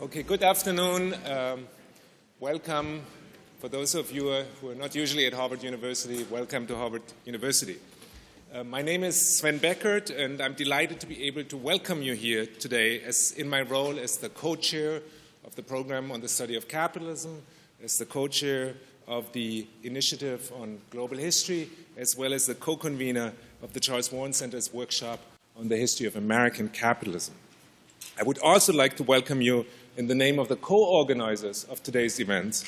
Okay, good afternoon. Welcome. For those of you who are not usually at Harvard University, welcome to Harvard University. My name is Sven Beckert, and I'm delighted to be able to welcome you here today as in my role as the co-chair of the program on the study of capitalism, as the co-chair of the initiative on global history, as well as the co-convener of the Charles Warren Center's workshop on the history of American capitalism. I would also like to welcome you in the name of the co-organizers of today's events,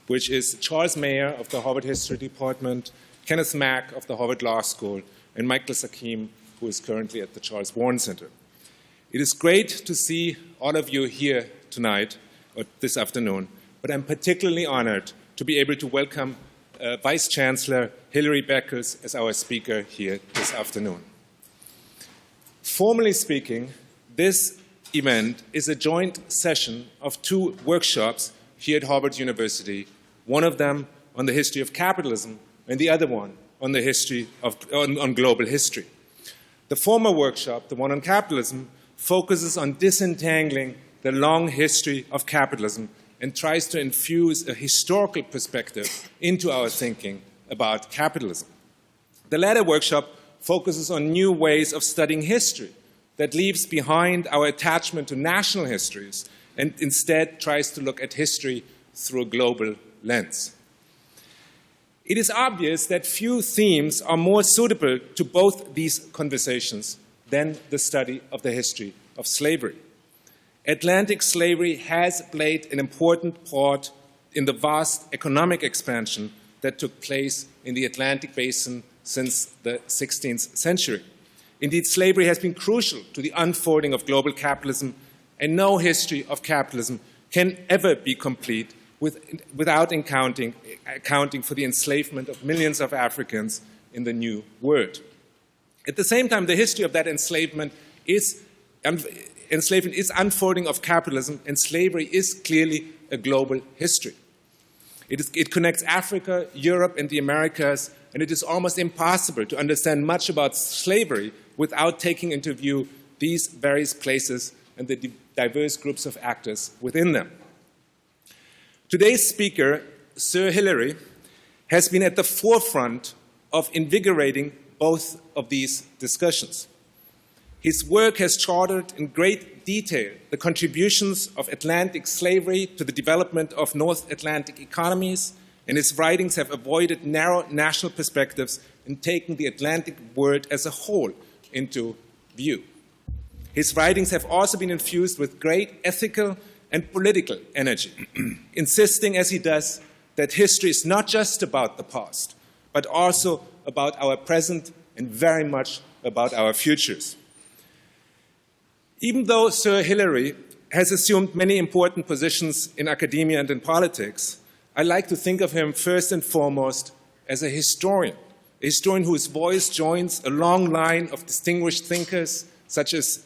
which is Charles Mayer of the Harvard History Department, Kenneth Mack of the Harvard Law School, and Michael Sakim, who is currently at the Charles Warren Center. It is great to see all of you here tonight, or this afternoon, but I'm particularly honored to be able to welcome Vice Chancellor Hilary Beckles as our speaker here this afternoon. Formally speaking, this event is a joint session of two workshops here at Harvard University, one of them on the history of capitalism and the other one on the history of on global history. The former workshop, the one on capitalism, focuses on disentangling the long history of capitalism and tries to infuse a historical perspective into our thinking about capitalism. The latter workshop focuses on new ways of studying history that leaves behind our attachment to national histories and instead tries to look at history through a global lens. It is obvious that few themes are more suitable to both these conversations than the study of the history of slavery. Atlantic slavery has played an important part in the vast economic expansion that took place in the Atlantic basin since the 16th century. Indeed, slavery has been crucial to the unfolding of global capitalism, and no history of capitalism can ever be complete without accounting for the enslavement of millions of Africans in the New World. At the same time, the history of that enslavement is unfolding of capitalism, and slavery is clearly a global history. It connects Africa, Europe, and the Americas, and it is almost impossible to understand much about slavery without taking into view these various places and the diverse groups of actors within them. Today's speaker, Sir Hilary, has been at the forefront of invigorating both of these discussions. His work has charted in great detail the contributions of Atlantic slavery to the development of North Atlantic economies, and his writings have avoided narrow national perspectives and taken the Atlantic world as a whole into view. His writings have also been infused with great ethical and political energy, insisting, as he does, that history is not just about the past, but also about our present and very much about our futures. Even though Sir Hilary has assumed many important positions in academia and in politics, I like to think of him first and foremost as a historian whose voice joins a long line of distinguished thinkers such as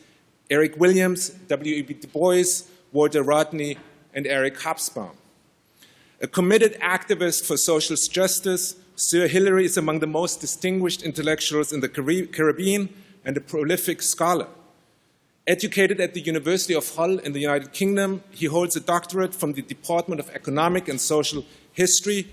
Eric Williams, W.E.B. Du Bois, Walter Rodney, and Eric Hobsbawm. A committed activist for social justice, Sir Hilary is among the most distinguished intellectuals in the Caribbean and a prolific scholar. Educated at the University of Hull in the United Kingdom, he holds a doctorate from the Department of Economic and Social History.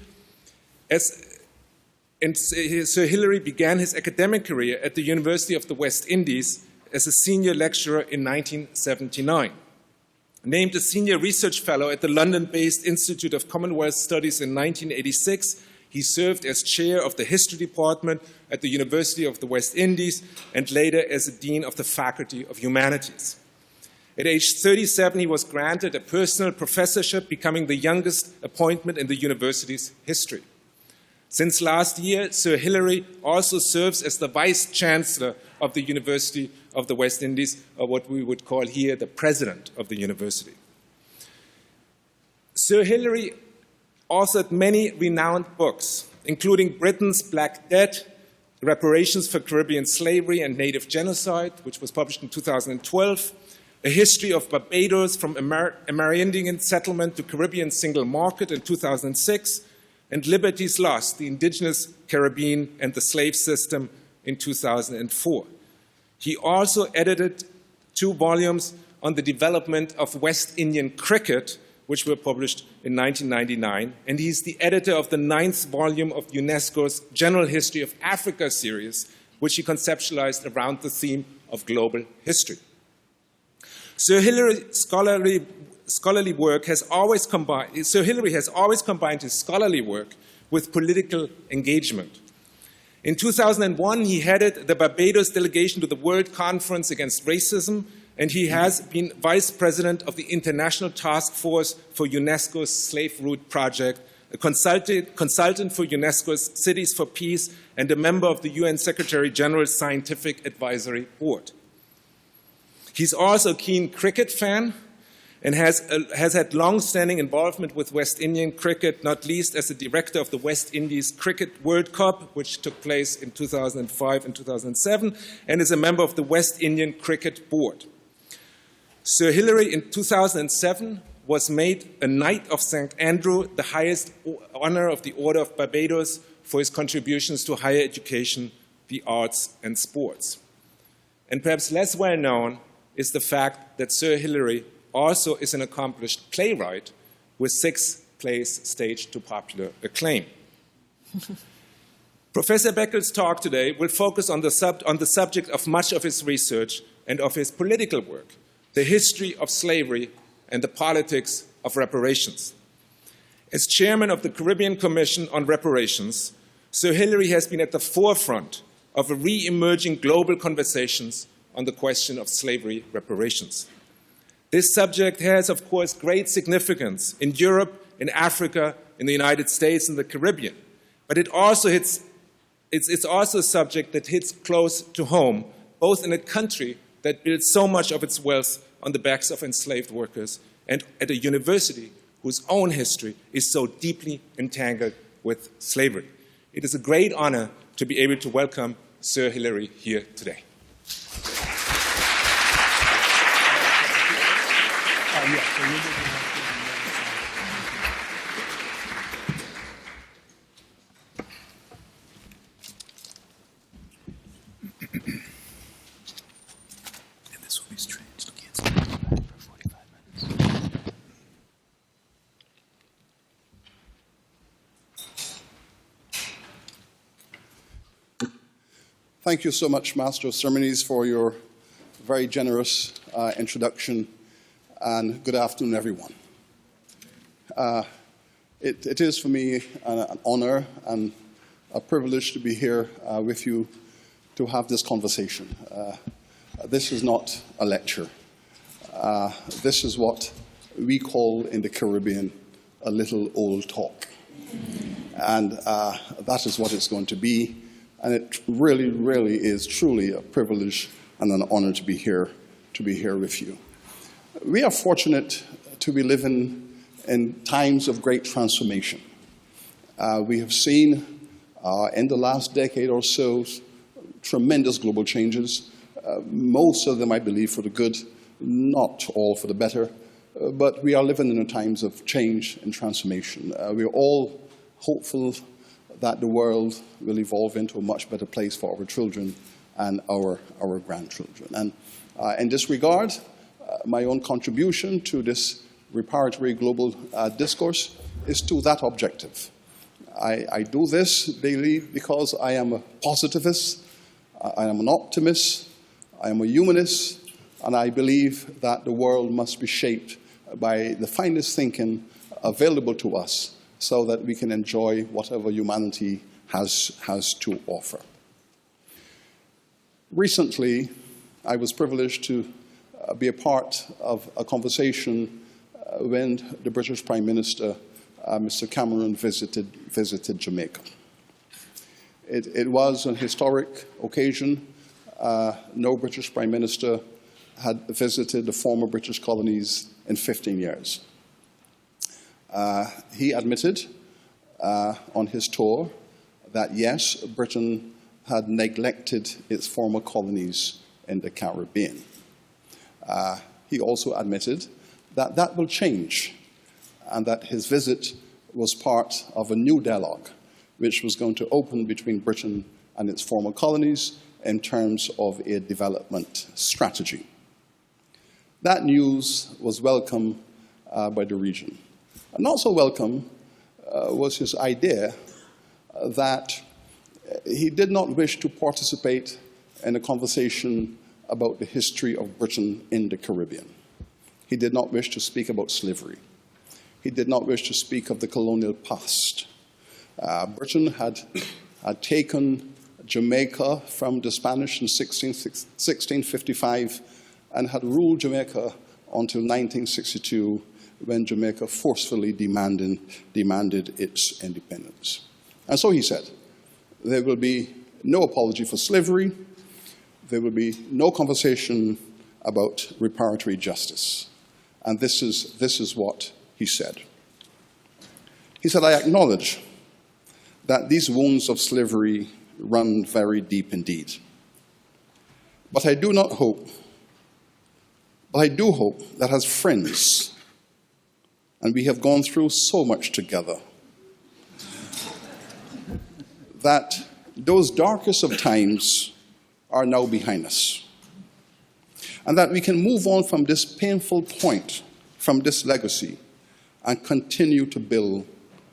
Sir Hilary began his academic career at the University of the West Indies as a senior lecturer in 1979. Named a senior research fellow at the London-based Institute of Commonwealth Studies in 1986, he served as chair of the history department at the University of the West Indies and later as a dean of the Faculty of Humanities. At age 37, he was granted a personal professorship, becoming the youngest appointment in the university's history. Since last year, Sir Hilary also serves as the Vice Chancellor of the University of the West Indies, or what we would call here the President of the University. Sir Hilary authored many renowned books, including Britain's Black Debt, Reparations for Caribbean Slavery and Native Genocide, which was published in 2012, A History of Barbados from Amerindian Settlement to Caribbean Single Market in 2006, and Liberties Lost, the Indigenous Caribbean and the Slave System in 2004. He also edited 2 volumes on the development of West Indian cricket, which were published in 1999, and he's the editor of the 9th volume of UNESCO's General History of Africa series, which he conceptualized around the theme of global history. Sir Hilary's scholarly work has always combined, Sir Hilary has always combined his scholarly work with political engagement. In 2001, he headed the Barbados delegation to the World Conference Against Racism, and he has been vice president of the International Task Force for UNESCO's Slave Route Project, a consultant for UNESCO's Cities for Peace, and a member of the UN Secretary General's Scientific Advisory Board. He's also a keen cricket fan and has had long-standing involvement with West Indian cricket, not least as the director of the West Indies Cricket World Cup, which took place in 2005 and 2007, and is a member of the West Indian Cricket Board. Sir Hilary, in 2007, was made a Knight of St. Andrew, the highest honor of the Order of Barbados, for his contributions to higher education, the arts, and sports. And perhaps less well known is the fact that Sir Hilary also is an accomplished playwright with 6 plays staged to popular acclaim. Professor Beckles' talk today will focus on the subject of much of his research and of his political work, the history of slavery and the politics of reparations. As chairman of the Caribbean Commission on Reparations, Sir Hilary has been at the forefront of a re-emerging global conversations on the question of slavery reparations. This subject has, of course, great significance in Europe, in Africa, in the United States, and the Caribbean. But it's also a subject that hits close to home, both in a country that built so much of its wealth on the backs of enslaved workers, and at a university whose own history is so deeply entangled with slavery. It is a great honor to be able to welcome Sir Hilary here today. Thank you so much, Master of Ceremonies, for your very generous introduction, and good afternoon, everyone. It is for me an honor and a privilege to be here with you to have this conversation. This is not a lecture. This is what we call in the Caribbean a little old talk. And that is what it's going to be. And it really, really is truly a privilege and an honor to be here with you. We are fortunate to be living in times of great transformation. We have seen in the last decade or so tremendous global changes, most of them, I believe, for the good, not all for the better, but we are living in times of change and transformation. We are all hopeful that the world will evolve into a much better place for our children and our grandchildren. And in this regard, my own contribution to this reparatory global discourse is to that objective. I do this daily because I am a positivist, I am an optimist, I am a humanist, and I believe that the world must be shaped by the finest thinking available to us, so that we can enjoy whatever humanity has to offer. Recently, I was privileged to be a part of a conversation when the British Prime Minister, Mr. Cameron, visited Jamaica. It was an historic occasion. No British Prime Minister had visited the former British colonies in 15 years. He admitted on his tour that, yes, Britain had neglected its former colonies in the Caribbean. He also admitted that that will change, and that his visit was part of a new dialogue which was going to open between Britain and its former colonies in terms of a development strategy. That news was welcome by the region. And not so welcome was his idea that he did not wish to participate in a conversation about the history of Britain in the Caribbean. He did not wish to speak about slavery. He did not wish to speak of the colonial past. Britain had taken Jamaica from the Spanish in 1655 and had ruled Jamaica until 1962, when Jamaica forcefully demanded its independence. And so he said, there will be no apology for slavery. There will be no conversation about reparatory justice. And this is what he said. He said, I acknowledge that these wounds of slavery run very deep indeed. But I do hope that as friends, and we have gone through so much together, that those darkest of times are now behind us. And that we can move on from this painful point, from this legacy, and continue to build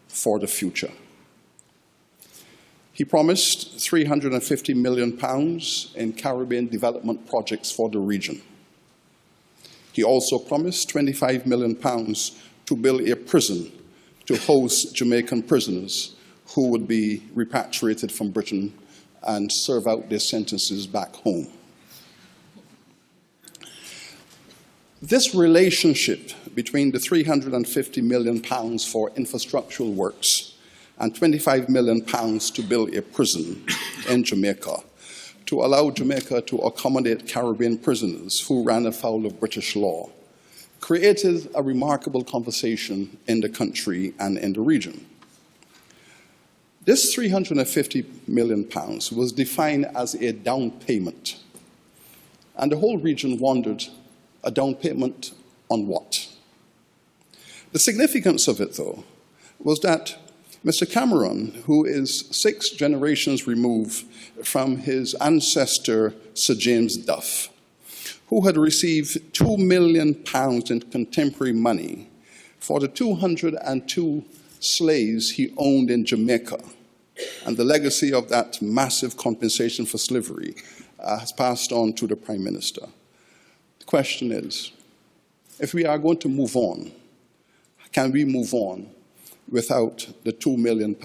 for the future. He promised £350 million in Caribbean development projects for the region. He also promised £25 million to build a prison to host Jamaican prisoners who would be repatriated from Britain and serve out their sentences back home. This relationship between the £350 million for infrastructural works and £25 million to build a prison in Jamaica to allow Jamaica to accommodate Caribbean prisoners who ran afoul of British law created a remarkable conversation in the country and in the region. This £350 million was defined as a down payment, and the whole region wondered, a down payment on what? The significance of it, though, was that Mr. Cameron, who is 6 generations removed from his ancestor Sir James Duff, who had received £2 million in contemporary money for the 202 slaves he owned in Jamaica, and the legacy of that massive compensation for slavery has passed on to the Prime Minister. The question is, if we are going to move on, can we move on without the £2 million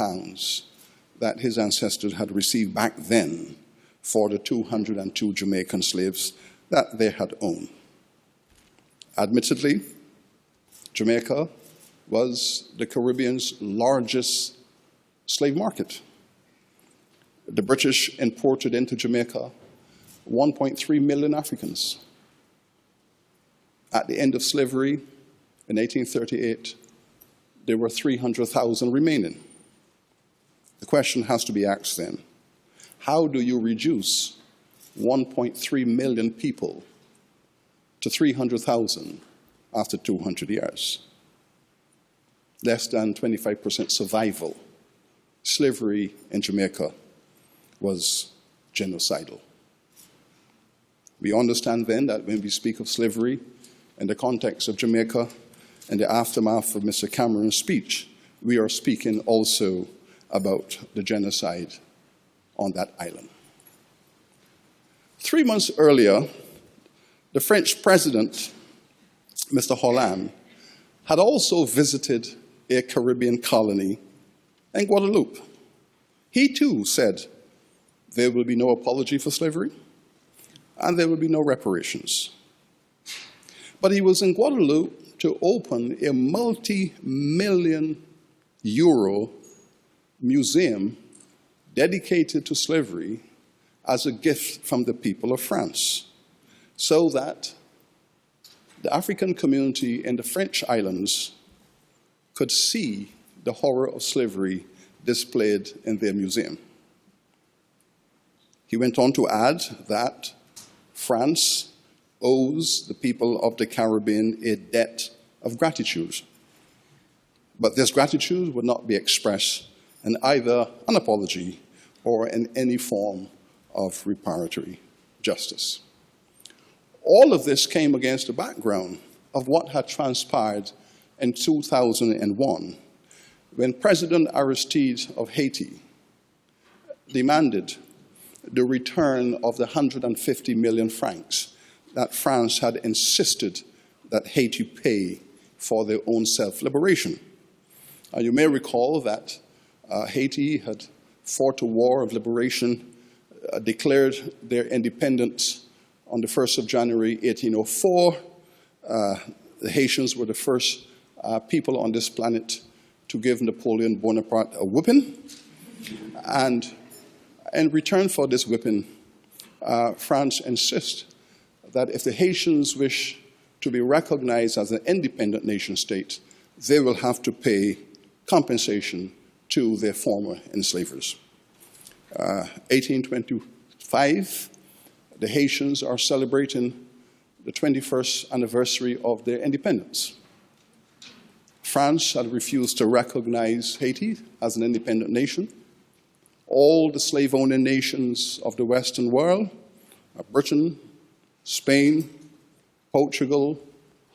that his ancestors had received back then for the 202 Jamaican slaves that they had owned? Admittedly, Jamaica was the Caribbean's largest slave market. The British imported into Jamaica 1.3 million Africans. At the end of slavery in 1838, there were 300,000 remaining. The question has to be asked then, how do you reduce 1.3 million people to 300,000 after 200 years? Less than 25% survival. Slavery in Jamaica was genocidal. We understand then that when we speak of slavery in the context of Jamaica, in the aftermath of Mr. Cameron's speech, we are speaking also about the genocide on that island. 3 months earlier, the French president, Mr. Hollande, had also visited a Caribbean colony in Guadeloupe. He too said there will be no apology for slavery and there will be no reparations. But he was in Guadeloupe to open a multi-million euro museum dedicated to slavery as a gift from the people of France, so that the African community in the French islands could see the horror of slavery displayed in their museum. He went on to add that France owes the people of the Caribbean a debt of gratitude. But this gratitude would not be expressed in either an apology or in any form of reparatory justice. All of this came against the background of what had transpired in 2001, when President Aristide of Haiti demanded the return of the 150 million francs that France had insisted that Haiti pay for their own self-liberation. You may recall that Haiti had fought a war of liberation, declared their independence on the 1st of January 1804. The Haitians were the first people on this planet to give Napoleon Bonaparte a whipping. And in return for this whipping, France insists that if the Haitians wish to be recognized as an independent nation state, they will have to pay compensation to their former enslavers. 1825, the Haitians are celebrating the 21st anniversary of their independence. France had refused to recognize Haiti as an independent nation. All the slave-owning nations of the Western world, Britain, Spain, Portugal,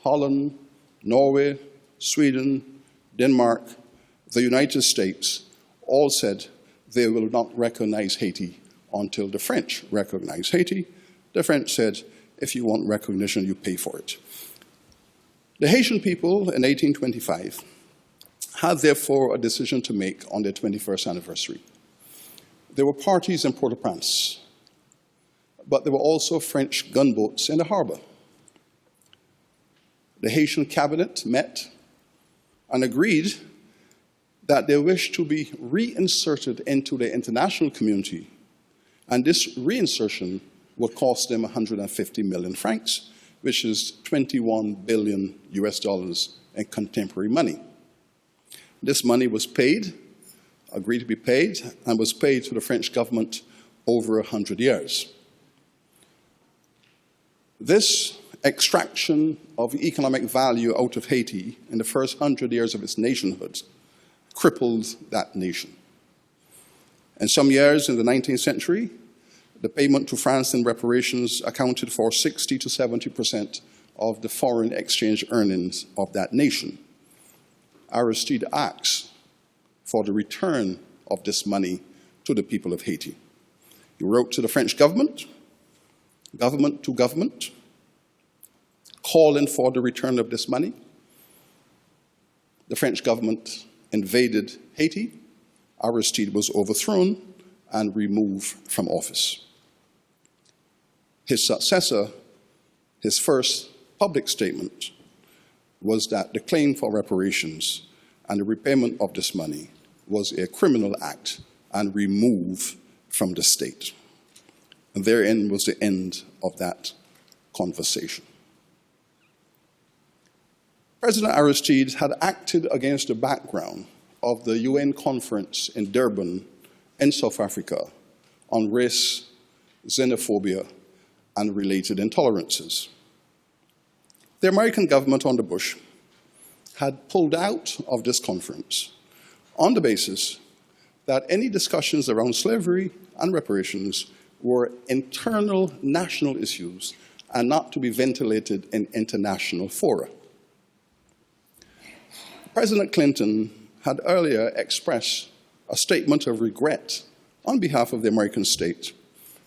Holland, Norway, Sweden, Denmark, the United States, all said they will not recognize Haiti until the French recognize Haiti. The French said, if you want recognition, you pay for it. The Haitian people in 1825 had therefore a decision to make on their 21st anniversary. There were parties in Port-au-Prince, but there were also French gunboats in the harbor. The Haitian cabinet met and agreed that they wished to be reinserted into the international community, and this reinsertion would cost them 150 million francs, which is 21 billion US dollars in contemporary money. This money was paid, agreed to be paid, and was paid to the French government over 100 years. This extraction of economic value out of Haiti in the first 100 years of its nationhood crippled that nation. In some years in the 19th century, the payment to France in reparations accounted for 60 to 70% of the foreign exchange earnings of that nation. Aristide asks for the return of this money to the people of Haiti. He wrote to the French government, government to government, calling for the return of this money. The French government invaded Haiti. Aristide was overthrown and removed from office. His successor, his first public statement, was that the claim for reparations and the repayment of this money was a criminal act and removed from the state. And therein was the end of that conversation. President Aristide had acted against the background of the UN conference in Durban in South Africa on race, xenophobia, and related intolerances. The American government under Bush had pulled out of this conference on the basis that any discussions around slavery and reparations were internal national issues and not to be ventilated in international fora. President Clinton had earlier expressed a statement of regret on behalf of the American state,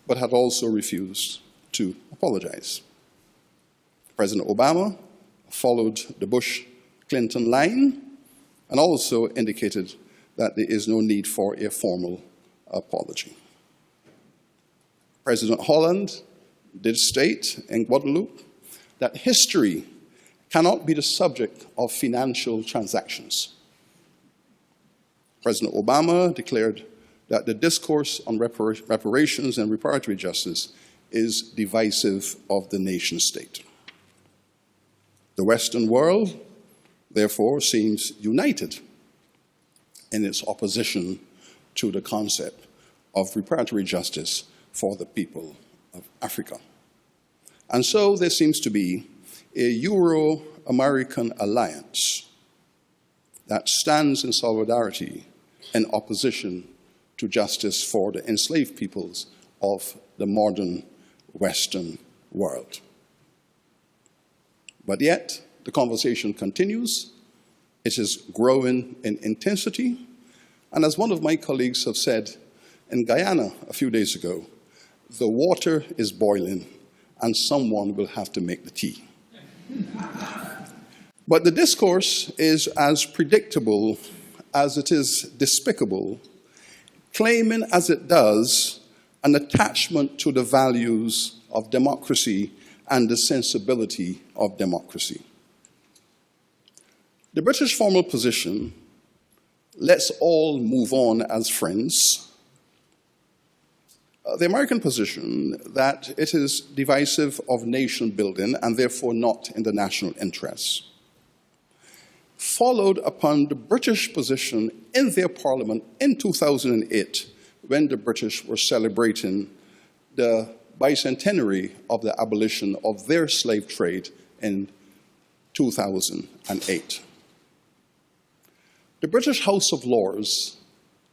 but had also refused to apologize. President Obama followed the Bush-Clinton line and also indicated that there is no need for a formal apology. President Holland did state in Guadeloupe that history cannot be the subject of financial transactions. President Obama declared that the discourse on reparations and reparatory justice is divisive of the nation state. The Western world, therefore, seems united in its opposition to the concept of reparatory justice for the people of Africa. And so there seems to be a Euro-American alliance that stands in solidarity in opposition to justice for the enslaved peoples of the modern Western world. But yet, the conversation continues. It is growing in intensity. And as one of my colleagues have said in Guyana a few days ago, the water is boiling and someone will have to make the tea. But the discourse is as predictable as it is despicable, claiming as it does an attachment to the values of democracy and the sensibility of democracy. The British formal position, let's all move on as friends. The American position, that it is divisive of nation building and therefore not in the national interest, followed upon the British position in their parliament in 2008 when the British were celebrating the bicentenary of the abolition of their slave trade in 2008. The British House of Lords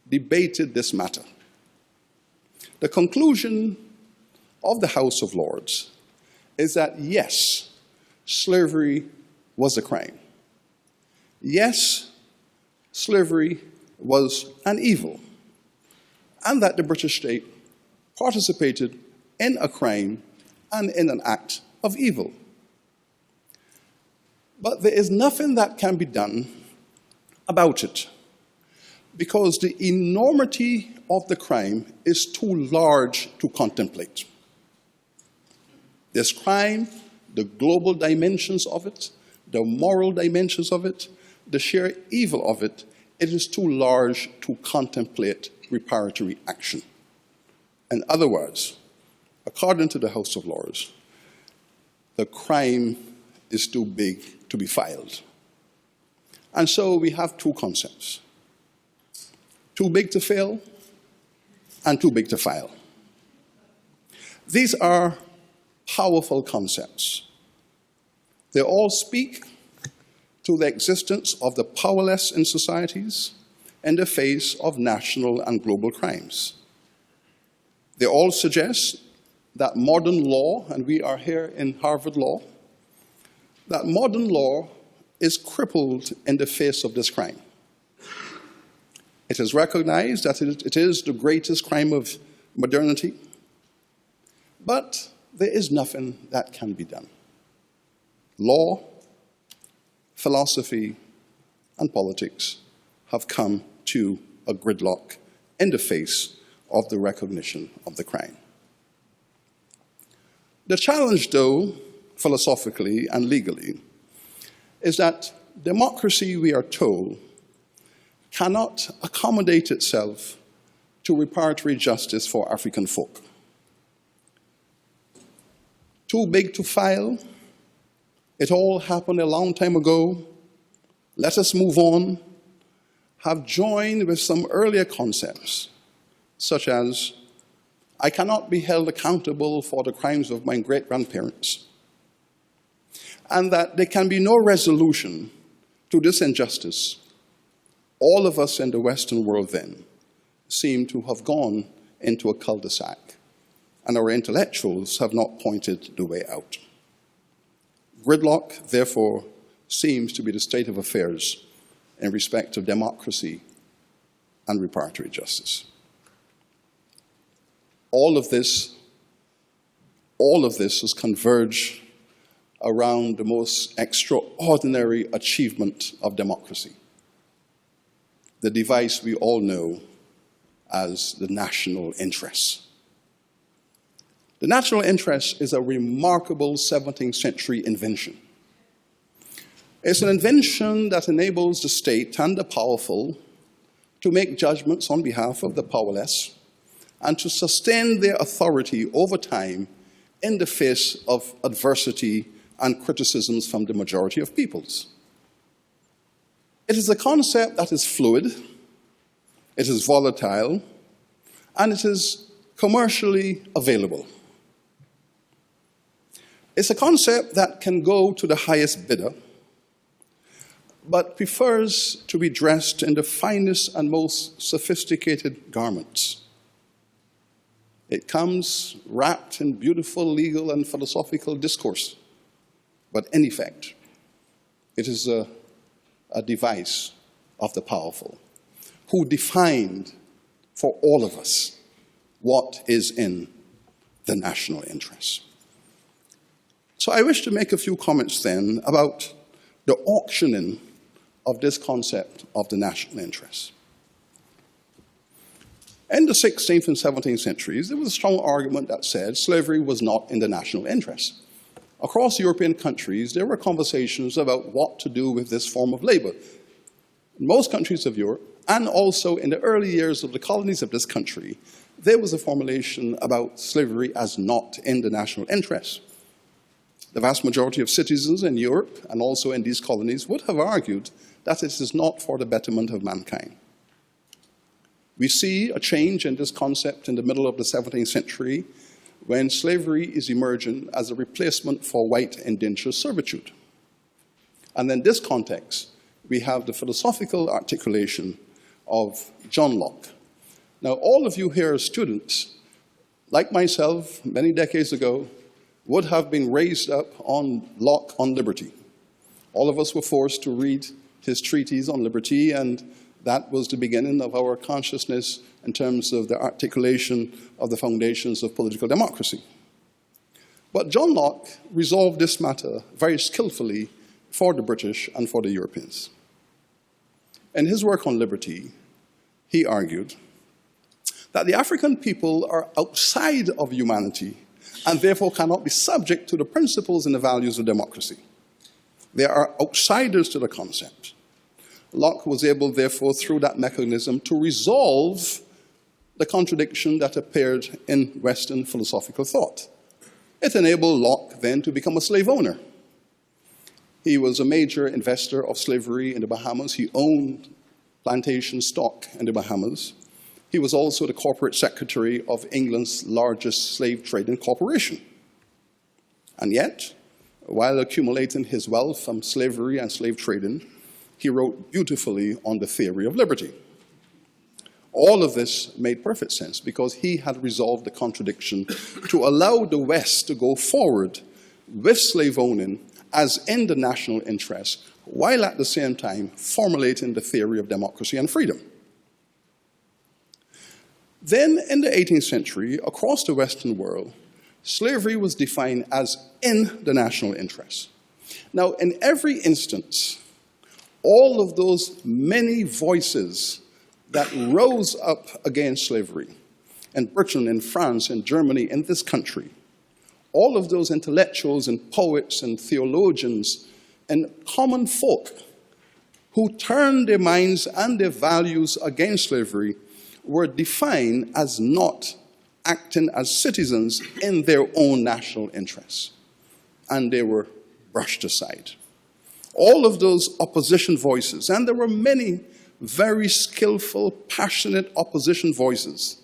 debated this matter. The conclusion of the House of Lords is that, yes, slavery was a crime. Yes, slavery was an evil, and that the British state participated in a crime and in an act of evil. But there is nothing that can be done about it, because the enormity of the crime is too large to contemplate. This crime, the global dimensions of it, the moral dimensions of it, the sheer evil of it, it is too large to contemplate reparatory action. In other words, according to the House of Lords, the crime is too big to be filed. And so we have two concepts: too big to fail and too big to file. These are powerful concepts. They all speak to the existence of the powerless in societies in the face of national and global crimes. They all suggest that modern law, and we are here in Harvard Law, that modern law is crippled in the face of this crime. It is recognized that it is the greatest crime of modernity, but there is nothing that can be done. Law, philosophy, and politics have come to a gridlock in the face of the recognition of the crime. The challenge, though, philosophically and legally, is that democracy, we are told, cannot accommodate itself to reparatory justice for African folk. Too big to file. It all happened a long time ago. Let us move on. Have joined with some earlier concepts, such as, I cannot be held accountable for the crimes of my great-grandparents, and that there can be no resolution to this injustice. All of us in the Western world then seem to have gone into a cul-de-sac, and our intellectuals have not pointed the way out. Gridlock, therefore, seems to be the state of affairs in respect of democracy and reparatory justice. All of this has converged around the most extraordinary achievement of democracy, the device we all know as the national interest. The national interest is a remarkable 17th century invention. It's an invention that enables the state and the powerful to make judgments on behalf of the powerless and to sustain their authority over time in the face of adversity and criticisms from the majority of peoples. It is a concept that is fluid, it is volatile, and it is commercially available. It's a concept that can go to the highest bidder, but prefers to be dressed in the finest and most sophisticated garments. It comes wrapped in beautiful legal and philosophical discourse. but in effect, it is a device of the powerful who defined for all of us what is in the national interest. So I wish to make a few comments then about the auctioning of this concept of the national interest. In the 16th and 17th centuries, there was a strong argument that said slavery was not in the national interest. Across European countries, there were conversations about what to do with this form of labor. In most countries of Europe, and also in the early years of the colonies of this country, there was a formulation about slavery as not in the national interest. The vast majority of citizens in Europe and also in these colonies would have argued that it is not for the betterment of mankind. We see a change in this concept in the middle of the 17th century when slavery is emerging as a replacement for white indentured servitude. And in this context, we have the philosophical articulation of John Locke. Now, all of you here as students, like myself, many decades ago, would have been raised up on Locke on liberty. All of us were forced to read his treatise on liberty, and that was the beginning of our consciousness in terms of the articulation of the foundations of political democracy. But John Locke resolved this matter very skillfully for the British and for the Europeans. In his work on liberty, he argued that the African people are outside of humanity and therefore cannot be subject to the principles and the values of democracy. They are outsiders to the concept. Locke was able, therefore, through that mechanism, to resolve the contradiction that appeared in Western philosophical thought. It enabled Locke then to become a slave owner. He was a major investor of slavery in the Bahamas. He owned plantation stock in the Bahamas. He was also the corporate secretary of England's largest slave trading corporation. And yet, while accumulating his wealth from slavery and slave trading, he wrote beautifully on the theory of liberty. All of this made perfect sense because he had resolved the contradiction to allow the West to go forward with slave owning as in the national interest, while at the same time formulating the theory of democracy and freedom. Then, in the 18th century, across the Western world, slavery was defined as in the national interest. Now, in every instance, all of those many voices that rose up against slavery in Britain, in France, in Germany, in this country, all of those intellectuals and poets and theologians and common folk who turned their minds and their values against slavery were defined as not acting as citizens in their own national interests, and they were brushed aside. All of those opposition voices, and there were many very skillful, passionate opposition voices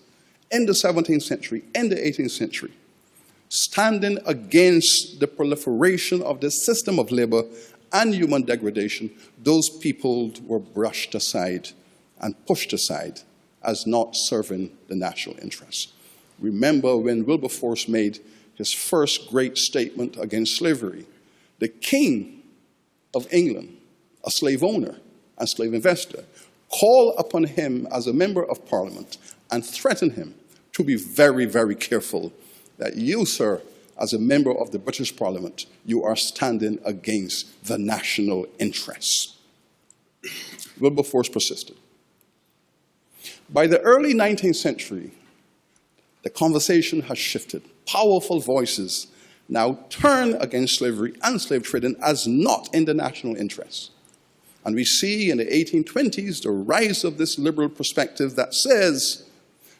in the 17th century, in the 18th century, standing against the proliferation of the system of labor and human degradation, those people were brushed aside and pushed aside as not serving the national interest. Remember when Wilberforce made his first great statement against slavery, the King of England, a slave owner and slave investor, called upon him as a member of Parliament and threatened him to be very, very careful that you, sir, as a member of the British Parliament, you are standing against the national interests. Wilberforce persisted. By the early 19th century, the conversation has shifted. Powerful voices now turn against slavery and slave trading as not in the national interest. And we see in the 1820s the rise of this liberal perspective that says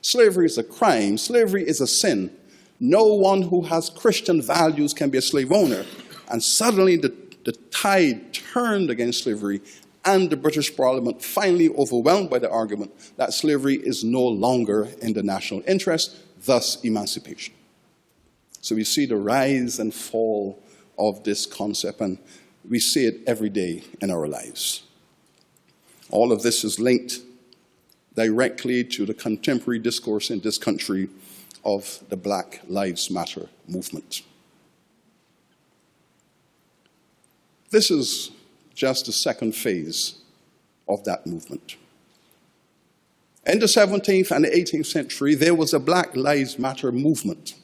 slavery is a crime, slavery is a sin. No one who has Christian values can be a slave owner. And suddenly the tide turned against slavery, and the British Parliament finally overwhelmed by the argument that slavery is no longer in the national interest, thus emancipation. So we see the rise and fall of this concept, and we see it every day in our lives. All of this is linked directly to the contemporary discourse in this country of the Black Lives Matter movement. This is just the second phase of that movement. In the 17th and the 18th century, there was a Black Lives Matter movement.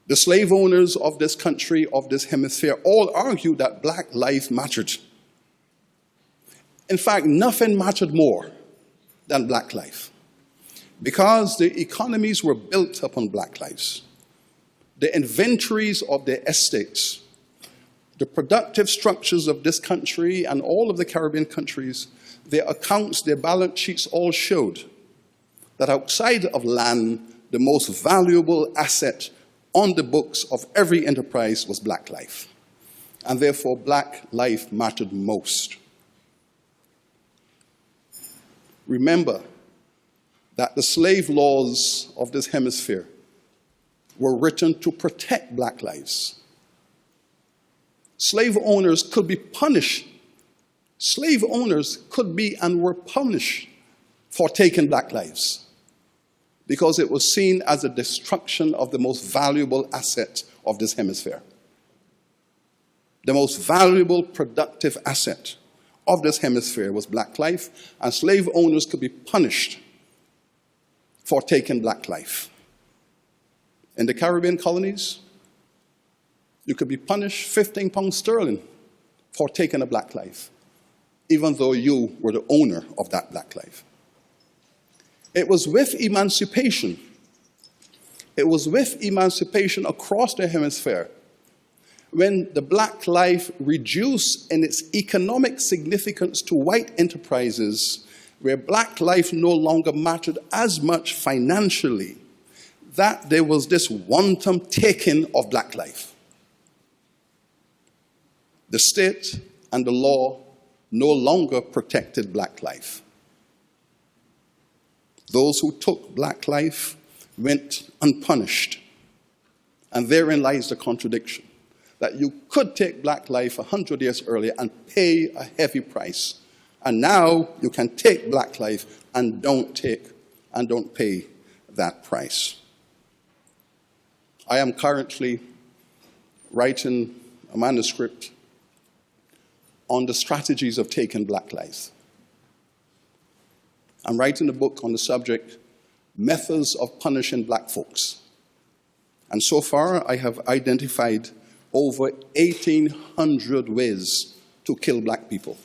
The slave owners of this country, of this hemisphere, all argued that black life mattered. In fact, nothing mattered more than black life, because the economies were built upon black lives. The inventories of the estates, the productive structures of this country and all of the Caribbean countries, their accounts, their balance sheets all showed that outside of land, the most valuable asset on the books of every enterprise was black life. And therefore, black life mattered most. Remember that the slave laws of this hemisphere were written to protect black lives. Slave owners could be punished. Slave owners could be and were punished for taking black lives, because it was seen as a destruction of the most valuable asset of this hemisphere. The most valuable productive asset of this hemisphere was black life, and slave owners could be punished for taking black life. In the Caribbean colonies, you could be punished 15 pounds sterling for taking a black life, even though you were the owner of that black life. It was with emancipation. It was with emancipation across the hemisphere when the black life reduced in its economic significance to white enterprises, where black life no longer mattered as much financially, that there was this wanton taking of black life. The state and the law no longer protected black life. Those who took black life went unpunished. And therein lies the contradiction, that you could take black life 100 years earlier and pay a heavy price. And now you can take black life and don't pay that price. I am currently writing a manuscript on the strategies of taking black lives. I'm writing a book on the subject, Methods of Punishing Black Folks. And so far, I have identified over 1,800 ways to kill black people.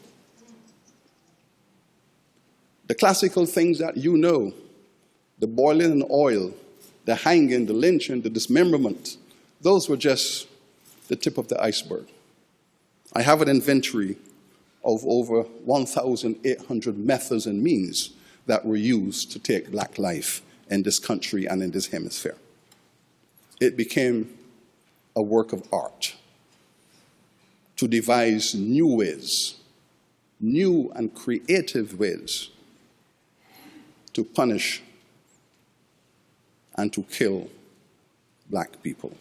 The classical things that you know, the boiling in oil, the hanging, the lynching, the dismemberment, those were just the tip of the iceberg. I have an inventory of over 1,800 methods and means that were used to take black life in this country and in this hemisphere. It became a work of art to devise new ways, new and creative ways to punish and to kill black people.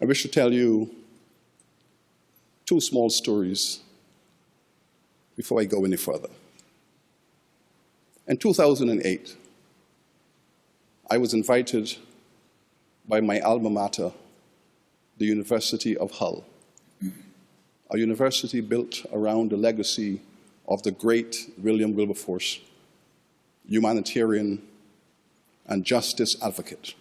I wish to tell you two small stories before I go any further. In 2008, I was invited by my alma mater, the University of Hull, a university built around the legacy of the great William Wilberforce, humanitarian and justice advocate,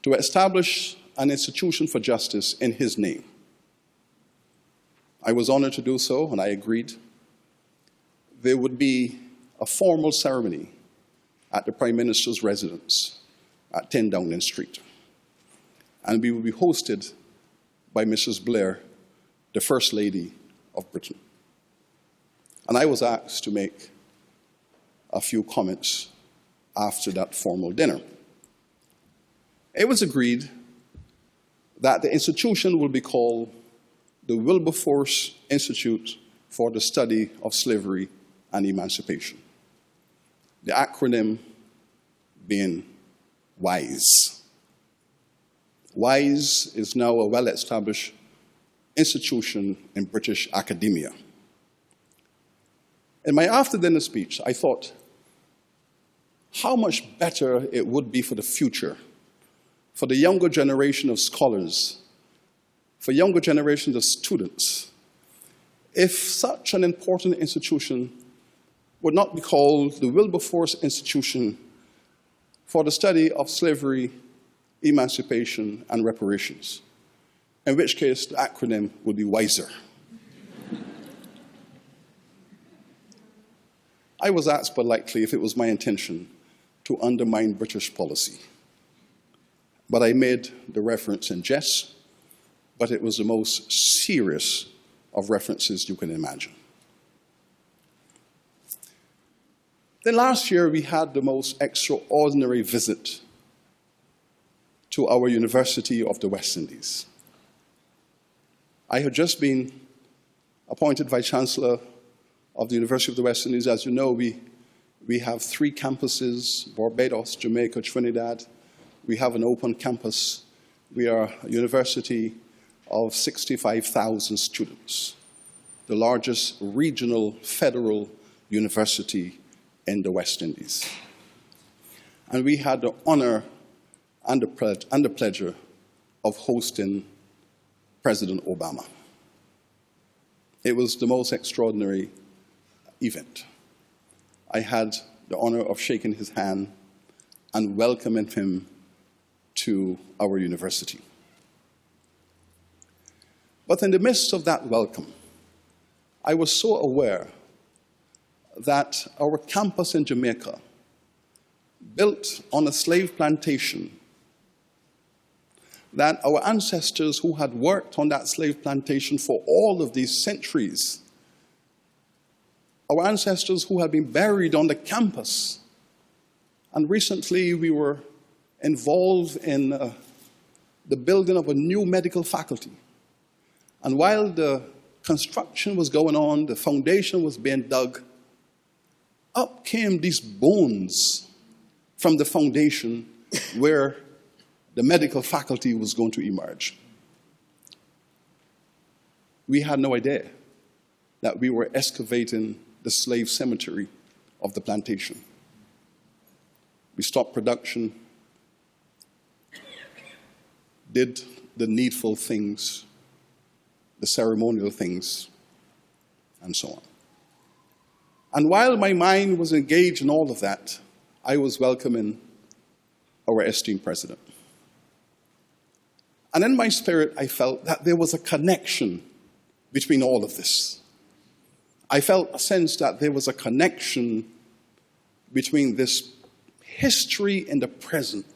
to establish an institution for justice in his name. I was honored to do so, and I agreed. There would be a formal ceremony at the Prime Minister's residence at 10 Downing Street. And we would be hosted by Mrs. Blair, the First Lady of Britain. And I was asked to make a few comments after that formal dinner. It was agreed that the institution will be called the Wilberforce Institute for the Study of Slavery and Emancipation. The acronym being WISE. WISE is now a well-established institution in British academia. In my after-dinner speech, I thought how much better it would be for the future for the younger generation of scholars, for younger generations of students, if such an important institution would not be called the Wilberforce Institution for the Study of Slavery, Emancipation, and Reparations, in which case the acronym would be WISER. I was asked politely if it was my intention to undermine British policy. But I made the reference in jest, but it was the most serious of references you can imagine. Then last year, we had the most extraordinary visit to our University of the West Indies. I had just been appointed Vice-Chancellor of the University of the West Indies. As you know, we have 3 campuses: Barbados, Jamaica, Trinidad. We have an open campus. We are a university of 65,000 students, the largest regional federal university in the West Indies. And we had the honor and the pleasure of hosting President Obama. It was the most extraordinary event. I had the honor of shaking his hand and welcoming him to our university. But in the midst of that welcome, I was so aware that our campus in Jamaica, built on a slave plantation, that our ancestors who had worked on that slave plantation for all of these centuries, our ancestors who had been buried on the campus, and recently we were involved in the building of a new medical faculty. And while the construction was going on, the foundation was being dug, up came these bones from the foundation where the medical faculty was going to emerge. We had no idea that we were excavating the slave cemetery of the plantation. We stopped production, did the needful things, the ceremonial things, and so on. And while my mind was engaged in all of that, I was welcoming our esteemed president. And in my spirit, I felt that there was a connection between all of this. I felt a sense that there was a connection between this history and the present,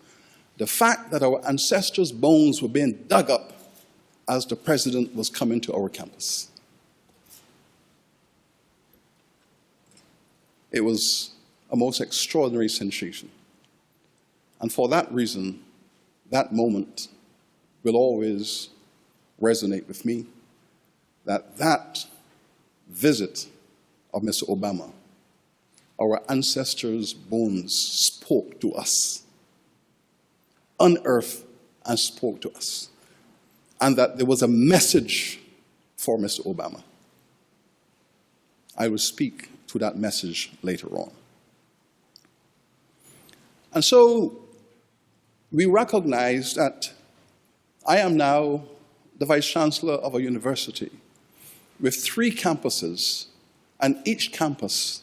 the fact that our ancestors' bones were being dug up as the president was coming to our campus. It was a most extraordinary sensation. And for that reason, that moment will always resonate with me, that visit of Mr. Obama, our ancestors' bones spoke to us, unearthed and spoke to us, and that there was a message for Mr. Obama. I will speak to that message later on. And so we recognize that I am now the Vice-Chancellor of a university with 3 campuses, and each campus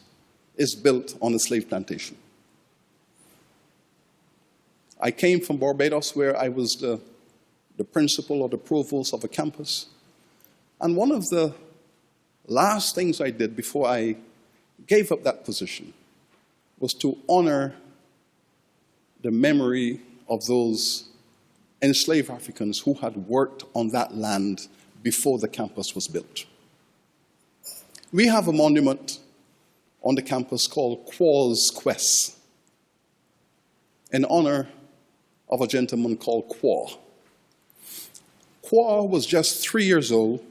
is built on a slave plantation. I came from Barbados, where I was the principal or the provost of a campus. And one of the last things I did before I gave up that position was to honor the memory of those enslaved Africans who had worked on that land before the campus was built. We have a monument on the campus called Quaw's Quest in honor of a gentleman called Quaw. Quaw was just 3 years old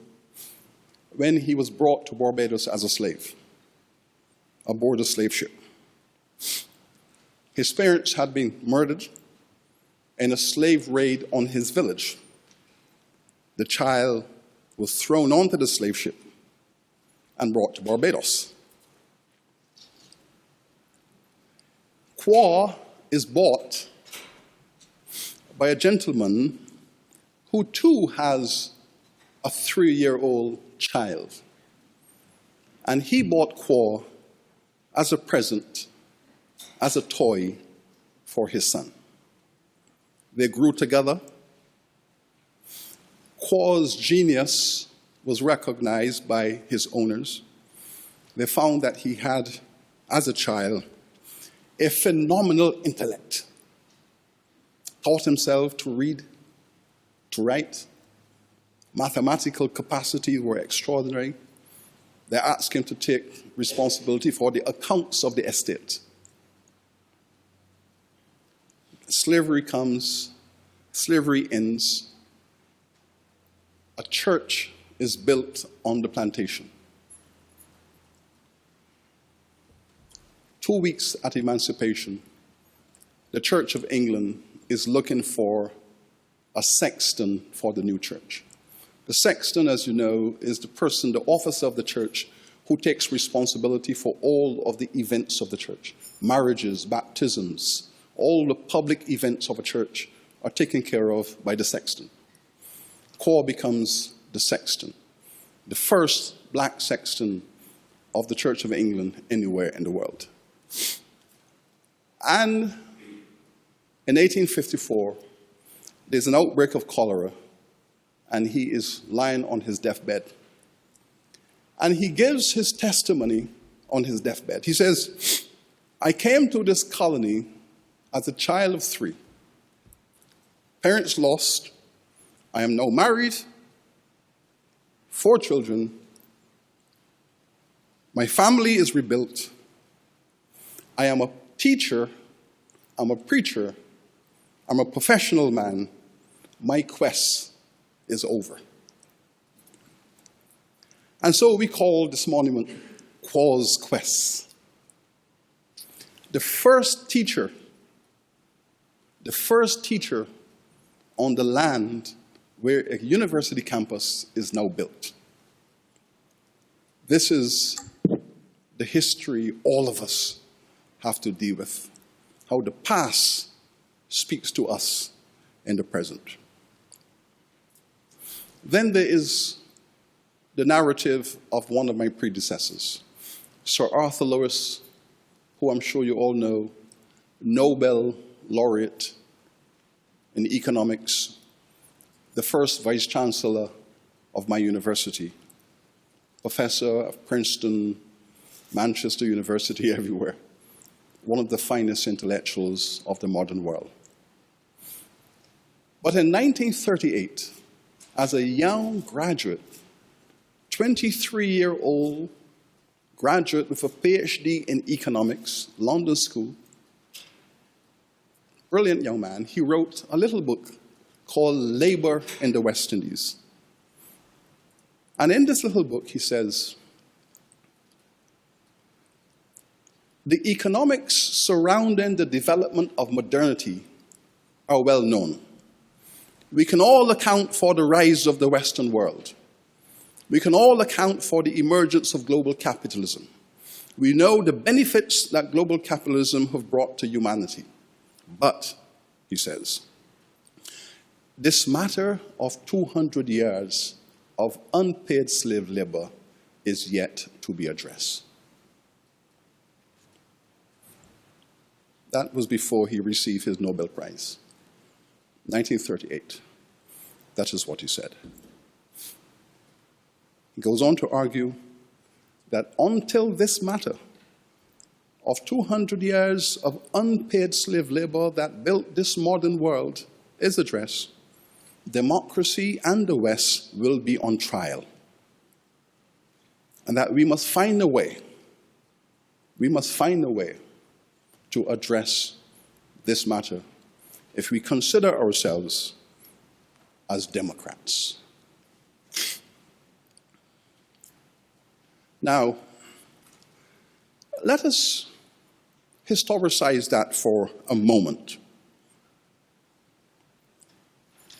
when he was brought to Barbados as a slave, aboard a slave ship. His parents had been murdered in a slave raid on his village. The child was thrown onto the slave ship and brought to Barbados. Quaw is bought by a gentleman who too has a 3-year-old child. And he bought Quo as a present, as a toy for his son. They grew together. Quo's genius was recognized by his owners. They found that he had, as a child, a phenomenal intellect. Taught himself to read, to write. Mathematical capacities were extraordinary. They asked him to take responsibility for the accounts of the estate. Slavery comes, slavery ends. A church is built on the plantation. 2 weeks at emancipation, the Church of England is looking for a sexton for the new church. The sexton, as you know, is the person, the officer of the church, who takes responsibility for all of the events of the church. Marriages, baptisms, all the public events of a church are taken care of by the sexton. Quo becomes the sexton, the first black sexton of the Church of England anywhere in the world. And in 1854, there's an outbreak of cholera, and he is lying on his deathbed. And he gives his testimony on his deathbed. He says, "I came to this colony as a child of 3. Parents lost. I am now married, 4 children. My family is rebuilt. I am a teacher, I'm a preacher, I'm a professional man. My quest is over." And so we call this monument Quo's Quest. The first teacher on the land where a university campus is now built. This is the history all of us have to deal with, how the past speaks to us in the present. Then there is the narrative of one of my predecessors, Sir Arthur Lewis, who I'm sure you all know, Nobel laureate in economics, the first vice chancellor of my university, professor of Princeton, Manchester University, everywhere, one of the finest intellectuals of the modern world. But in 1938, as a young graduate, 23-year-old graduate with a PhD in economics, London School, brilliant young man, he wrote a little book called Labor in the West Indies. And in this little book, he says, "The economics surrounding the development of modernity are well known. We can all account for the rise of the Western world. We can all account for the emergence of global capitalism. We know the benefits that global capitalism have brought to humanity. But," he says, "this matter of 200 years of unpaid slave labor is yet to be addressed." That was before he received his Nobel Prize, 1938. That is what he said. He goes on to argue that until this matter of 200 years of unpaid slave labor that built this modern world is addressed, democracy and the West will be on trial. And that we must find a way to address this matter if we consider ourselves as democrats. Now, let us historicize that for a moment.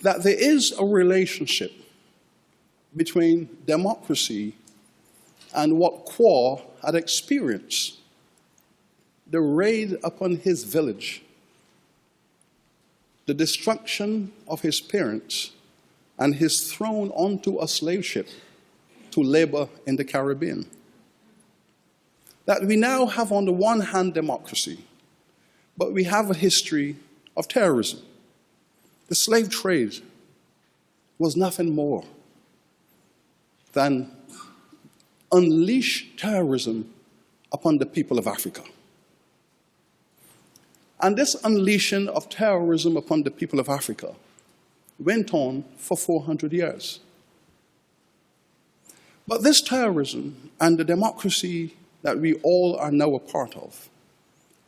That there is a relationship between democracy and what Quo had experienced, the raid upon his village, the destruction of his parents and his thrown onto a slave ship to labor in the Caribbean. That we now have on the one hand democracy, but we have a history of terrorism. The slave trade was nothing more than unleash terrorism upon the people of Africa. And this unleashing of terrorism upon the people of Africa went on for 400 years. But this terrorism and the democracy that we all are now a part of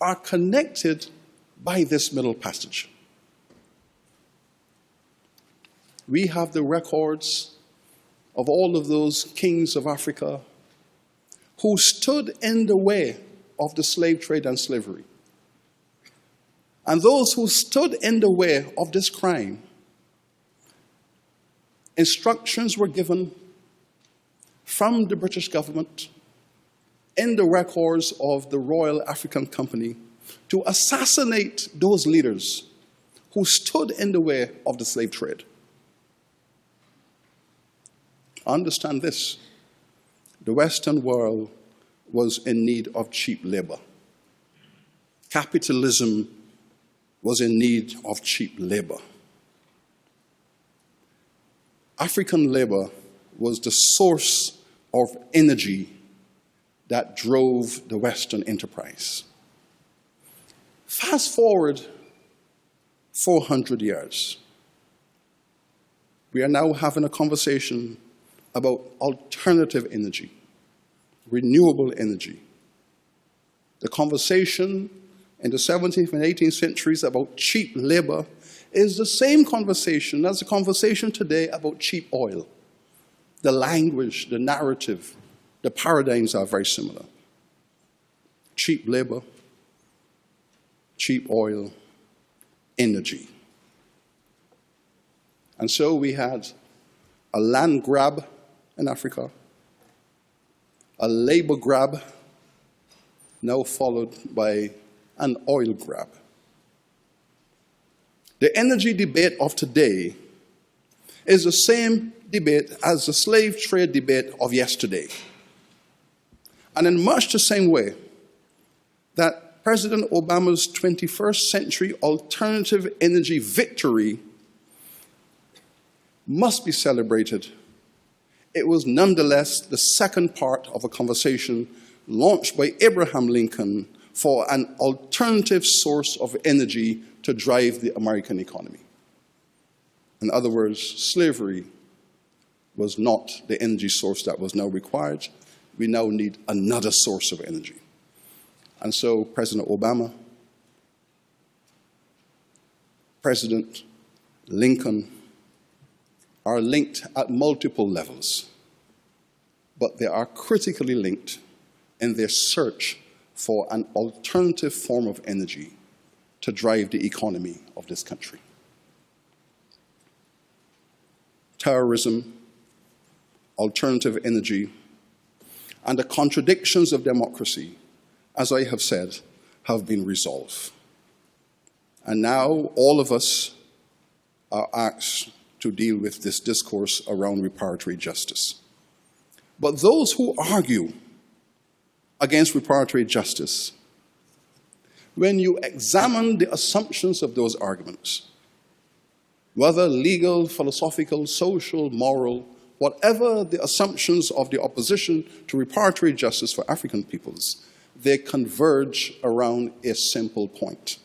are connected by this middle passage. We have the records of all of those kings of Africa who stood in the way of the slave trade and slavery. And those who stood in the way of this crime, instructions were given from the British government in the records of the Royal African Company to assassinate those leaders who stood in the way of the slave trade. Understand this: the Western world was in need of cheap labor. Capitalism was in need of cheap labor. African labor was the source of energy that drove the Western enterprise. Fast forward 400 years. We are now having a conversation about alternative energy, renewable energy. The conversation in the 17th and 18th centuries about cheap labor is the same conversation as the conversation today about cheap oil. The language, the narrative, the paradigms are very similar. Cheap labor, cheap oil, energy. And so we had a land grab in Africa, a labor grab, now followed by an oil grab. The energy debate of today is the same debate as the slave trade debate of yesterday. And in much the same way that President Obama's 21st century alternative energy victory must be celebrated, it was nonetheless the second part of a conversation launched by Abraham Lincoln for an alternative source of energy to drive the American economy. In other words, slavery was not the energy source that was now required. We now need another source of energy. And so President Obama, President Lincoln are linked at multiple levels, but they are critically linked in their search for an alternative form of energy to drive the economy of this country. Terrorism, alternative energy, and the contradictions of democracy, as I have said, have been resolved. And now all of us are asked to deal with this discourse around reparatory justice. But those who argue against reparatory justice, when you examine the assumptions of those arguments, whether legal, philosophical, social, moral, whatever the assumptions of the opposition to reparatory justice for African peoples, they converge around a simple point: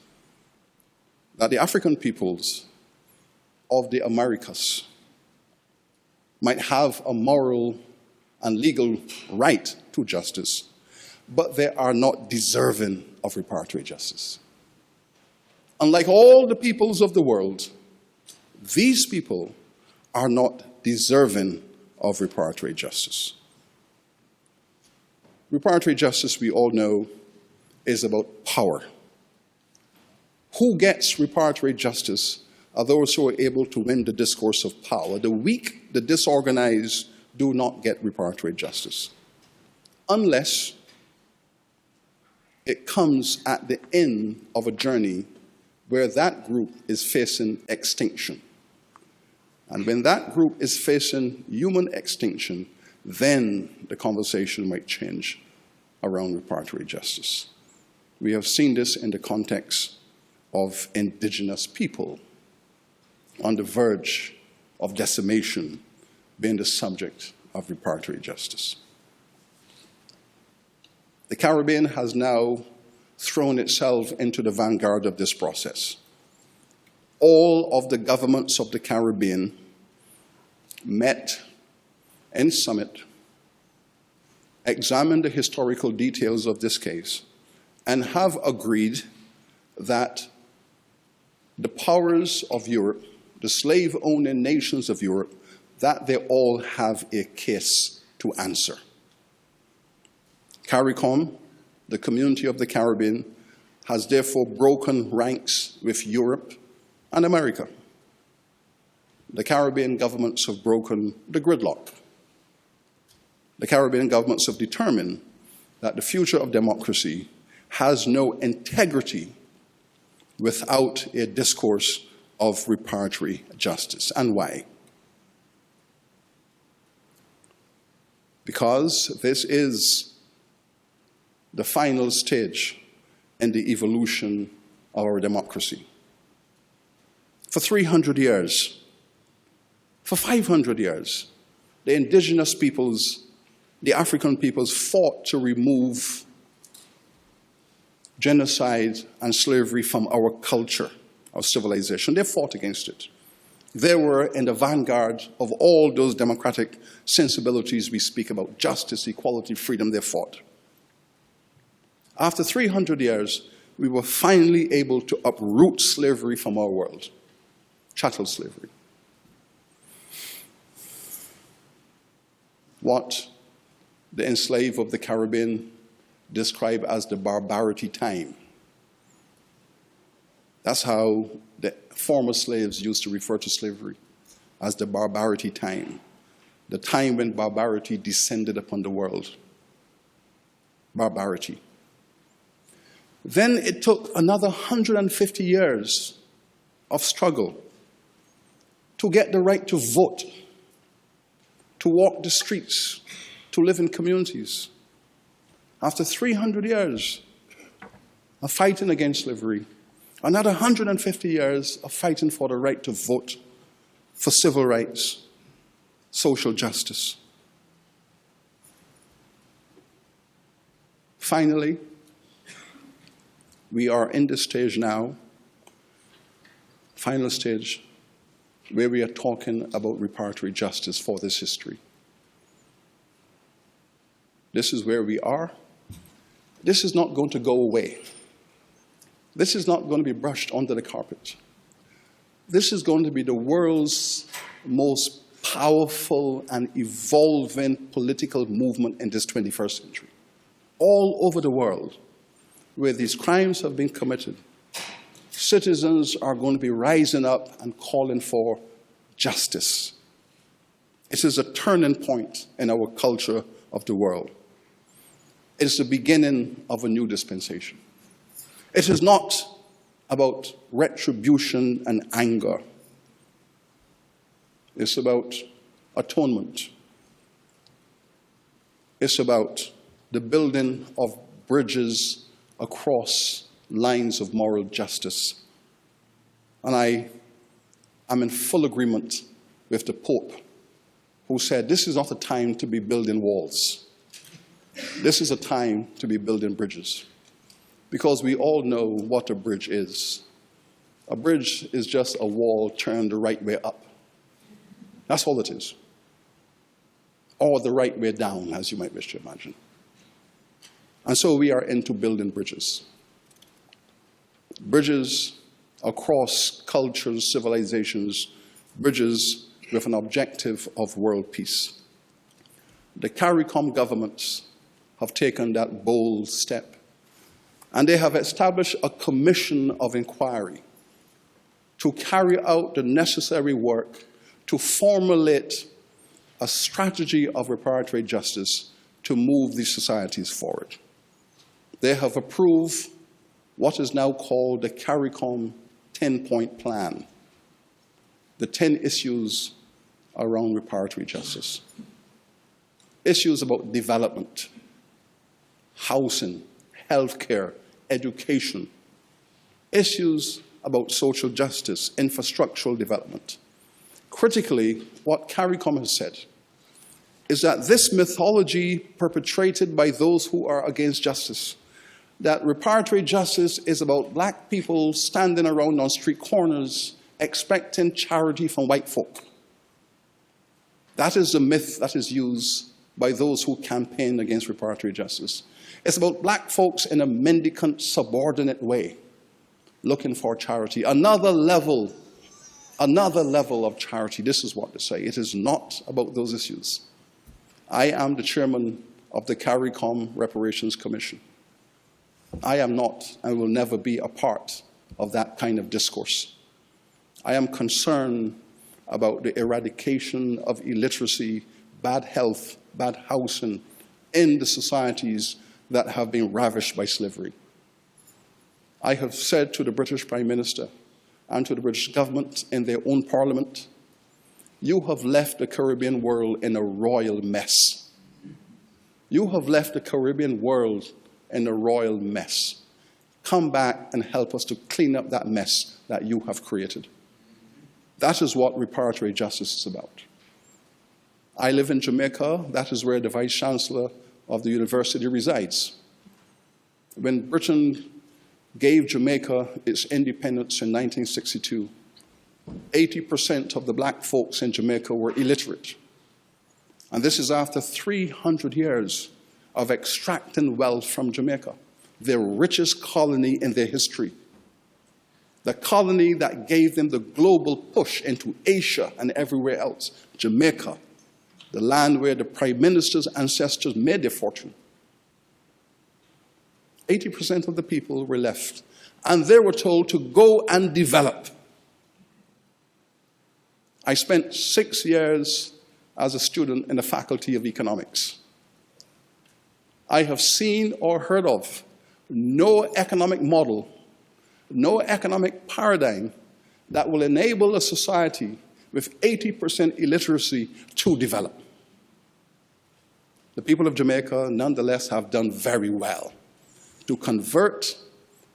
that the African peoples of the Americas might have a moral and legal right to justice, but they are not deserving of reparatory justice. Unlike all the peoples of the world, these people are not deserving of reparatory justice. Reparatory justice, we all know, is about power. Who gets reparatory justice are those who are able to win the discourse of power. The weak, the disorganized, do not get reparatory justice, unless it comes at the end of a journey where that group is facing extinction. And when that group is facing human extinction, then the conversation might change around reparatory justice. We have seen this in the context of indigenous people on the verge of decimation being the subject of reparatory justice. The Caribbean has now thrown itself into the vanguard of this process. All of the governments of the Caribbean met in summit, examined the historical details of this case, and have agreed that the powers of Europe, the slave-owning nations of Europe, that they all have a case to answer. CARICOM, the Community of the Caribbean, has therefore broken ranks with Europe and America. The Caribbean governments have broken the gridlock. The Caribbean governments have determined that the future of democracy has no integrity without a discourse of reparatory justice. And why? Because this is the final stage in the evolution of our democracy. For 300 years, for 500 years, the indigenous peoples, the African peoples fought to remove genocide and slavery from our culture, our civilization. They fought against it. They were in the vanguard of all those democratic sensibilities we speak about, justice, equality, freedom. They fought. After 300 years, we were finally able to uproot slavery from our world, chattel slavery. What the enslaved of the Caribbean describe as the barbarity time. That's how the former slaves used to refer to slavery, as the barbarity time, the time when barbarity descended upon the world. Barbarity. Then it took another 150 years of struggle to get the right to vote, to walk the streets, to live in communities. After 300 years of fighting against slavery, another 150 years of fighting for the right to vote, for civil rights, social justice. Finally, we are in this stage now, final stage, where we are talking about reparatory justice for this history. This is where we are. This is not going to go away. This is not going to be brushed under the carpet. This is going to be the world's most powerful and evolving political movement in this 21st century. All over the world, where these crimes have been committed, citizens are going to be rising up and calling for justice. It is a turning point in our culture of the world. It is the beginning of a new dispensation. It is not about retribution and anger. It's about atonement. It's about the building of bridges across lines of moral justice. And I am in full agreement with the Pope, who said this is not a time to be building walls. This is a time to be building bridges. Because we all know what a bridge is. A bridge is just a wall turned the right way up. That's all it is. Or the right way down, as you might wish to imagine. And so we are into building bridges. Bridges across cultures, civilizations, bridges with an objective of world peace. The CARICOM governments have taken that bold step, and they have established a commission of inquiry to carry out the necessary work to formulate a strategy of reparatory justice to move these societies forward. They have approved what is now called the CARICOM 10-point plan, the 10 issues around reparatory justice. Issues about development, housing, healthcare, education. Issues about social justice, infrastructural development. Critically, what CARICOM has said is that this mythology perpetrated by those who are against justice, that reparatory justice is about black people standing around on street corners expecting charity from white folk. That is the myth that is used by those who campaign against reparatory justice. It's about black folks in a mendicant, subordinate way, looking for charity. Another level of charity. This is what they say. It is not about those issues. I am the chairman of the CARICOM Reparations Commission. I am not and will never be a part of that kind of discourse. I am concerned about the eradication of illiteracy, bad health, bad housing in the societies that have been ravished by slavery. I have said to the British Prime Minister and to the British government in their own parliament, you have left the Caribbean world in a royal mess. You have left the Caribbean world in a royal mess. Come back and help us to clean up that mess that you have created. That is what reparatory justice is about. I live in Jamaica. That is where the Vice Chancellor of the university resides. When Britain gave Jamaica its independence in 1962, 80% of the black folks in Jamaica were illiterate. And this is after 300 years of extracting wealth from Jamaica, the richest colony in their history. The colony that gave them the global push into Asia and everywhere else, Jamaica, the land where the Prime Minister's ancestors made their fortune. 80% of the people were left, and they were told to go and develop. I spent 6 years as a student in the Faculty of Economics. I have seen or heard of no economic model, no economic paradigm that will enable a society with 80% illiteracy to develop. The people of Jamaica, nonetheless, have done very well to convert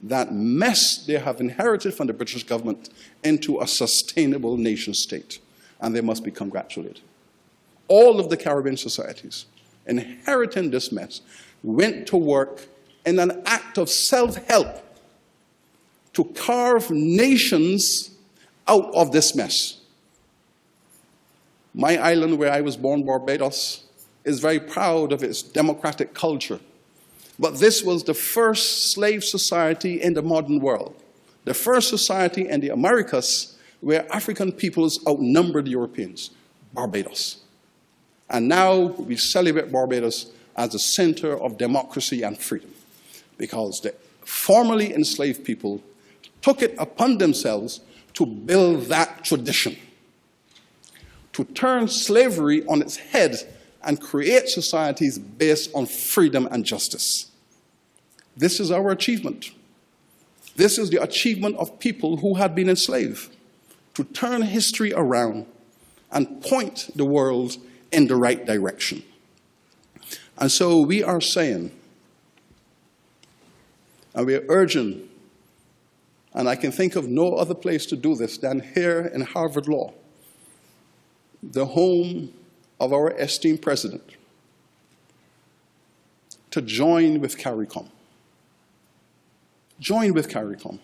that mess they have inherited from the British government into a sustainable nation state, and they must be congratulated. All of the Caribbean societies inheriting this mess went to work in an act of self-help to carve nations out of this mess. My island where I was born, Barbados, is very proud of its democratic culture. But this was the first slave society in the modern world, the first society in the Americas where African peoples outnumbered Europeans, Barbados. And now we celebrate Barbados as a center of democracy and freedom, because the formerly enslaved people took it upon themselves to build that tradition, to turn slavery on its head and create societies based on freedom and justice. This is our achievement. This is the achievement of people who had been enslaved, to turn history around and point the world in the right direction. And so we are saying, and we are urging, and I can think of no other place to do this than here in Harvard Law, the home of our esteemed president, to join with CARICOM. Join with CARICOM.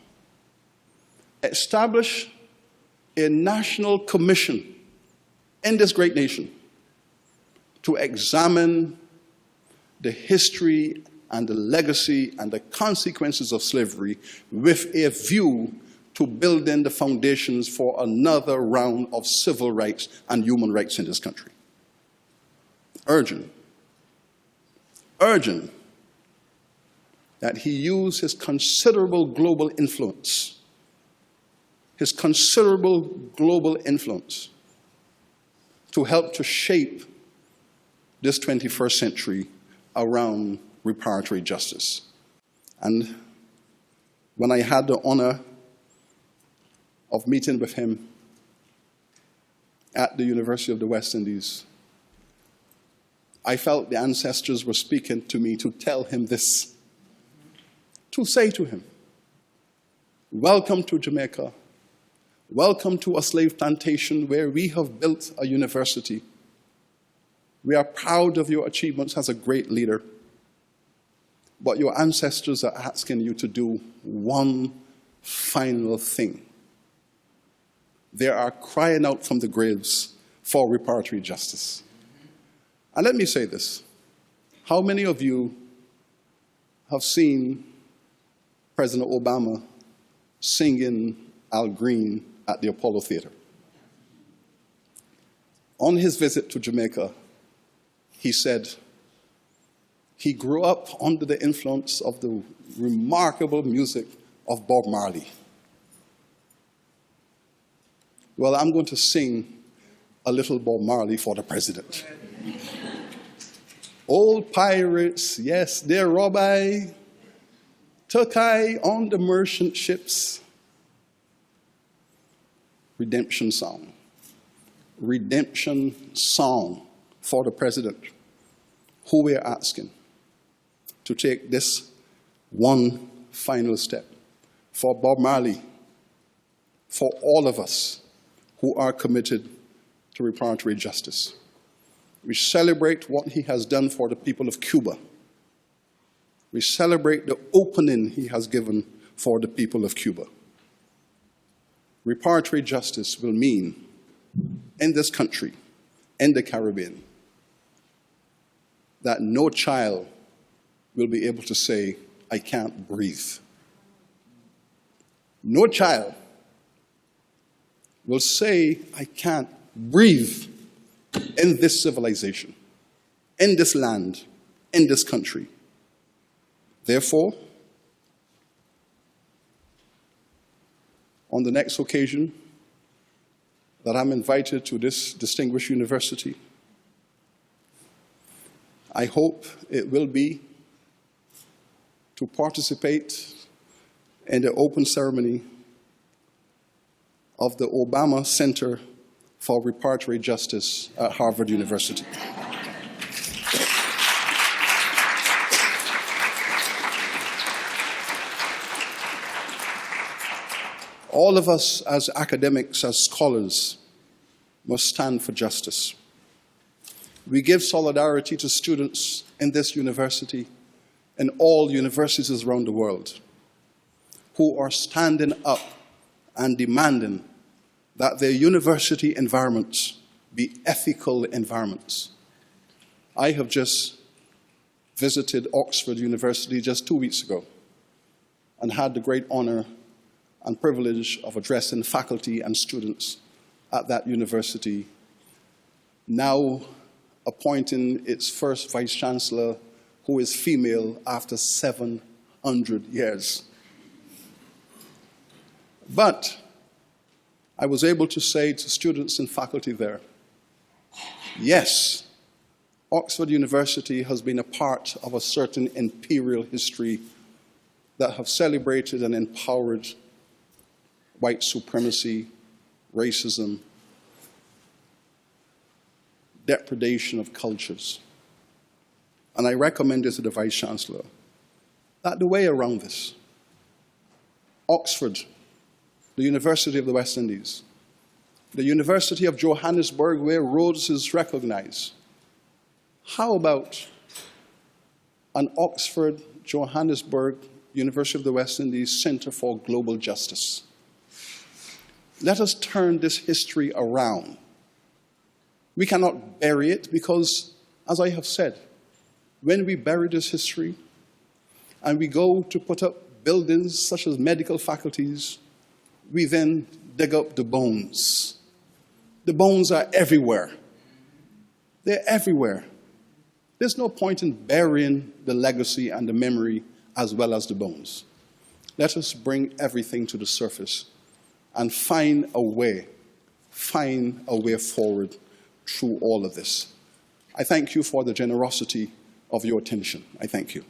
Establish a national commission in this great nation to examine the history and the legacy and the consequences of slavery with a view to building the foundations for another round of civil rights and human rights in this country. Urgent that he use his considerable global influence, to help to shape this 21st century around reparatory justice. And when I had the honor of meeting with him at the University of the West Indies, I felt the ancestors were speaking to me to tell him this, to say to him, welcome to Jamaica. Welcome to a slave plantation where we have built a university. We are proud of your achievements as a great leader. But your ancestors are asking you to do one final thing. They are crying out from the graves for reparatory justice. And let me say this. How many of you have seen President Obama singing Al Green at the Apollo Theater? On his visit to Jamaica, he said he grew up under the influence of the remarkable music of Bob Marley. Well, I'm going to sing a little Bob Marley for the president. Old pirates, yes, they rob I, took I on the merchant ships. Redemption song. Redemption song for the president, who we are asking to take this one final step. For Bob Marley, for all of us who are committed to reparatory justice. We celebrate what he has done for the people of Cuba. We celebrate the opening he has given for the people of Cuba. Reparatory justice will mean, in this country, in the Caribbean, that no child will be able to say, I can't breathe. No child will say, I can't breathe in this civilization, in this land, in this country. Therefore, on the next occasion that I'm invited to this distinguished university, I hope it will be to participate in the open ceremony of the Obama Center for Reparatory Justice at Harvard University. All of us as academics, as scholars, must stand for justice. We give solidarity to students in this university and all universities around the world who are standing up and demanding that their university environments be ethical environments. I have just visited Oxford University just 2 weeks ago and had the great honor and privilege of addressing faculty and students at that university, now appointing its first vice-chancellor, who is female, after 700 years. But I was able to say to students and faculty there, yes, Oxford University has been a part of a certain imperial history that have celebrated and empowered white supremacy, racism, depredation of cultures. And I recommended to the Vice-Chancellor that the way around this, Oxford, the University of the West Indies, the University of Johannesburg, where Rhodes is recognized. How about an Oxford, Johannesburg, University of the West Indies Center for Global Justice? Let us turn this history around. We cannot bury it because, as I have said, when we bury this history and we go to put up buildings such as medical faculties, we then dig up the bones. The bones are everywhere. They're everywhere. There's no point in burying the legacy and the memory as well as the bones. Let us bring everything to the surface and find a way forward through all of this. I thank you for the generosity of your attention. I thank you.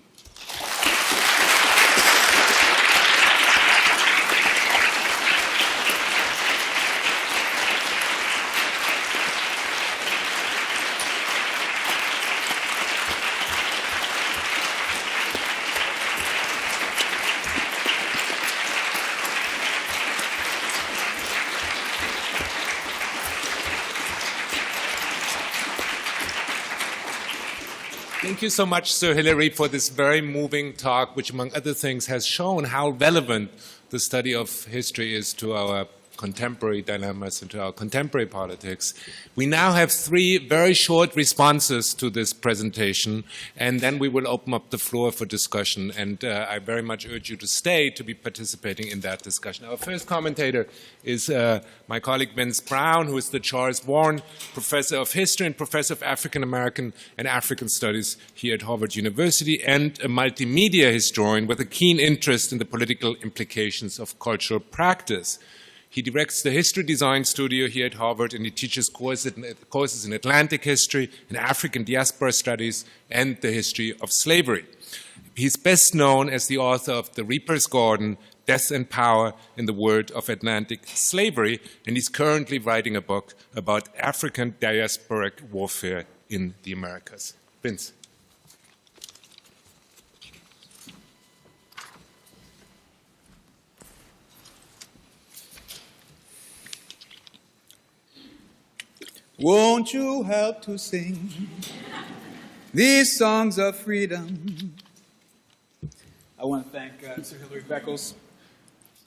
Thank you so much, Sir Hilary, for this very moving talk, which, among other things, has shown how relevant the study of history is to our contemporary dilemmas and to our contemporary politics. We now have 3 very short responses to this presentation, and then we will open up the floor for discussion. And I very much urge you to stay to be participating in that discussion. Our first commentator is my colleague Vince Brown, who is the Charles Warren Professor of History and Professor of African American and African Studies here at Harvard University, and a multimedia historian with a keen interest in the political implications of cultural practice. He directs the History Design Studio here at Harvard, and he teaches courses in Atlantic history, in African diaspora studies, and the history of slavery. He's best known as the author of The Reaper's Garden, Death and Power in the World of Atlantic Slavery, and he's currently writing a book about African diasporic warfare in the Americas. Vince. Won't you help to sing these songs of freedom? I want to thank Sir Hilary Beckles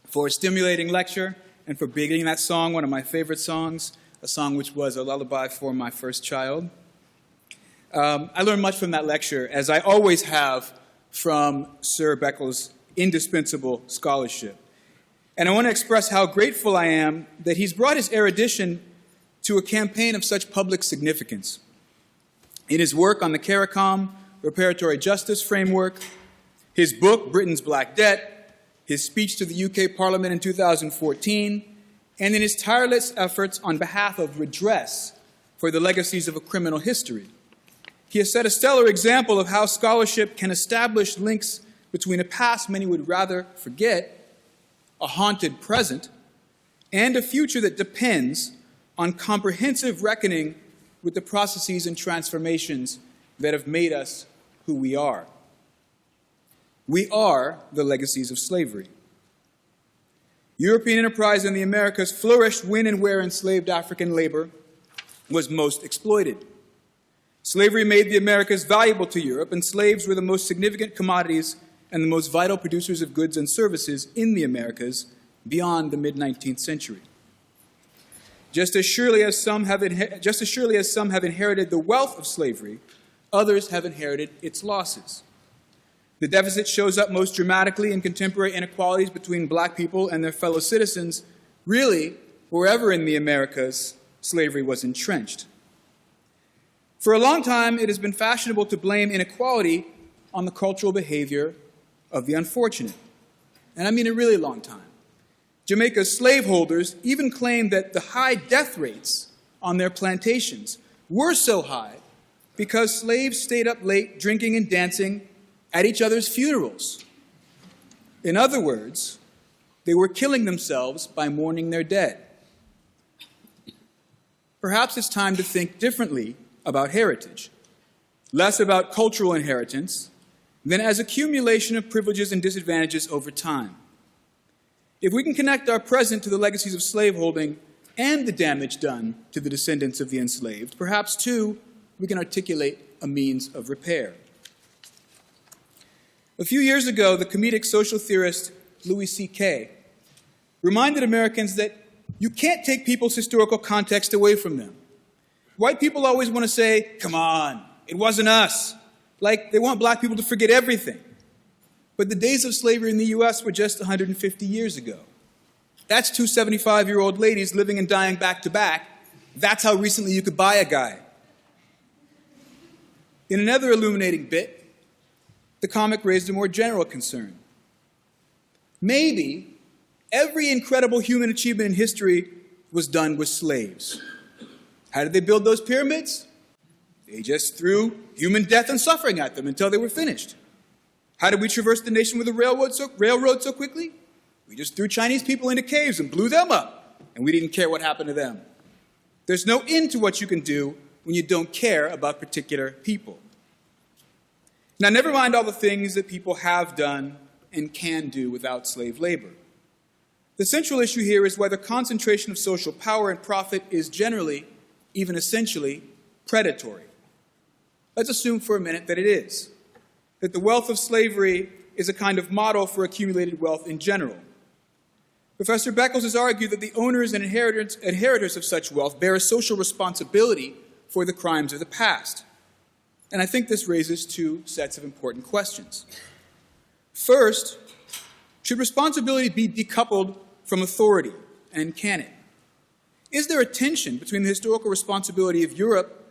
for a stimulating lecture and for beginning that song, one of my favorite songs, a song which was a lullaby for my first child. I learned much from that lecture, as I always have from Sir Beckles' indispensable scholarship. And I want to express how grateful I am that he's brought his erudition to a campaign of such public significance. In his work on the CARICOM Reparatory Justice Framework, his book, Britain's Black Debt, his speech to the UK Parliament in 2014, and in his tireless efforts on behalf of redress for the legacies of a criminal history. He has set a stellar example of how scholarship can establish links between a past many would rather forget, a haunted present, and a future that depends on comprehensive reckoning with the processes and transformations that have made us who we are. We are the legacies of slavery. European enterprise in the Americas flourished when and where enslaved African labor was most exploited. Slavery made the Americas valuable to Europe, and slaves were the most significant commodities and the most vital producers of goods and services in the Americas beyond the mid-19th century. Just as surely as some have inherited the wealth of slavery, others have inherited its losses. The deficit shows up most dramatically in contemporary inequalities between black people and their fellow citizens, really wherever in the Americas slavery was entrenched. For a long time, it has been fashionable to blame inequality on the cultural behavior of the unfortunate. And I mean a really long time. Jamaica's slaveholders even claimed that the high death rates on their plantations were so high because slaves stayed up late drinking and dancing at each other's funerals. In other words, they were killing themselves by mourning their dead. Perhaps it's time to think differently about heritage, less about cultural inheritance than as accumulation of privileges and disadvantages over time. If we can connect our present to the legacies of slaveholding and the damage done to the descendants of the enslaved, perhaps, too, we can articulate a means of repair. A few years ago, the comedic social theorist Louis C.K. reminded Americans that you can't take people's historical context away from them. White people always want to say, "Come on, it wasn't us," like they want black people to forget everything. But the days of slavery in the U.S. were just 150 years ago. That's 2 75-year-old ladies living and dying back to back. That's how recently you could buy a guy. In another illuminating bit, the comic raised a more general concern. Maybe every incredible human achievement in history was done with slaves. How did they build those pyramids? They just threw human death and suffering at them until they were finished. How did we traverse the nation with a railroad so quickly? We just threw Chinese people into caves and blew them up, and we didn't care what happened to them. There's no end to what you can do when you don't care about particular people. Now, never mind all the things that people have done and can do without slave labor. The central issue here is whether concentration of social power and profit is generally, even essentially, predatory. Let's assume for a minute that it is, that the wealth of slavery is a kind of model for accumulated wealth in general. Professor Beckles has argued that the owners and inheritors of such wealth bear a social responsibility for the crimes of the past. And I think this raises two sets of important questions. First, should responsibility be decoupled from authority, and can it? Is there a tension between the historical responsibility of Europe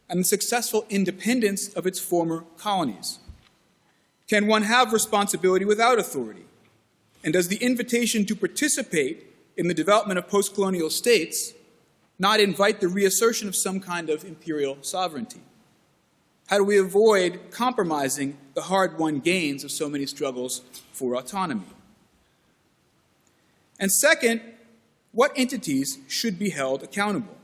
and the successful independence of its former colonies? Can one have responsibility without authority? And does the invitation to participate in the development of post-colonial states not invite the reassertion of some kind of imperial sovereignty? How do we avoid compromising the hard-won gains of so many struggles for autonomy? And second, what entities should be held accountable?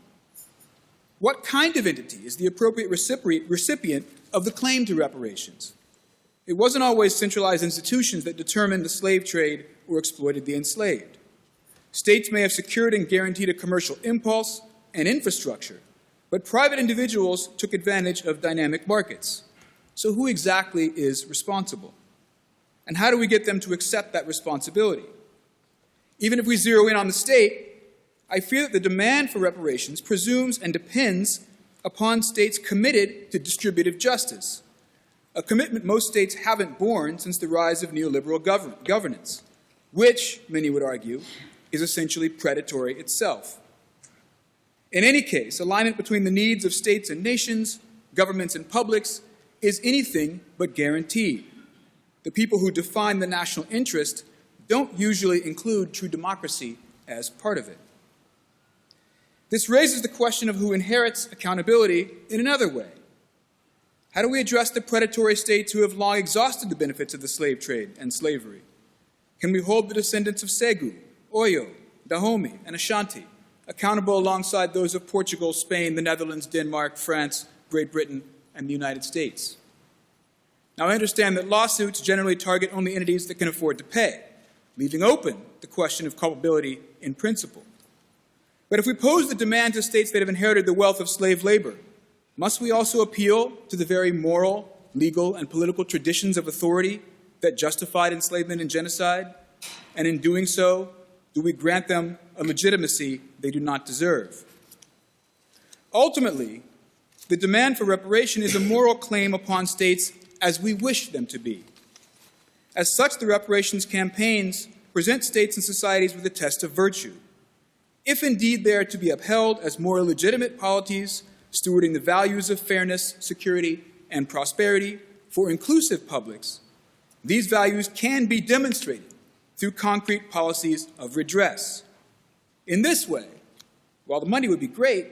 What kind of entity is the appropriate recipient of the claim to reparations? It wasn't always centralized institutions that determined the slave trade or exploited the enslaved. States may have secured and guaranteed a commercial impulse and infrastructure, but private individuals took advantage of dynamic markets. So who exactly is responsible? And how do we get them to accept that responsibility? Even if we zero in on the state, I fear that the demand for reparations presumes and depends upon states committed to distributive justice, a commitment most states haven't borne since the rise of neoliberal governance, which, many would argue, is essentially predatory itself. In any case, alignment between the needs of states and nations, governments and publics, is anything but guaranteed. The people who define the national interest don't usually include true democracy as part of it. This raises the question of who inherits accountability in another way. How do we address the predatory states who have long exhausted the benefits of the slave trade and slavery? Can we hold the descendants of Segu, Oyo, Dahomey, and Ashanti accountable alongside those of Portugal, Spain, the Netherlands, Denmark, France, Great Britain, and the United States? Now, I understand that lawsuits generally target only entities that can afford to pay, leaving open the question of culpability in principle. But if we pose the demand to states that have inherited the wealth of slave labor, must we also appeal to the very moral, legal, and political traditions of authority that justified enslavement and genocide? And in doing so, do we grant them a legitimacy they do not deserve? Ultimately, the demand for reparation is a moral claim upon states as we wish them to be. As such, the reparations campaigns present states and societies with a test of virtue. If indeed they are to be upheld as more legitimate polities, stewarding the values of fairness, security, and prosperity for inclusive publics, these values can be demonstrated through concrete policies of redress. In this way, while the money would be great,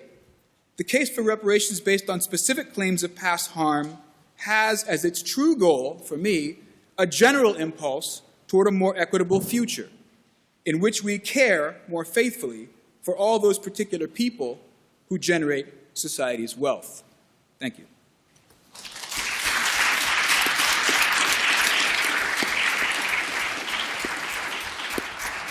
the case for reparations based on specific claims of past harm has as its true goal, for me, a general impulse toward a more equitable future, in which we care more faithfully for all those particular people who generate society's wealth. Thank you.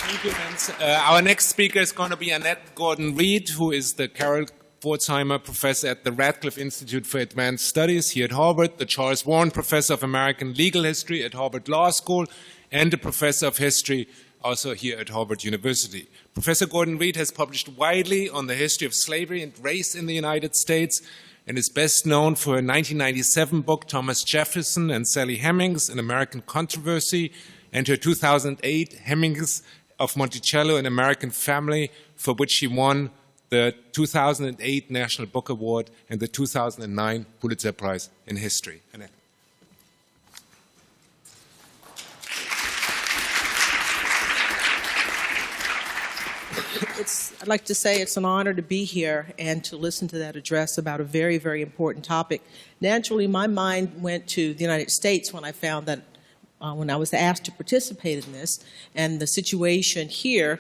Thank you, Vince. Our next speaker is going to be Annette Gordon-Reed, who is the Carol Pforzheimer Professor at the Radcliffe Institute for Advanced Studies here at Harvard, the Charles Warren Professor of American Legal History at Harvard Law School, and a Professor of History also here at Harvard University. Professor Gordon-Reed has published widely on the history of slavery and race in the United States and is best known for her 1997 book, Thomas Jefferson and Sally Hemings, An American Controversy, and her 2008 Hemings of Monticello, An American Family, for which she won the 2008 National Book Award and the 2009 Pulitzer Prize in History. Annette. I'd like to say it's an honor to be here and to listen to that address about a very, very important topic. Naturally, my mind went to the United States when I found that when I was asked to participate in this, and the situation here,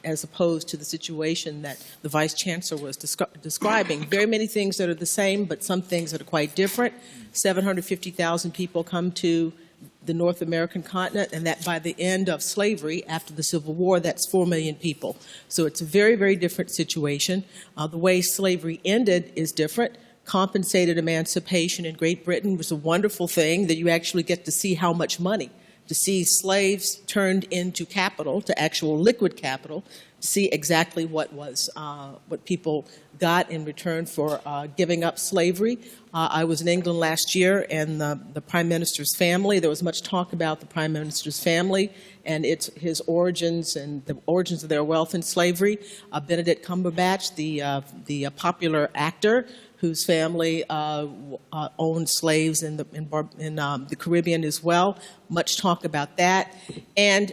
as opposed to the situation that the Vice Chancellor was describing. Very many things that are the same, but some things that are quite different. 750,000 people come to the North American continent, and that by the end of slavery, after the Civil War, that's 4 million people. So it's a very, very different situation. The way slavery ended is different. compensated emancipation in Great Britain was a wonderful thing, that you actually get to see how much money, to see slaves turned into capital, to actual liquid capital, to see exactly what people got in return for giving up slavery. I was in England last year, and the Prime Minister's family, there was much talk about the Prime Minister's family and his origins and the origins of their wealth in slavery. Benedict Cumberbatch, the popular actor, whose family owned slaves in the Caribbean as well. Much talk about that. And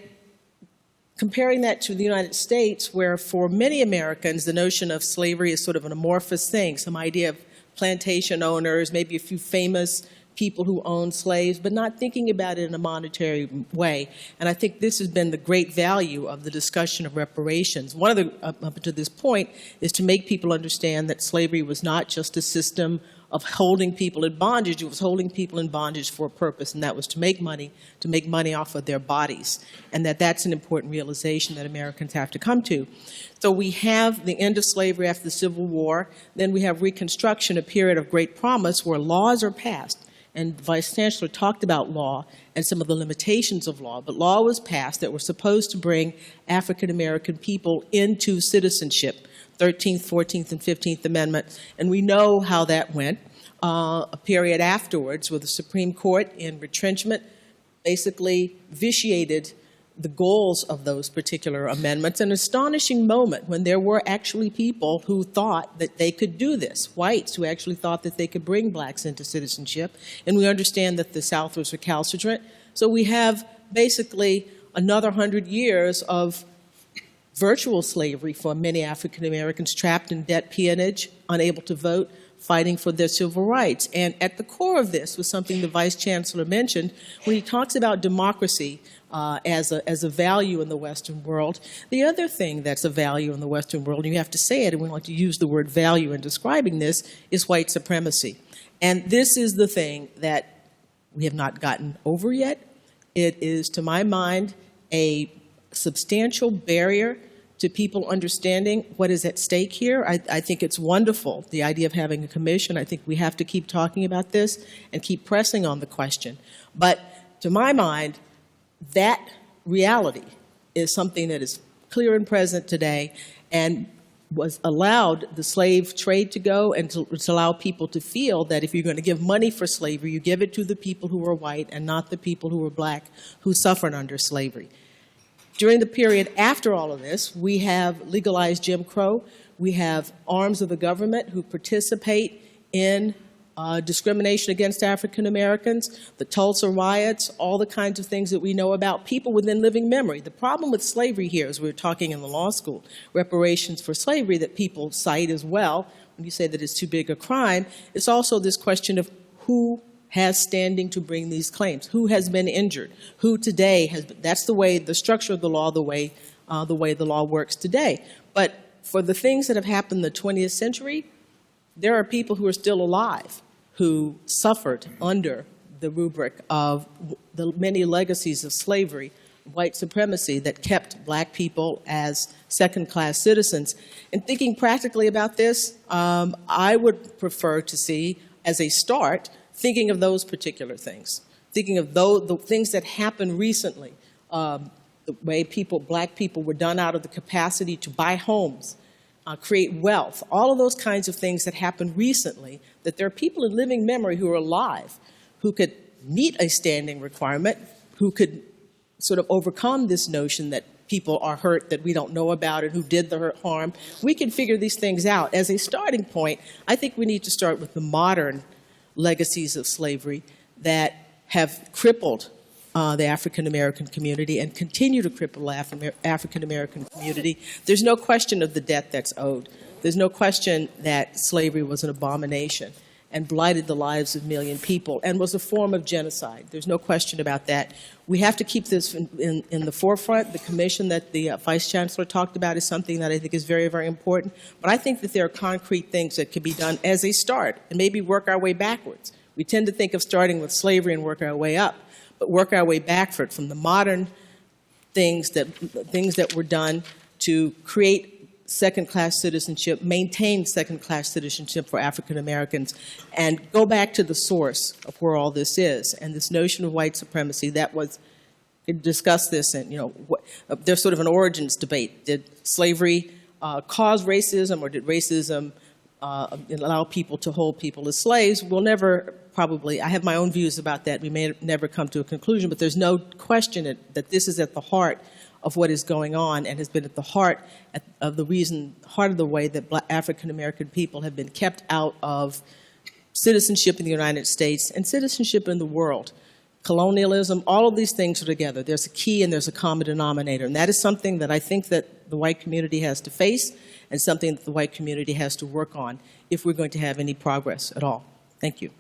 comparing that to the United States, where for many Americans, the notion of slavery is sort of an amorphous thing, some idea of plantation owners, maybe a few famous people who owned slaves, but not thinking about it in a monetary way. And I think this has been the great value of the discussion of reparations. One of the, up to this point, is to make people understand that slavery was not just a system of holding people in bondage. It was holding people in bondage for a purpose, and that was to make money off of their bodies. And that's an important realization that Americans have to come to. So we have the end of slavery after the Civil War. Then we have Reconstruction, a period of great promise where laws are passed. And the Vice Chancellor talked about law and some of the limitations of law. But law was passed that were supposed to bring African-American people into citizenship, 13th, 14th, and 15th Amendment. And we know how that went. A period afterwards where the Supreme Court, in retrenchment, basically vitiated the goals of those particular amendments. An astonishing moment when there were actually people who thought that they could do this, whites who actually thought that they could bring blacks into citizenship. And we understand that the South was recalcitrant. So we have basically another 100 years of virtual slavery for many African Americans, trapped in debt peonage, unable to vote, fighting for their civil rights. And at the core of this was something the Vice Chancellor mentioned when he talks about democracy as a value in the Western world. The other thing that's a value in the Western world, and you have to say it, and we like to use the word value in describing this, is white supremacy. And this is the thing that we have not gotten over yet. It is, to my mind, a substantial barrier to people understanding what is at stake here. I think it's wonderful, the idea of having a commission. I think we have to keep talking about this and keep pressing on the question. But to my mind, that reality is something that is clear and present today and was allowed the slave trade to go and to allow people to feel that if you're going to give money for slavery, you give it to the people who were white and not the people who were black who suffered under slavery. During the period after all of this, we have legalized Jim Crow. We have arms of the government who participate in discrimination against African Americans, the Tulsa riots, all the kinds of things that we know about, people within living memory. The problem with slavery here, as we were talking in the law school, reparations for slavery that people cite as well, when you say that it's too big a crime, it's also this question of who has standing to bring these claims, who has been injured, who today has been, that's the way, the structure of the law, the way the law works today. But for the things that have happened in the 20th century, there are people who are still alive who suffered under the rubric of the many legacies of slavery, white supremacy that kept black people as second-class citizens. And thinking practically about this, I would prefer to see, as a start, thinking of those particular things, thinking of the things that happened recently, the way black people were done out of the capacity to buy homes, create wealth, all of those kinds of things that happened recently, that there are people in living memory who are alive, who could meet a standing requirement, who could sort of overcome this notion that people are hurt that we don't know about and who did the harm. We can figure these things out. As a starting point, I think we need to start with the modern legacies of slavery that have crippled the African-American community and continue to cripple the African-American community. There's no question of the debt that's owed. There's no question that slavery was an abomination and blighted the lives of a million people and was a form of genocide. There's no question about that. We have to keep this in the forefront. The commission that the Vice Chancellor talked about is something that I think is very, very important. But I think that there are concrete things that could be done as a start and maybe work our way backwards. We tend to think of starting with slavery and work our way up, but work our way backward from the modern things that were done to create second-class citizenship, maintain second-class citizenship for African Americans, and go back to the source of where all this is. And this notion of white supremacy, that was, discuss this, and there's sort of an origins debate. Did slavery cause racism, or did racism allow people to hold people as slaves? We'll never probably, I have my own views about that. We may never come to a conclusion, but there's no question that this is at the heart of what is going on, and has been at the heart of the way that African American people have been kept out of citizenship in the United States and citizenship in the world. Colonialism, all of these things are together. There's a key and there's a common denominator, and that is something that I think that the white community has to face, and something that the white community has to work on if we're going to have any progress at all. Thank you.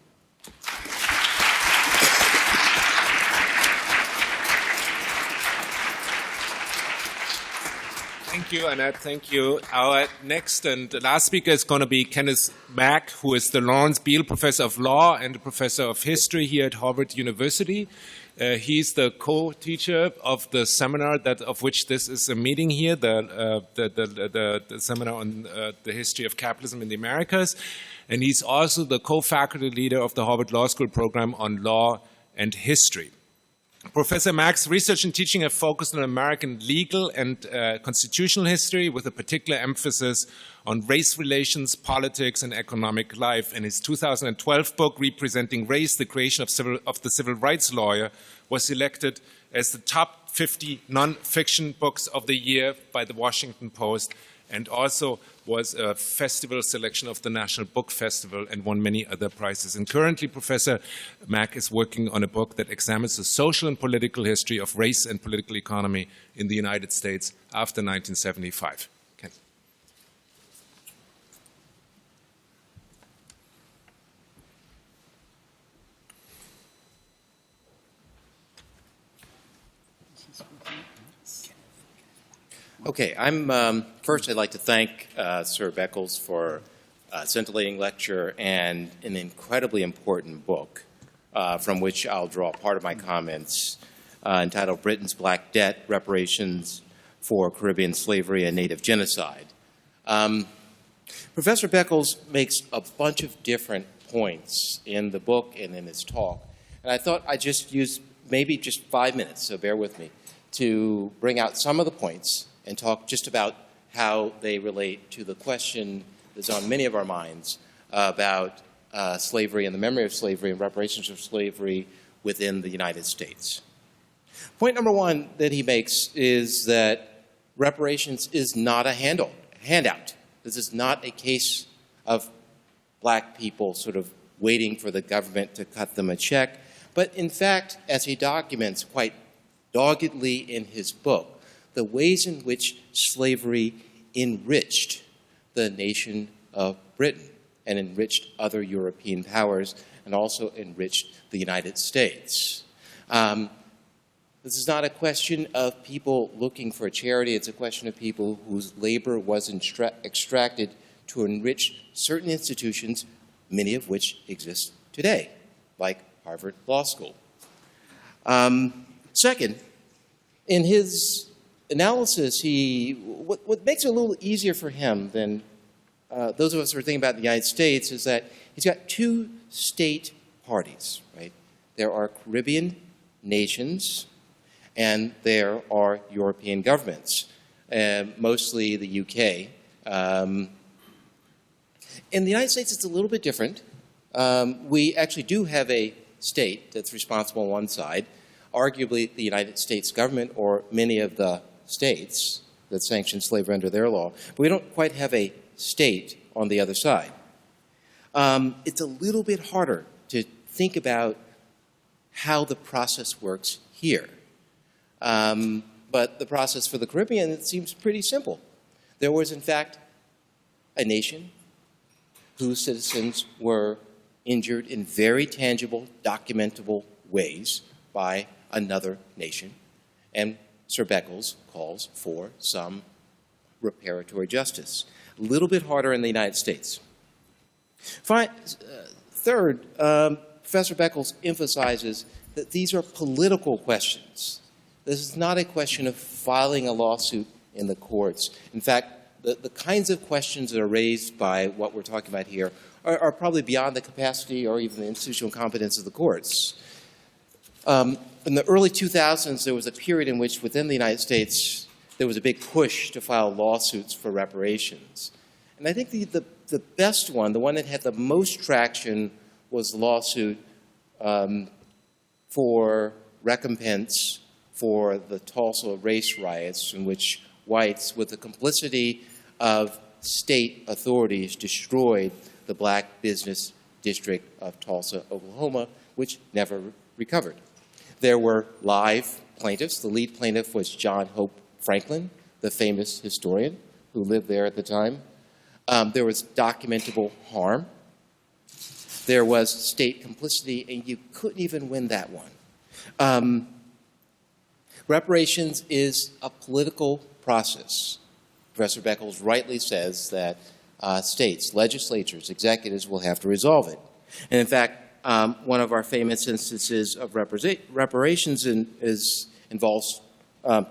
Thank you, Annette. Thank you. Our next and last speaker is going to be Kenneth Mack, who is the Lawrence Biele Professor of Law and a Professor of History here at Harvard University. He's the co-teacher of the seminar of which this is a meeting here, the seminar on the history of capitalism in the Americas. And he's also the co-faculty leader of the Harvard Law School program on law and history. Professor Mack's research and teaching have focused on American legal and constitutional history, with a particular emphasis on race relations, politics, and economic life. And his 2012 book, Representing Race, The Creation of the Civil Rights Lawyer, was selected as the top 50 non-fiction books of the year by the Washington Post, and also was a festival selection of the National Book Festival, and won many other prizes. And currently, Professor Mack is working on a book that examines the social and political history of race and political economy in the United States after 1975. Ken. Okay, first I'd like to thank Sir Beckles for a scintillating lecture and an incredibly important book from which I'll draw part of my comments, entitled Britain's Black Debt, Reparations for Caribbean Slavery and Native Genocide. Professor Beckles makes a bunch of different points in the book and in his talk, and I thought I'd just use maybe just 5 minutes, so bear with me, to bring out some of the points and talk just about how they relate to the question that's on many of our minds about slavery and the memory of slavery and reparations of slavery within the United States. Point number one that he makes is that reparations is not a handout. This is not a case of black people sort of waiting for the government to cut them a check, but in fact, as he documents quite doggedly in his book, the ways in which slavery enriched the nation of Britain and enriched other European powers and also enriched the United States. This is not a question of people looking for charity. It's a question of people whose labor was extracted to enrich certain institutions, many of which exist today, like Harvard Law School. Second, in his analysis, what makes it a little easier for him than those of us who are thinking about the United States is that he's got two state parties, right? There are Caribbean nations and there are European governments, mostly the UK. In the United States, it's a little bit different. We actually do have a state that's responsible on one side, arguably the United States government or many of the states that sanction slavery under their law, but we don't quite have a state on the other side. It's a little bit harder to think about how the process works here. But the process for the Caribbean, it seems pretty simple. There was, in fact, a nation whose citizens were injured in very tangible, documentable ways by another nation, and Sir Beckles calls for some reparatory justice. A little bit harder in the United States. Third, Professor Beckles emphasizes that these are political questions. This is not a question of filing a lawsuit in the courts. In fact, the kinds of questions that are raised by what we're talking about here are probably beyond the capacity or even the institutional competence of the courts. In the early 2000s, there was a period in which within the United States, there was a big push to file lawsuits for reparations. And I think the best one, the one that had the most traction, was the lawsuit for recompense for the Tulsa race riots, in which whites, with the complicity of state authorities, destroyed the black business district of Tulsa, Oklahoma, which never recovered. There were live plaintiffs. The lead plaintiff was John Hope Franklin, the famous historian who lived there at the time. There was documentable harm. There was state complicity, and you couldn't even win that one. Reparations is a political process. Professor Beckles rightly says that states, legislatures, executives will have to resolve it. And in fact, one of our famous instances of reparations involves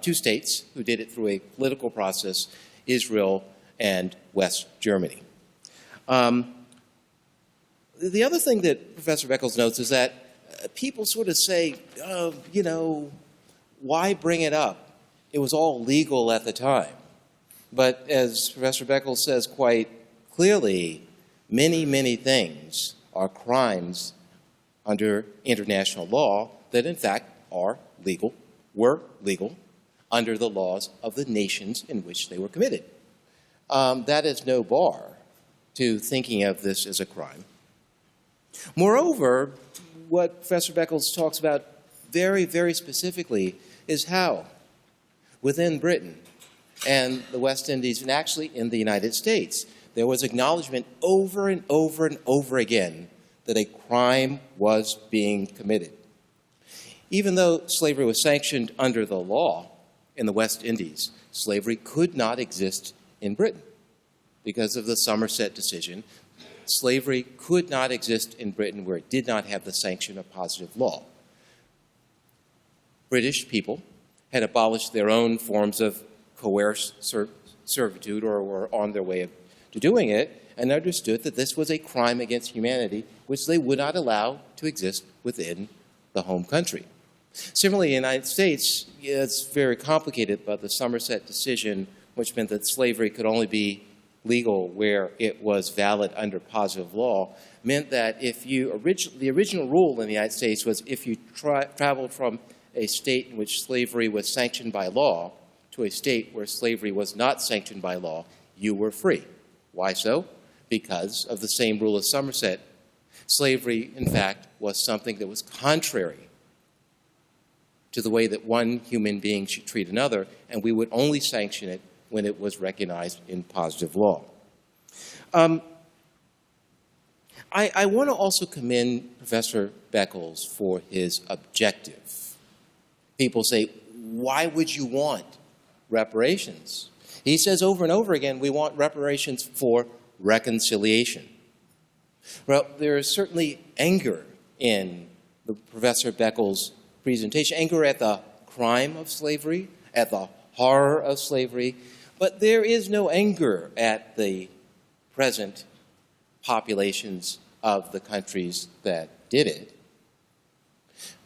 two states who did it through a political process, Israel and West Germany. The other thing that Professor Beckles notes is that people sort of say, you know, why bring it up? It was all legal at the time. But as Professor Beckles says quite clearly, many, many things are crimes under international law that in fact are legal, were legal, under the laws of the nations in which they were committed. That is no bar to thinking of this as a crime. Moreover, what Professor Beckles talks about very, very specifically is how within Britain and the West Indies, and actually in the United States, there was acknowledgement over and over and over again that a crime was being committed. Even though slavery was sanctioned under the law in the West Indies, slavery could not exist in Britain because of the Somerset decision. Slavery could not exist in Britain where it did not have the sanction of positive law. British people had abolished their own forms of coerced servitude or were on their way to doing it and understood that this was a crime against humanity which they would not allow to exist within the home country. Similarly, in the United States, it's very complicated, but the Somerset decision, which meant that slavery could only be legal where it was valid under positive law, meant that if you the original rule in the United States was if you traveled from a state in which slavery was sanctioned by law to a state where slavery was not sanctioned by law, you were free. Why so? Because of the same rule as Somerset. Slavery, in fact, was something that was contrary to the way that one human being should treat another, and we would only sanction it when it was recognized in positive law. I want to also commend Professor Beckles for his objective. People say, why would you want reparations? He says over and over again, we want reparations for reconciliation. Well, there is certainly anger in Professor Beckles' presentation, anger at the crime of slavery, at the horror of slavery, but there is no anger at the present populations of the countries that did it.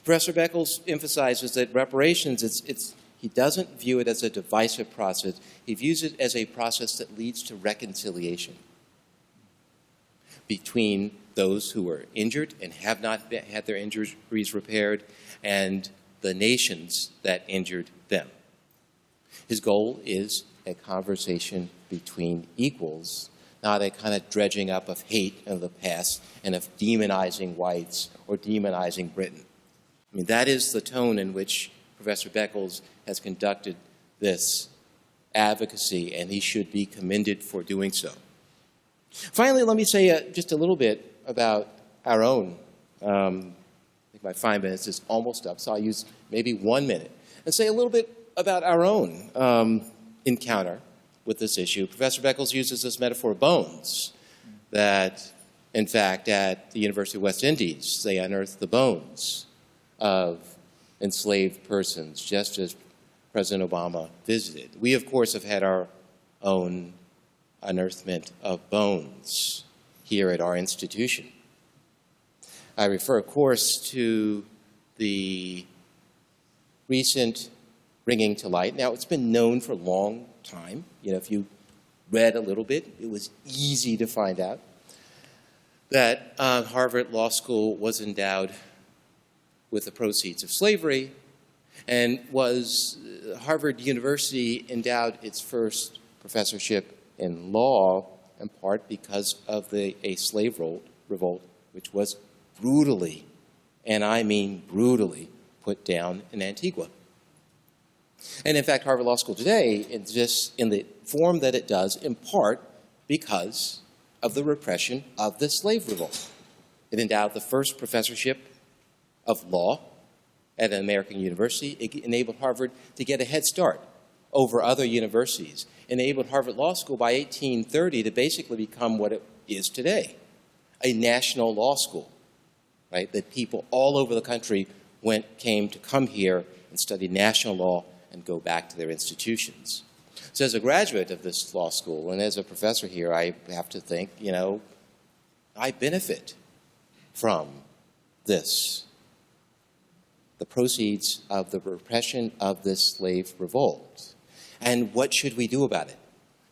Professor Beckles emphasizes that reparations, he doesn't view it as a divisive process. He views it as a process that leads to reconciliation between those who were injured and have not had their injuries repaired and the nations that injured them. His goal is a conversation between equals, not a kind of dredging up of hate of the past and of demonizing whites or demonizing Britain. I mean, that is the tone in which Professor Beckles has conducted this advocacy, and he should be commended for doing so. Finally, let me say just a little bit about our own. I think my 5 minutes is almost up, so I'll use maybe 1 minute and say a little bit about our own encounter with this issue. Professor Beckles uses this metaphor of bones, that, in fact, at the University of West Indies, they unearthed the bones of enslaved persons, just as President Obama visited. We, of course, have had our own unearthment of bones here at our institution. I refer, of course, to the recent bringing to light. Now, it's been known for a long time. You know, if you read a little bit, it was easy to find out that Harvard Law School was endowed with the proceeds of slavery, and Harvard University endowed its first professorship in law in part because of a slave revolt, which was brutally, and I mean brutally, put down in Antigua. And in fact, Harvard Law School today exists in the form that it does in part because of the repression of the slave revolt. It endowed the first professorship of law at an American university. It enabled Harvard to get a head start over other universities. It enabled Harvard Law School by 1830 to basically become what it is today, a national law school, right? That people all over the country came to come here and study national law and go back to their institutions. So as a graduate of this law school and as a professor here, I have to think, you know, I benefit from this, the proceeds of the repression of this slave revolt. And what should we do about it?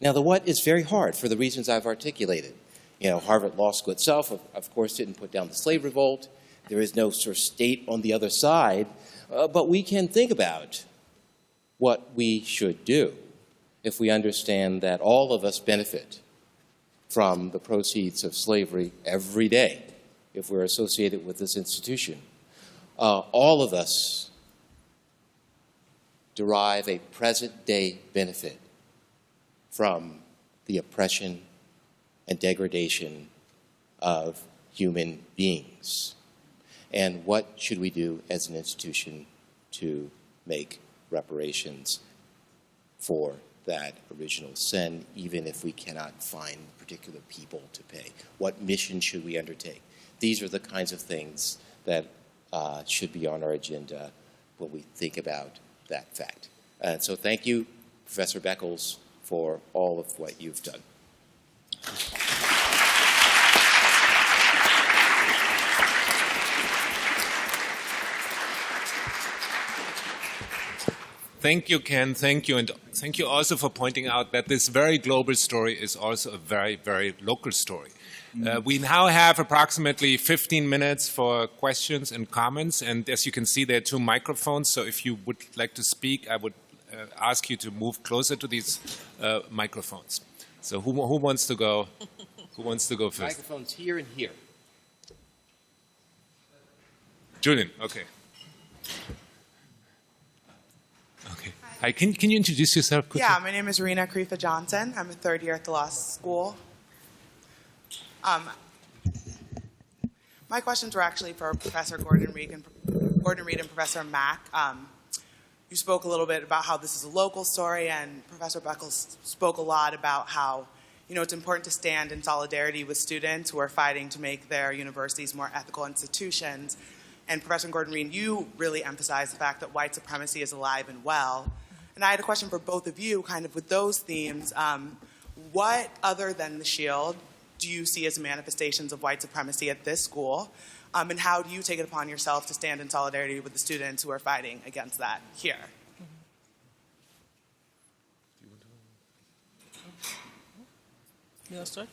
Now, the what is very hard for the reasons I've articulated. You know, Harvard Law School itself, of course, didn't put down the slave revolt. There is no sort of state on the other side. But we can think about what we should do if we understand that all of us benefit from the proceeds of slavery every day if we're associated with this institution. All of us derive a present-day benefit from the oppression and degradation of human beings. And what should we do as an institution to make reparations for that original sin, even if we cannot find particular people to pay? What mission should we undertake? These are the kinds of things that should be on our agenda when we think about that fact. And so thank you, Professor Beckles, for all of what you've done. Thank you, Ken. Thank you. And thank you also for pointing out that this very global story is also a very, very local story. We now have approximately 15 minutes for questions and comments. And as you can see, there are 2 microphones. So if you would like to speak, I would ask you to move closer to these microphones. So who wants to go? Who wants to go first? Microphones here and here. Julian, okay. Okay. Hi, can you introduce yourself quickly? Yeah, my name is Rena Karifa Johnson. I'm a 3rd year at the law school. My questions were actually for Professor Gordon Reed and Professor Mack. You spoke a little bit about how this is a local story, and Professor Beckles spoke a lot about how, you know, it's important to stand in solidarity with students who are fighting to make their universities more ethical institutions. And Professor Gordon Reed, you really emphasized the fact that white supremacy is alive and well. And I had a question for both of you, kind of with those themes. What, other than the shield, do you see as manifestations of white supremacy at this school? And how do you take it upon yourself to stand in solidarity with the students who are fighting against that here? You want to start?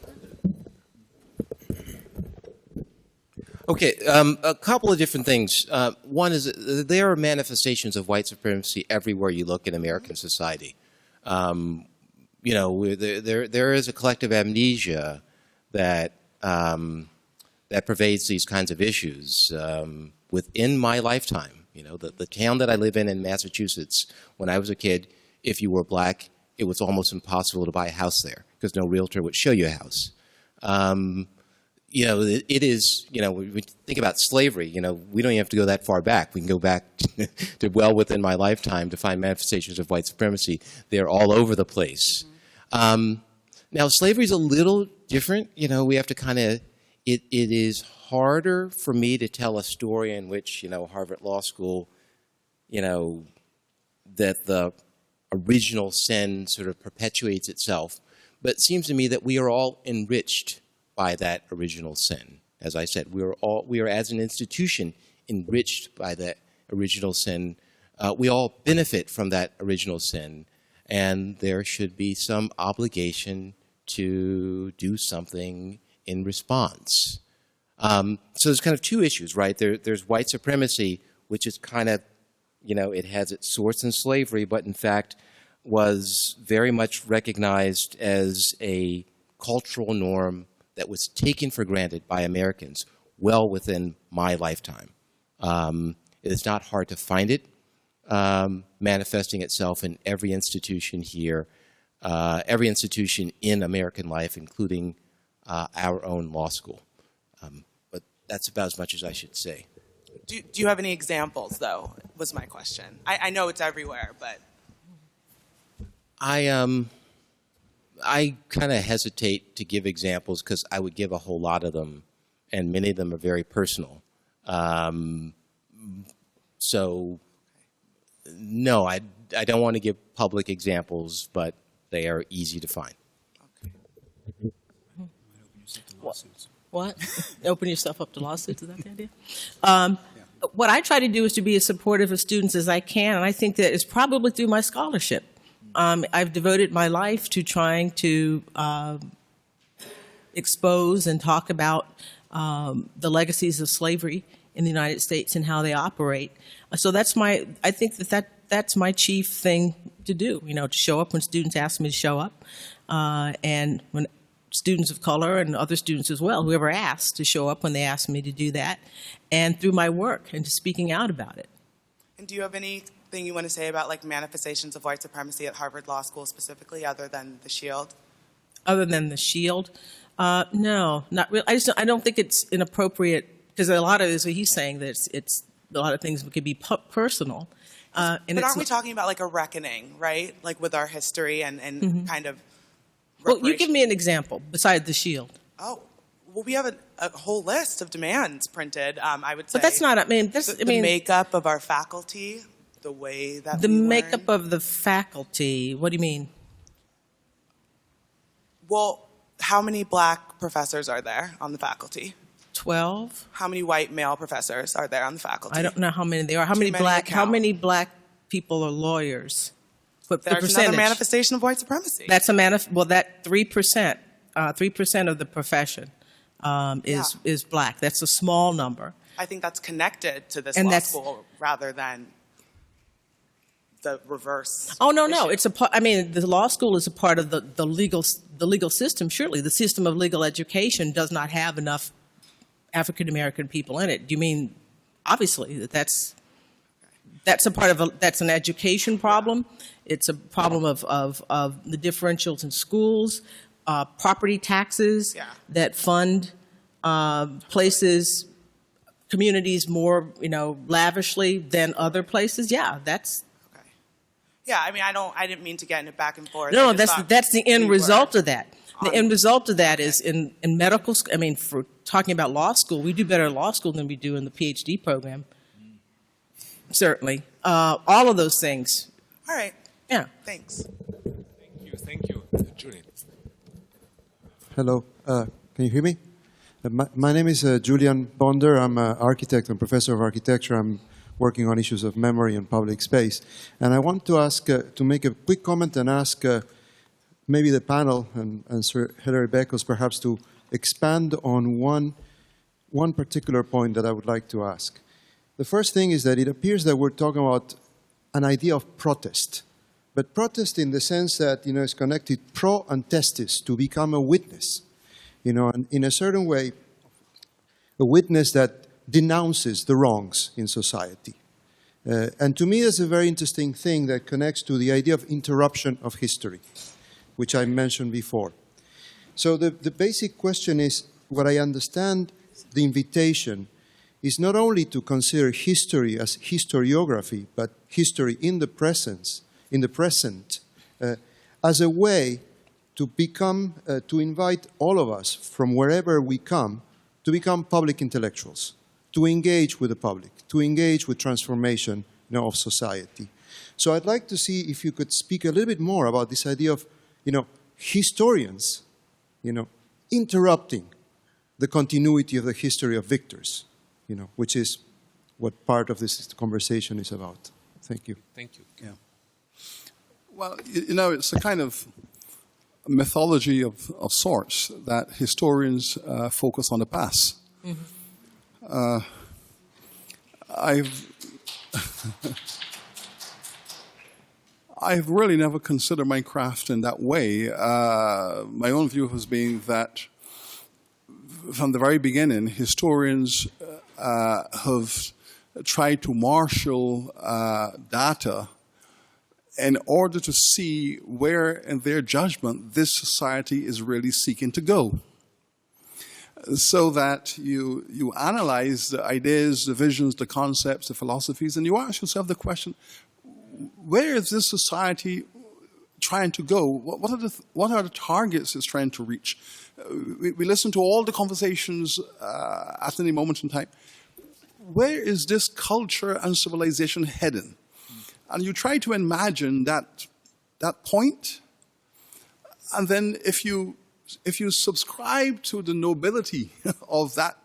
Okay, a couple of different things. One is there are manifestations of white supremacy everywhere you look in American society. You know, there is a collective amnesia that that pervades these kinds of issues. Within my lifetime, you know, the town that I live in Massachusetts, when I was a kid, if you were black, it was almost impossible to buy a house there because no realtor would show you a house. You know, it is, you know, we think about slavery, you know, we don't even have to go that far back. We can go back to well within my lifetime to find manifestations of white supremacy. They're all over the place. Now, slavery is a little different. You know, we have to kind of, it is harder for me to tell a story in which, you know, Harvard Law School, you know, that the original sin sort of perpetuates itself. But it seems to me that we are all enriched by that original sin. As I said, we are as an institution enriched by that original sin. We all benefit from that original sin, and there should be some obligation to do something in response. So there's kind of two issues, right? There's white supremacy, which is kind of, it has its source in slavery, but in fact was very much recognized as a cultural norm that was taken for granted by Americans well within my lifetime. It is not hard to find it manifesting itself in every institution here, every institution in American life, including our own law school. But that's about as much as I should say. Do you have any examples, though, was my question. I know it's everywhere, but... I kind of hesitate to give examples because I would give a whole lot of them, and many of them are very personal. So, no, I don't want to give public examples, but they are easy to find. Okay. What? Open yourself up to lawsuits, is that the idea? What I try to do is to be as supportive of students as I can, and I think that it's probably through my scholarship. I've devoted my life to trying to expose and talk about the legacies of slavery in the United States and how they operate. So I think that's my chief thing to do, to show up when students ask me to show up, and when students of color and other students as well, whoever asks to show up when they ask me to do that, and through my work and to speaking out about it. And do you have anything you want to say about manifestations of white supremacy at Harvard Law School specifically, other than the shield? Other than the shield? No, not really. I don't think it's inappropriate, because a lot of this, what he's saying, that it's a lot of things could be personal. But aren't we talking about a reckoning, right? With our history and mm-hmm. kind of. Well, you give me an example besides the shield. Oh, well, we have a whole list of demands printed. I would say. But that's not. The makeup of our faculty, the way that the makeup of the faculty. What do you mean? Well, how many black professors are there on the faculty? 12. How many white male professors are there on the faculty? I don't know how many there are. How many black people are lawyers? There's another manifestation of white supremacy. That's that 3%, 3% of the profession is black. That's a small number. I think that's connected to this law school rather than the reverse. Oh no! It's the law school is a part of the legal system. Surely, the system of legal education does not have enough African American people in it. Do you mean obviously that's a part of that's an education problem? It's a problem of the differentials in schools, property taxes that fund communities more, lavishly than other places. Yeah, that's. Okay. Yeah, I didn't mean to get in it back and forth. No, that's the end result of that. The end result of that is in medical school. For talking about law school, we do better in law school than we do in the PhD program. Certainly, all of those things. All right. Yeah. Thanks. Thank you. Julian. Hello. Can you hear me? My name is Julian Bonder. I'm an architect and professor of architecture. I'm working on issues of memory and public space. And I want to ask, to make a quick comment and ask maybe the panel and Sir Hilary Beckles perhaps to expand on one particular point that I would like to ask. The first thing is that it appears that we're talking about an idea of protest. But protest in the sense that, is connected pro and testis, to become a witness. And in a certain way, a witness that denounces the wrongs in society. And to me, that's a very interesting thing that connects to the idea of interruption of history, which I mentioned before. So the basic question is, what I understand the invitation is not only to consider history as historiography, but history in the present, as a way to become, to invite all of us from wherever we come to become public intellectuals, to engage with the public, to engage with transformation of society. So I'd like to see if you could speak a little bit more about this idea of, historians, interrupting the continuity of the history of victors, which is what part of this conversation is about. Thank you. Thank you. Yeah. Well, it's a kind of mythology of sorts that historians focus on the past. Mm-hmm. I've really never considered my craft in that way. My own view has been that from the very beginning, historians have tried to marshal data in order to see where, in their judgment, this society is really seeking to go. So that you analyze the ideas, the visions, the concepts, the philosophies, and you ask yourself the question, where is this society trying to go? What are the targets it's trying to reach? We listen to all the conversations at any moment in time. Where is this culture and civilization heading? And you try to imagine that point, and then if you subscribe to the nobility of that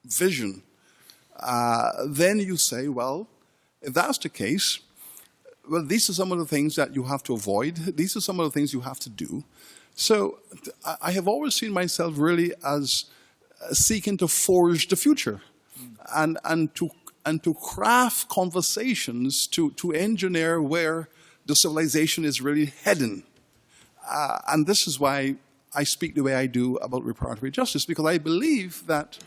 vision, then you say, well, if that's the case, well, these are some of the things that you have to avoid. These are some of the things you have to do. So I have always seen myself really as seeking to forge the future and to craft conversations to engineer where the civilization is really heading. And this is why I speak the way I do about reparatory justice, because I believe that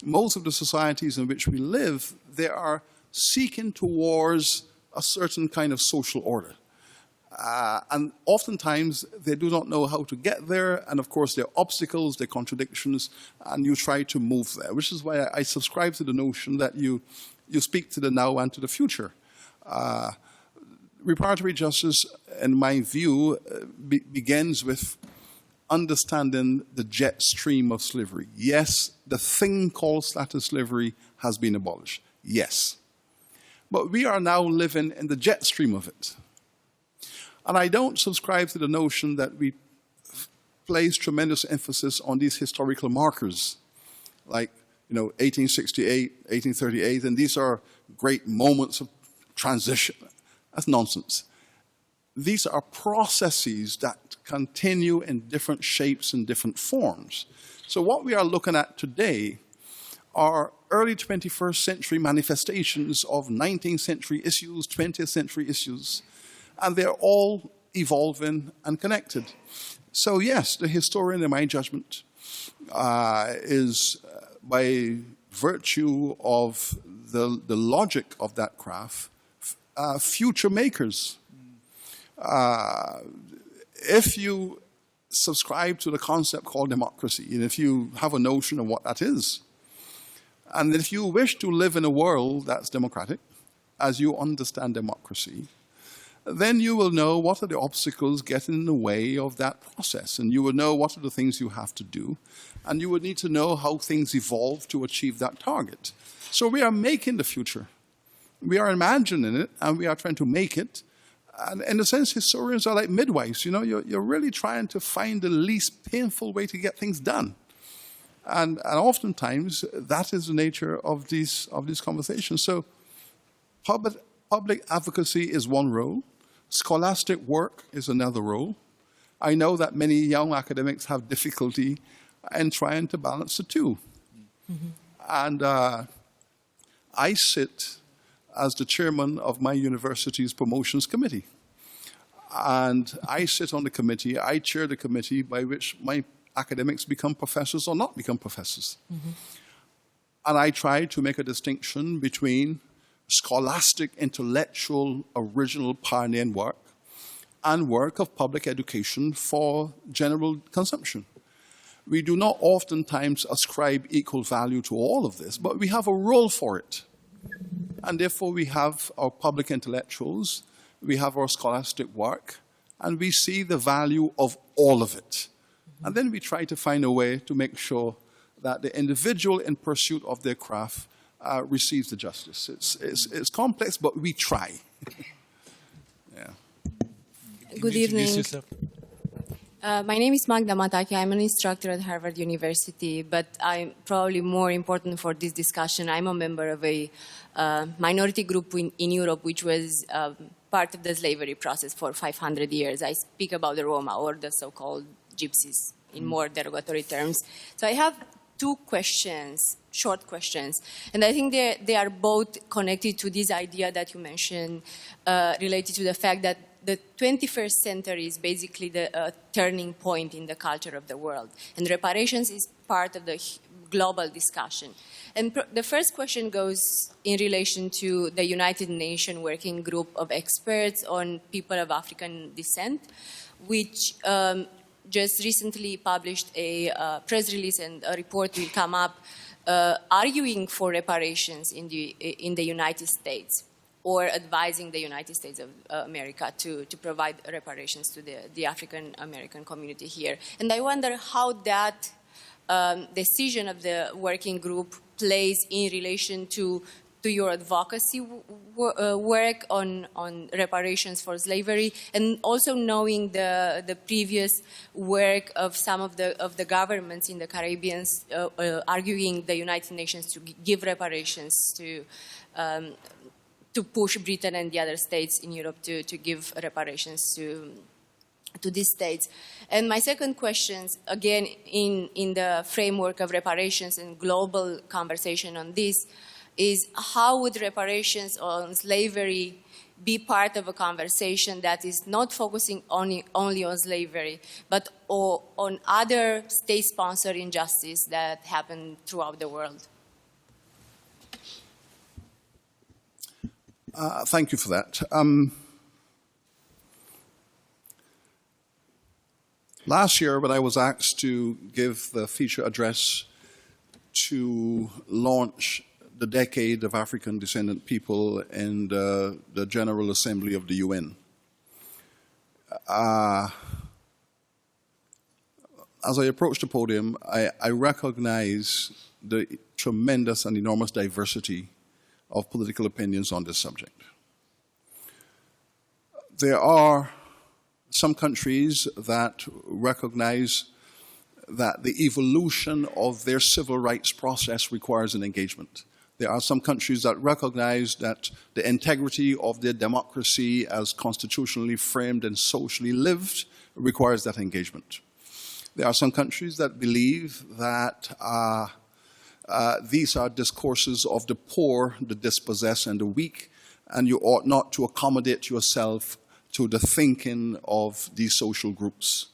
most of the societies in which we live, they are seeking towards a certain kind of social order. And oftentimes, they do not know how to get there, and of course, there are obstacles, there are contradictions, and you try to move there, which is why I subscribe to the notion that you speak to the now and to the future. Reparatory justice, in my view, begins with understanding the jet stream of slavery. Yes, the thing called status slavery has been abolished. Yes. But we are now living in the jet stream of it. And I don't subscribe to the notion that we place tremendous emphasis on these historical markers, like 1868, 1838, and these are great moments of transition. That's nonsense. These are processes that continue in different shapes and different forms. So what we are looking at today are early 21st century manifestations of 19th century issues, 20th century issues, and they're all evolving and connected. So yes, the historian, in my judgment, is by virtue of the logic of that craft, future makers. If you subscribe to the concept called democracy, and if you have a notion of what that is, and if you wish to live in a world that's democratic, as you understand democracy, then you will know what are the obstacles getting in the way of that process, and you will know what are the things you have to do, and you would need to know how things evolve to achieve that target. So we are making the future. We are imagining it, and we are trying to make it. And in a sense, historians are like midwives. You're really trying to find the least painful way to get things done. And oftentimes, that is the nature of these conversations. So public advocacy is one role. Scholastic work is another role. I know that many young academics have difficulty in trying to balance the two. Mm-hmm. And I sit as the chairman of my university's promotions committee. And I sit on the committee, I chair the committee by which my academics become professors or not become professors. Mm-hmm. And I try to make a distinction between scholastic, intellectual, original pioneering work and work of public education for general consumption. We do not oftentimes ascribe equal value to all of this, but we have a role for it. And therefore we have our public intellectuals, we have our scholastic work, and we see the value of all of it. And then we try to find a way to make sure that the individual in pursuit of their craft receives the justice. It's complex, but we try. Yeah. Good evening. My name is Magda Mataki. I'm an instructor at Harvard University, but I'm probably more important for this discussion. I'm a member of a minority group in Europe, which was part of the slavery process for 500 years. I speak about the Roma, or the so-called gypsies, in more derogatory terms. So I have two questions, short questions, and I think they are both connected to this idea that you mentioned, related to the fact that the 21st century is basically the turning point in the culture of the world. And reparations is part of the global discussion. And the first question goes in relation to the United Nations Working Group of Experts on People of African Descent, which just recently published a press release, and a report will come up arguing for reparations in the United States, or advising the United States of America to provide reparations to the African American community here. And I wonder how that decision of the working group plays in relation to your advocacy work on reparations for slavery, and also knowing the previous work of some of the governments in the Caribbean arguing the United Nations to give reparations to push Britain and the other states in Europe to give reparations to these states. And my second question, again, in the framework of reparations and global conversation on this, is how would reparations on slavery be part of a conversation that is not focusing only on slavery, but on other state-sponsored injustice that happen throughout the world? Thank you for that. Last year, when I was asked to give the feature address to launch the Decade of African Descendant People in the General Assembly of the UN, as I approached the podium, I recognize the tremendous and enormous diversity of political opinions on this subject. There are some countries that recognize that the evolution of their civil rights process requires an engagement. There are some countries that recognize that the integrity of their democracy as constitutionally framed and socially lived requires that engagement. There are some countries that believe that these are discourses of the poor, the dispossessed, and the weak, and you ought not to accommodate yourself to the thinking of these social groups.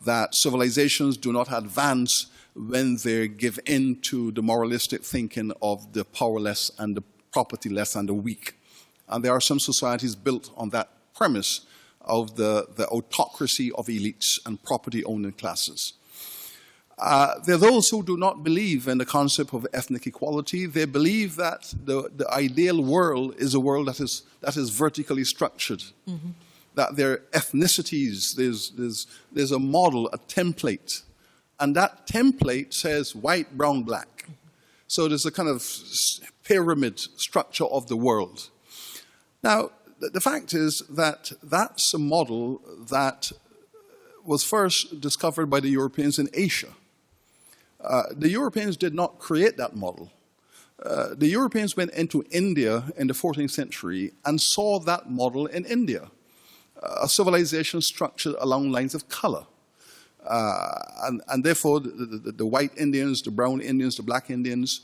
That civilizations do not advance when they give in to the moralistic thinking of the powerless and the propertyless and the weak. And there are some societies built on that premise of the autocracy of elites and property-owning classes. There are those who do not believe in the concept of ethnic equality. They believe that the ideal world is a world that is vertically structured. Mm-hmm. That there are ethnicities, there's a model, a template, and that template says white, brown, black. Mm-hmm. So there's a kind of pyramid structure of the world. Now, the fact is that that's a model that was first discovered by the Europeans in Asia. The Europeans did not create that model. The Europeans went into India in the 14th century and saw that model in India, a civilization structured along lines of color. And therefore, the white Indians, the brown Indians, the black Indians,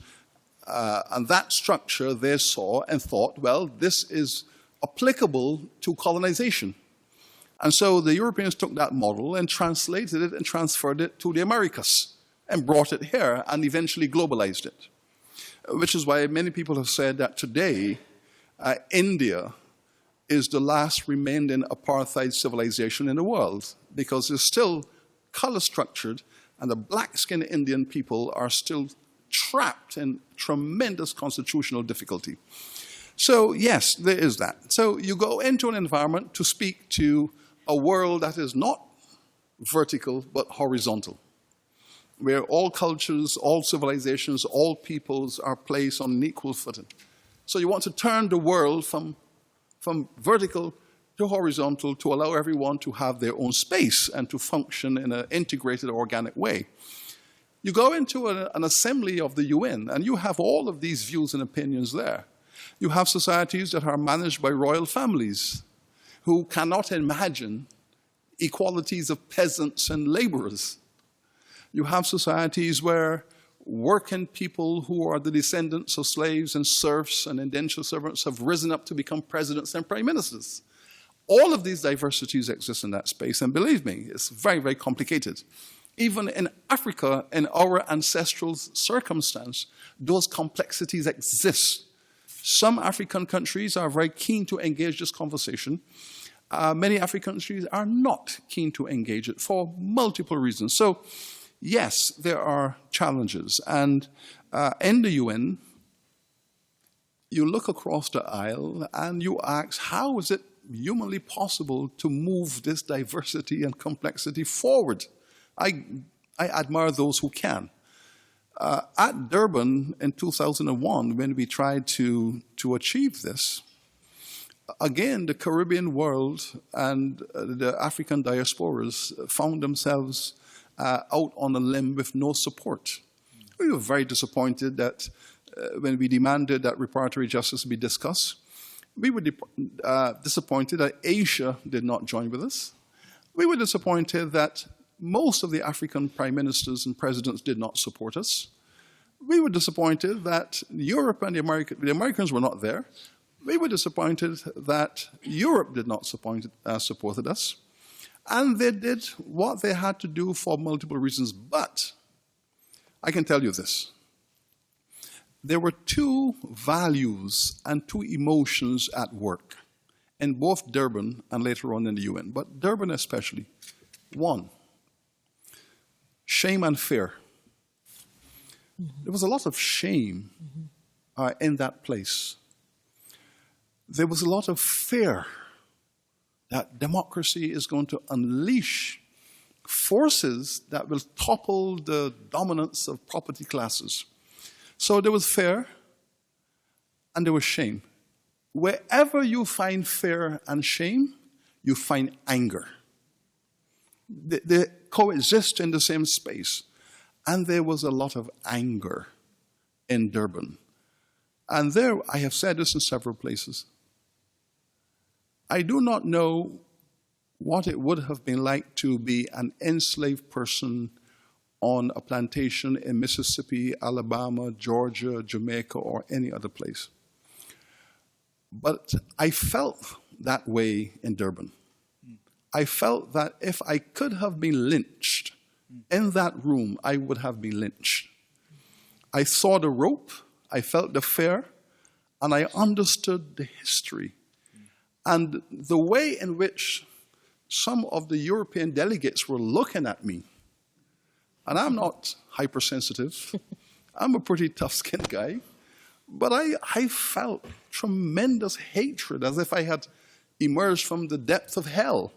and that structure they saw and thought, well, this is applicable to colonization. And so the Europeans took that model and translated it and transferred it to the Americas and brought it here and eventually globalized it. Which is why many people have said that today, India is the last remaining apartheid civilization in the world, because it's still color-structured, and the black-skinned Indian people are still trapped in tremendous constitutional difficulty. So yes, there is that. So you go into an environment to speak to a world that is not vertical but horizontal, where all cultures, all civilizations, all peoples are placed on an equal footing. So you want to turn the world from vertical to horizontal, to allow everyone to have their own space and to function in an integrated, organic way. You go into an assembly of the UN, and you have all of these views and opinions there. You have societies that are managed by royal families who cannot imagine equalities of peasants and laborers. You have societies where working people who are the descendants of slaves and serfs and indentured servants have risen up to become presidents and prime ministers. All of these diversities exist in that space, and believe me, it's very, very complicated. Even in Africa, in our ancestral circumstance, those complexities exist. Some African countries are very keen to engage this conversation. Many African countries are not keen to engage it for multiple reasons. So, yes, there are challenges. And in the UN, you look across the aisle and you ask, how is it humanly possible to move this diversity and complexity forward? I admire those who can. At Durban in 2001, when we tried to achieve this, again, the Caribbean world and the African diasporas found themselves out on a limb with no support. We were very disappointed that when we demanded that reparatory justice be discussed, we were disappointed that Asia did not join with us. We were disappointed that most of the African prime ministers and presidents did not support us. We were disappointed that Europe and the Americans were not there. We were disappointed that Europe did not supported us. And they did what they had to do for multiple reasons. But I can tell you this. There were two values and two emotions at work in both Durban and later on in the UN, but Durban especially. One, shame and fear. There was a lot of shame in that place. There was a lot of fear that democracy is going to unleash forces that will topple the dominance of property classes. So there was fear and there was shame. Wherever you find fear and shame, you find anger. They coexist in the same space. And there was a lot of anger in Durban. And there, I have said this in several places, I do not know what it would have been like to be an enslaved person on a plantation in Mississippi, Alabama, Georgia, Jamaica, or any other place. But I felt that way in Durban. I felt that if I could have been lynched in that room, I would have been lynched. I saw the rope, I felt the fear, and I understood the history. And the way in which some of the European delegates were looking at me, and I'm not hypersensitive, I'm a pretty tough-skinned guy, but I felt tremendous hatred, as if I had emerged from the depth of hell.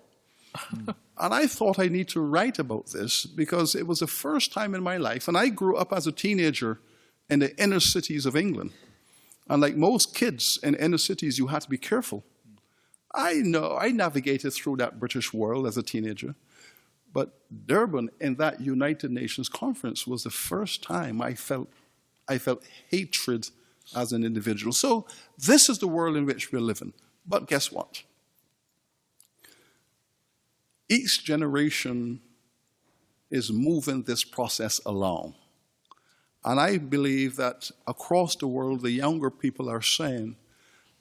And I thought I need to write about this because it was the first time in my life, and I grew up as a teenager in the inner cities of England. And like most kids in inner cities, you had to be careful. I know, I navigated through that British world as a teenager. But Durban in that United Nations conference was the first time I felt hatred as an individual. So this is the world in which we're living. But guess what? Each generation is moving this process along. And I believe that across the world, the younger people are saying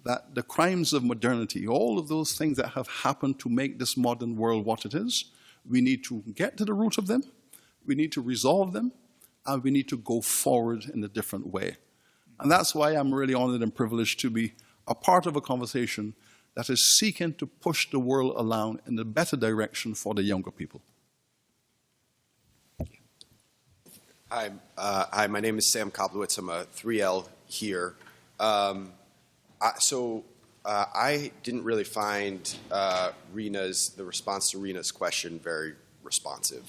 that the crimes of modernity, all of those things that have happened to make this modern world what it is, we need to get to the root of them, we need to resolve them, and we need to go forward in a different way. And that's why I'm really honored and privileged to be a part of a conversation that is seeking to push the world along in a better direction for the younger people. Hi, my name is Sam Koplowitz. I'm a 3L here. I didn't really find the response to Rena's question very responsive.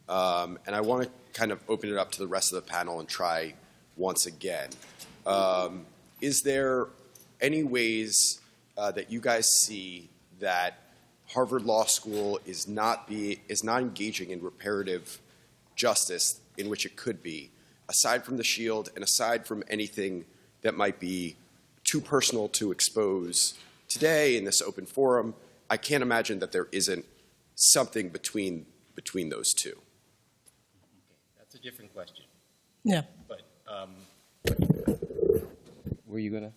And I want to kind of open it up to the rest of the panel and try once again. Is there any ways that you guys see that Harvard Law School is not engaging in reparative justice in which it could be, aside from the shield and aside from anything that might be too personal to expose today in this open forum. I can't imagine that there isn't something between those two. That's a different question. Yeah. But were you going to?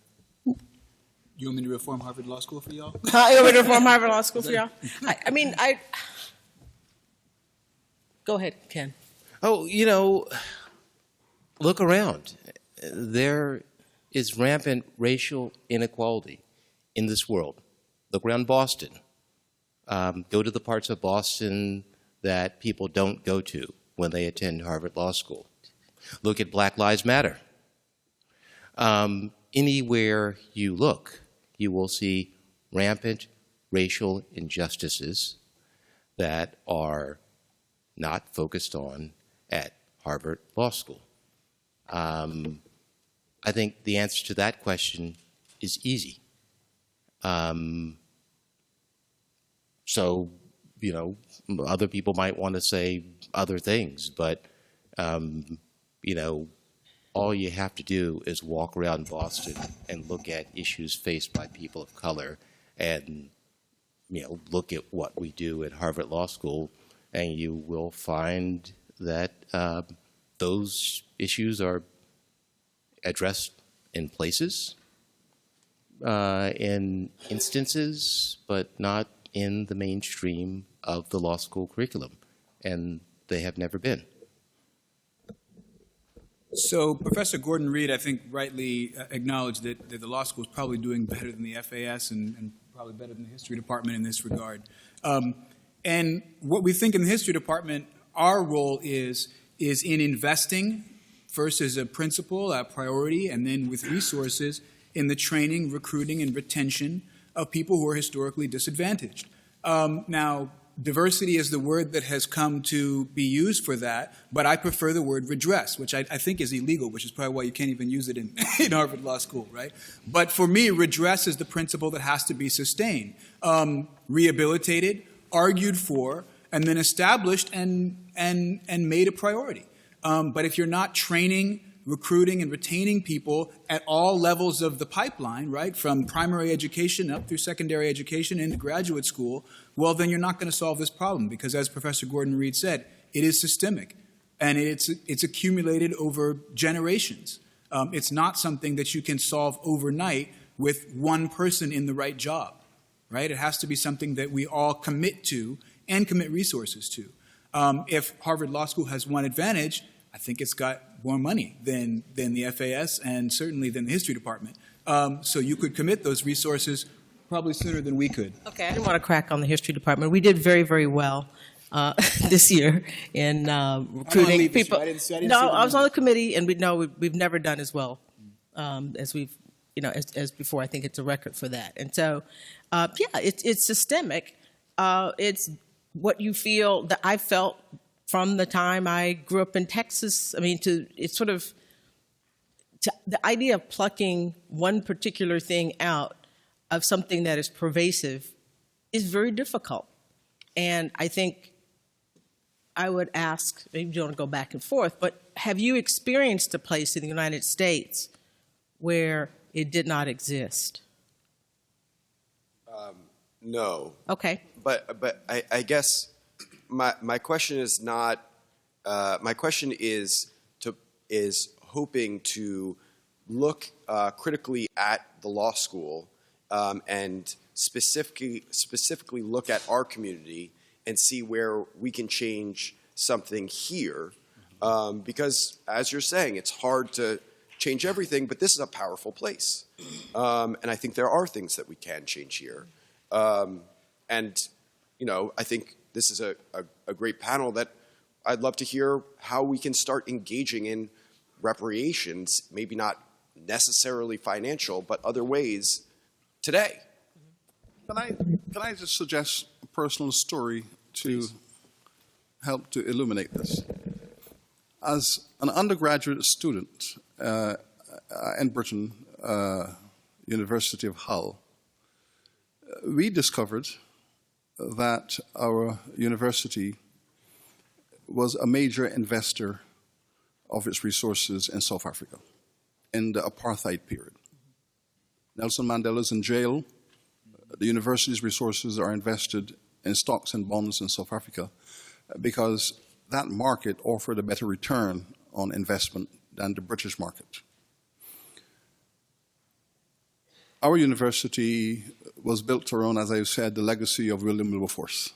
You want me to reform Harvard Law School for y'all? You want me to reform Harvard Law School for y'all? Go ahead, Ken. Oh, look around. There is rampant racial inequality in this world. Look around Boston. Go to the parts of Boston that people don't go to when they attend Harvard Law School. Look at Black Lives Matter. Anywhere you look, you will see rampant racial injustices that are not focused on at Harvard Law School. I think the answer to that question is easy. So, other people might want to say other things, but, all you have to do is walk around Boston and look at issues faced by people of color and, look at what we do at Harvard Law School, and you will find that those issues are addressed in places, in instances, but not in the mainstream of the law school curriculum, and they have never been. So Professor Gordon Reed, I think, rightly acknowledged that the law school is probably doing better than the FAS and probably better than the history department in this regard. And what we think in the history department, our role is in investing, first as a principle, a priority, and then with resources in the training, recruiting, and retention of people who are historically disadvantaged. Now, diversity is the word that has come to be used for that, but I prefer the word redress, which I think is illegal, which is probably why you can't even use it in Harvard Law School, right? But for me, redress is the principle that has to be sustained, rehabilitated, argued for, and then established and made a priority. But if you're not training, recruiting, and retaining people at all levels of the pipeline, right, from primary education up through secondary education into graduate school, well, then you're not going to solve this problem because, as Professor Gordon Reed said, it is systemic, and it's accumulated over generations. It's not something that you can solve overnight with one person in the right job, right? It has to be something that we all commit to and commit resources to. If Harvard Law School has one advantage, I think it's got more money than the FAS and certainly than the history department. So you could commit those resources probably sooner than we could. Okay, I didn't want to crack on the history department. We did very, very well this year in recruiting people. I didn't No, I was on the committee, and we've never done as well as we've, as before. I think it's a record for that. And so, it's systemic. It's what you feel that I felt from the time I grew up in Texas. I mean, it's sort of the idea of plucking one particular thing out of something that is pervasive is very difficult. And I think I would ask, maybe you don't want to go back and forth, but have you experienced a place in the United States where it did not exist? No. Okay. But I guess my question is not. My question is hoping to look critically at the law school and specifically look at our community and see where we can change something here. Because, as you're saying, it's hard to change everything, but this is a powerful place. And I think there are things that we can change here. And, I think this is a great panel that I'd love to hear how we can start engaging in reparations, maybe not necessarily financial, but other ways today. Can I just suggest a personal story to help to illuminate this? As an undergraduate student in Britain, University of Hull, we discovered that our university was a major investor of its resources in South Africa in the apartheid period. Nelson Mandela's in jail. The university's resources are invested in stocks and bonds in South Africa because that market offered a better return on investment than the British market. Our university was built around, as I said, the legacy of William Wilberforce.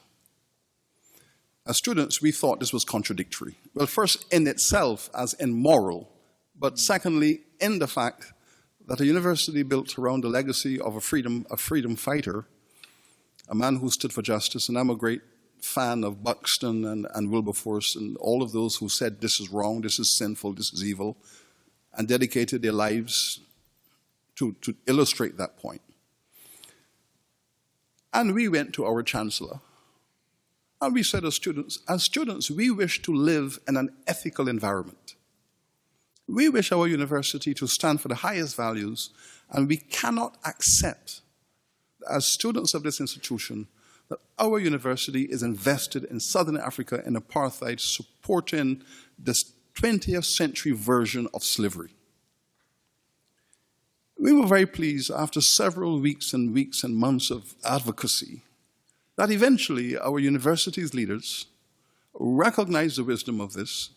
As students, we thought this was contradictory. Well, first, in itself, as immoral, but secondly, in the fact that a university built around the legacy of a freedom fighter, a man who stood for justice, and I'm a great fan of Buxton and Wilberforce and all of those who said this is wrong, this is sinful, this is evil, and dedicated their lives to illustrate that point. And we went to our chancellor, and we said as students, we wish to live in an ethical environment. We wish our university to stand for the highest values, and we cannot accept, as students of this institution, that our university is invested in Southern Africa in apartheid, supporting this 20th century version of slavery. We were very pleased after several weeks and months of advocacy that eventually our university's leaders recognized the wisdom of this,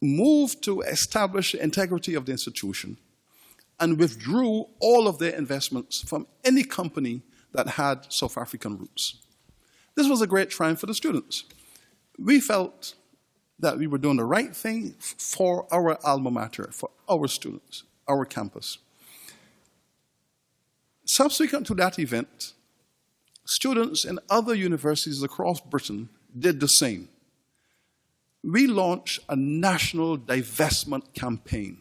moved to establish the integrity of the institution, and withdrew all of their investments from any company that had South African roots. This was a great triumph for the students. We felt that we were doing the right thing for our alma mater, for our students, our campus. Subsequent to that event, students in other universities across Britain did the same. We launched a national divestment campaign.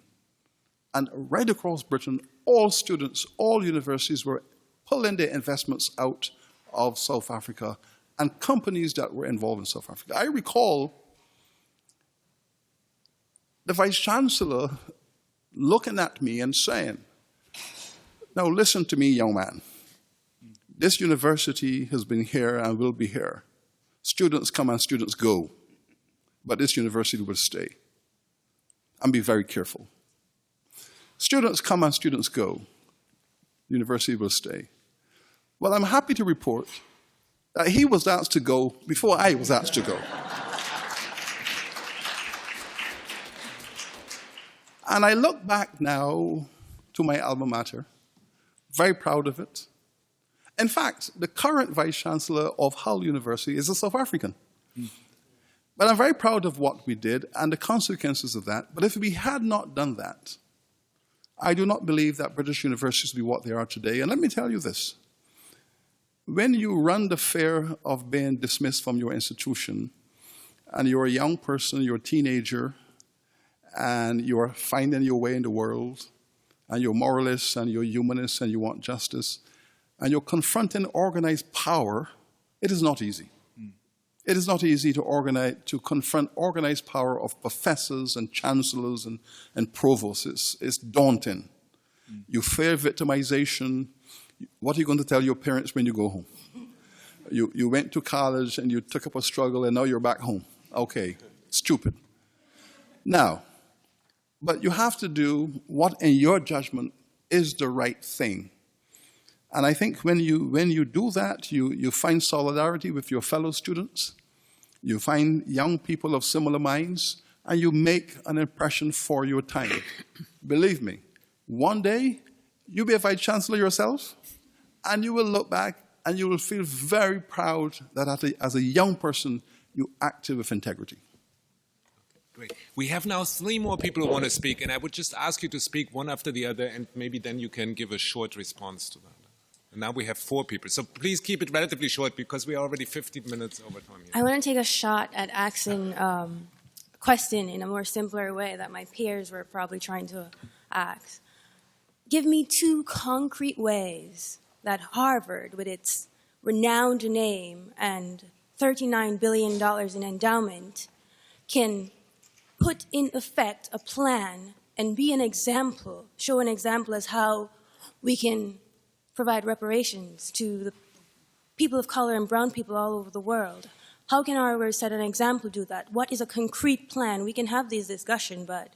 And right across Britain, all students, all universities were pulling their investments out of South Africa and companies that were involved in South Africa. I recall the Vice-Chancellor looking at me and saying, "Now listen to me, young man. This university has been here and will be here. Students come and students go. But this university will stay. And be very careful. Students come and students go. University will stay." Well, I'm happy to report that he was asked to go before I was asked to go. And I look back now to my alma mater, very proud of it. In fact, the current Vice-Chancellor of Hull University is a South African. But I'm very proud of what we did and the consequences of that. But if we had not done that, I do not believe that British universities would be what they are today. And let me tell you this. When you run the fear of being dismissed from your institution, and you're a young person, you're a teenager, and you're finding your way in the world, and you're moralist, and you're humanist, and you want justice, and you're confronting organized power, it is not easy. It is not easy to confront organized power of professors and chancellors and provosts. It's daunting. You fear victimization. What are you going to tell your parents when you go home? You went to college and you took up a struggle and now you're back home. Okay, stupid. Now, but you have to do what in your judgment is the right thing. And I think when you do that, you find solidarity with your fellow students, you find young people of similar minds, and you make an impression for your time. Believe me, one day, you'll be a Vice-Chancellor yourself, and you will look back and you will feel very proud that as a young person, you acted with integrity. Great. We have now 3 more people who want to speak, and I would just ask you to speak one after the other, and maybe then you can give a short response to that. And now we have 4 people. So please keep it relatively short because we are already 15 minutes over time here. I want to take a shot at asking a question in a more simpler way that my peers were probably trying to ask. Give me 2 concrete ways that Harvard, with its renowned name and $39 billion in endowment, can put in effect a plan and be an example, show an example as how we can provide reparations to the people of color and brown people all over the world. How can Harvard set an example to do that? What is a concrete plan? We can have these discussions, but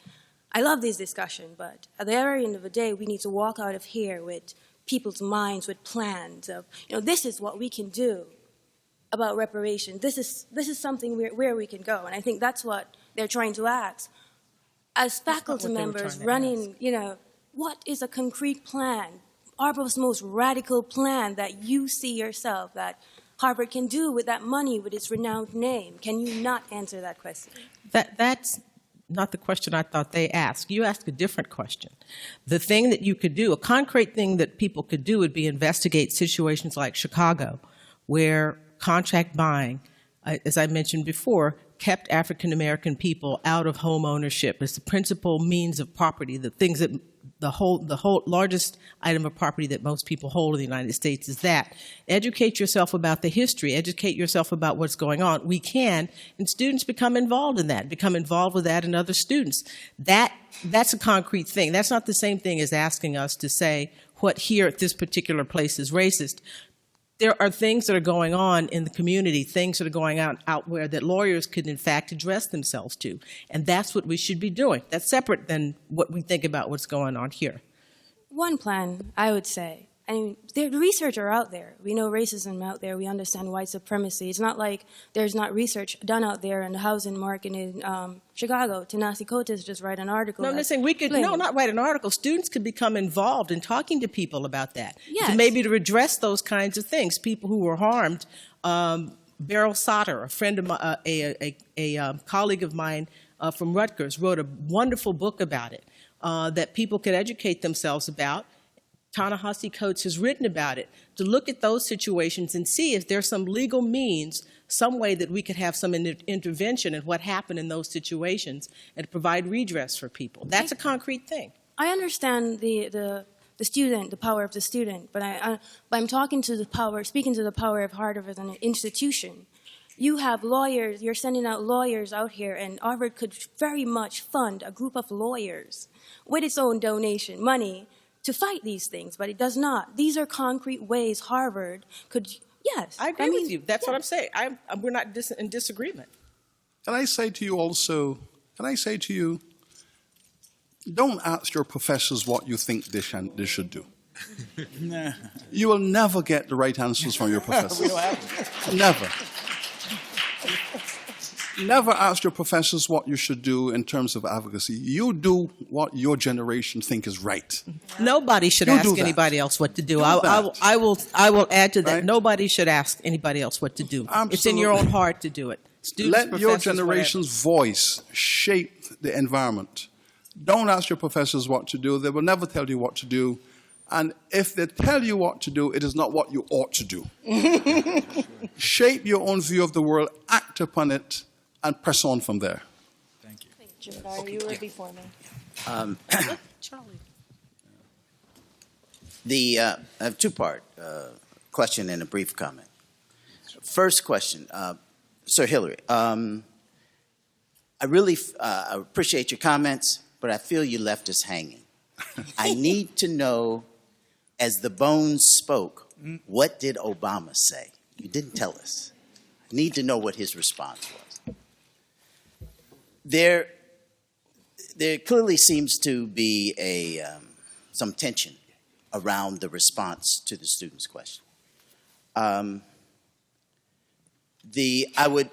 I love these discussions, but at the very end of the day, we need to walk out of here with people's minds, with plans of, this is what we can do about reparation. This is something where we can go, and I think that's what they're trying to ask. As faculty members running, what is a concrete plan, Harvard's most radical plan that you see yourself that Harvard can do with that money, with its renowned name? Can you not answer that question? That's not the question I thought they asked. You asked a different question. The thing that you could do, a concrete thing that people could do would be investigate situations like Chicago, where contract buying, as I mentioned before, kept African American people out of home ownership. It's the principal means of property, the things that the whole largest item of property that most people hold in the United States is that. Educate yourself about the history. Educate yourself about what's going on. We can, and students become involved in that, become involved with that and other students. That's a concrete thing. That's not the same thing as asking us to say what here at this particular place is racist. There are things that are going on in the community, things that are going on out where that lawyers could, in fact, address themselves to. And that's what we should be doing. That's separate than what we think about what's going on here. One plan, I would say. I mean, the research are out there. We know racism out there. We understand white supremacy. It's not like there's not research done out there in the housing market in Chicago. Ta-Nehisi Coates just write an article. No, I'm just saying we could, not write an article. Students could become involved in talking to people about that. Yes. Maybe to address those kinds of things. People who were harmed. Beryl Soter, a friend of a colleague of mine from Rutgers, wrote a wonderful book about it that people could educate themselves about. Ta-Nehisi Coates has written about it, to look at those situations and see if there's some legal means, some way that we could have some intervention in what happened in those situations and provide redress for people. That's a concrete thing. I understand the student, the power of the student, but I'm talking to the power, speaking to the power of Harvard as an institution. You have lawyers, you're sending out lawyers out here, and Harvard could very much fund a group of lawyers with its own donation money to fight these things, but it does not. These are concrete ways Harvard could, yes. I agree with you. That's what I'm saying. We're not in disagreement. Can I say to you, don't ask your professors what you think they should do. You will never get the right answers from your professors. Never. Never ask your professors what you should do in terms of advocacy. You do what your generation think is right. Nobody should ask anybody else what to do. I will add to that. Right? Nobody should ask anybody else what to do. Absolutely. It's in your own heart to do it. Students, let your generation's voice shape the environment. Don't ask your professors what to do. They will never tell you what to do. And if they tell you what to do, it is not what you ought to do. Shape your own view of the world, act upon it, and press on from there. Thank you. Jim, you were before me. Charlie. I have two-part question and a brief comment. First question, Sir Hilary, I really appreciate your comments, but I feel you left us hanging. I need to know, as the bones spoke, what did Obama say? You didn't tell us. I need to know what his response was. There clearly seems to be some tension around the response to the student's question. I would,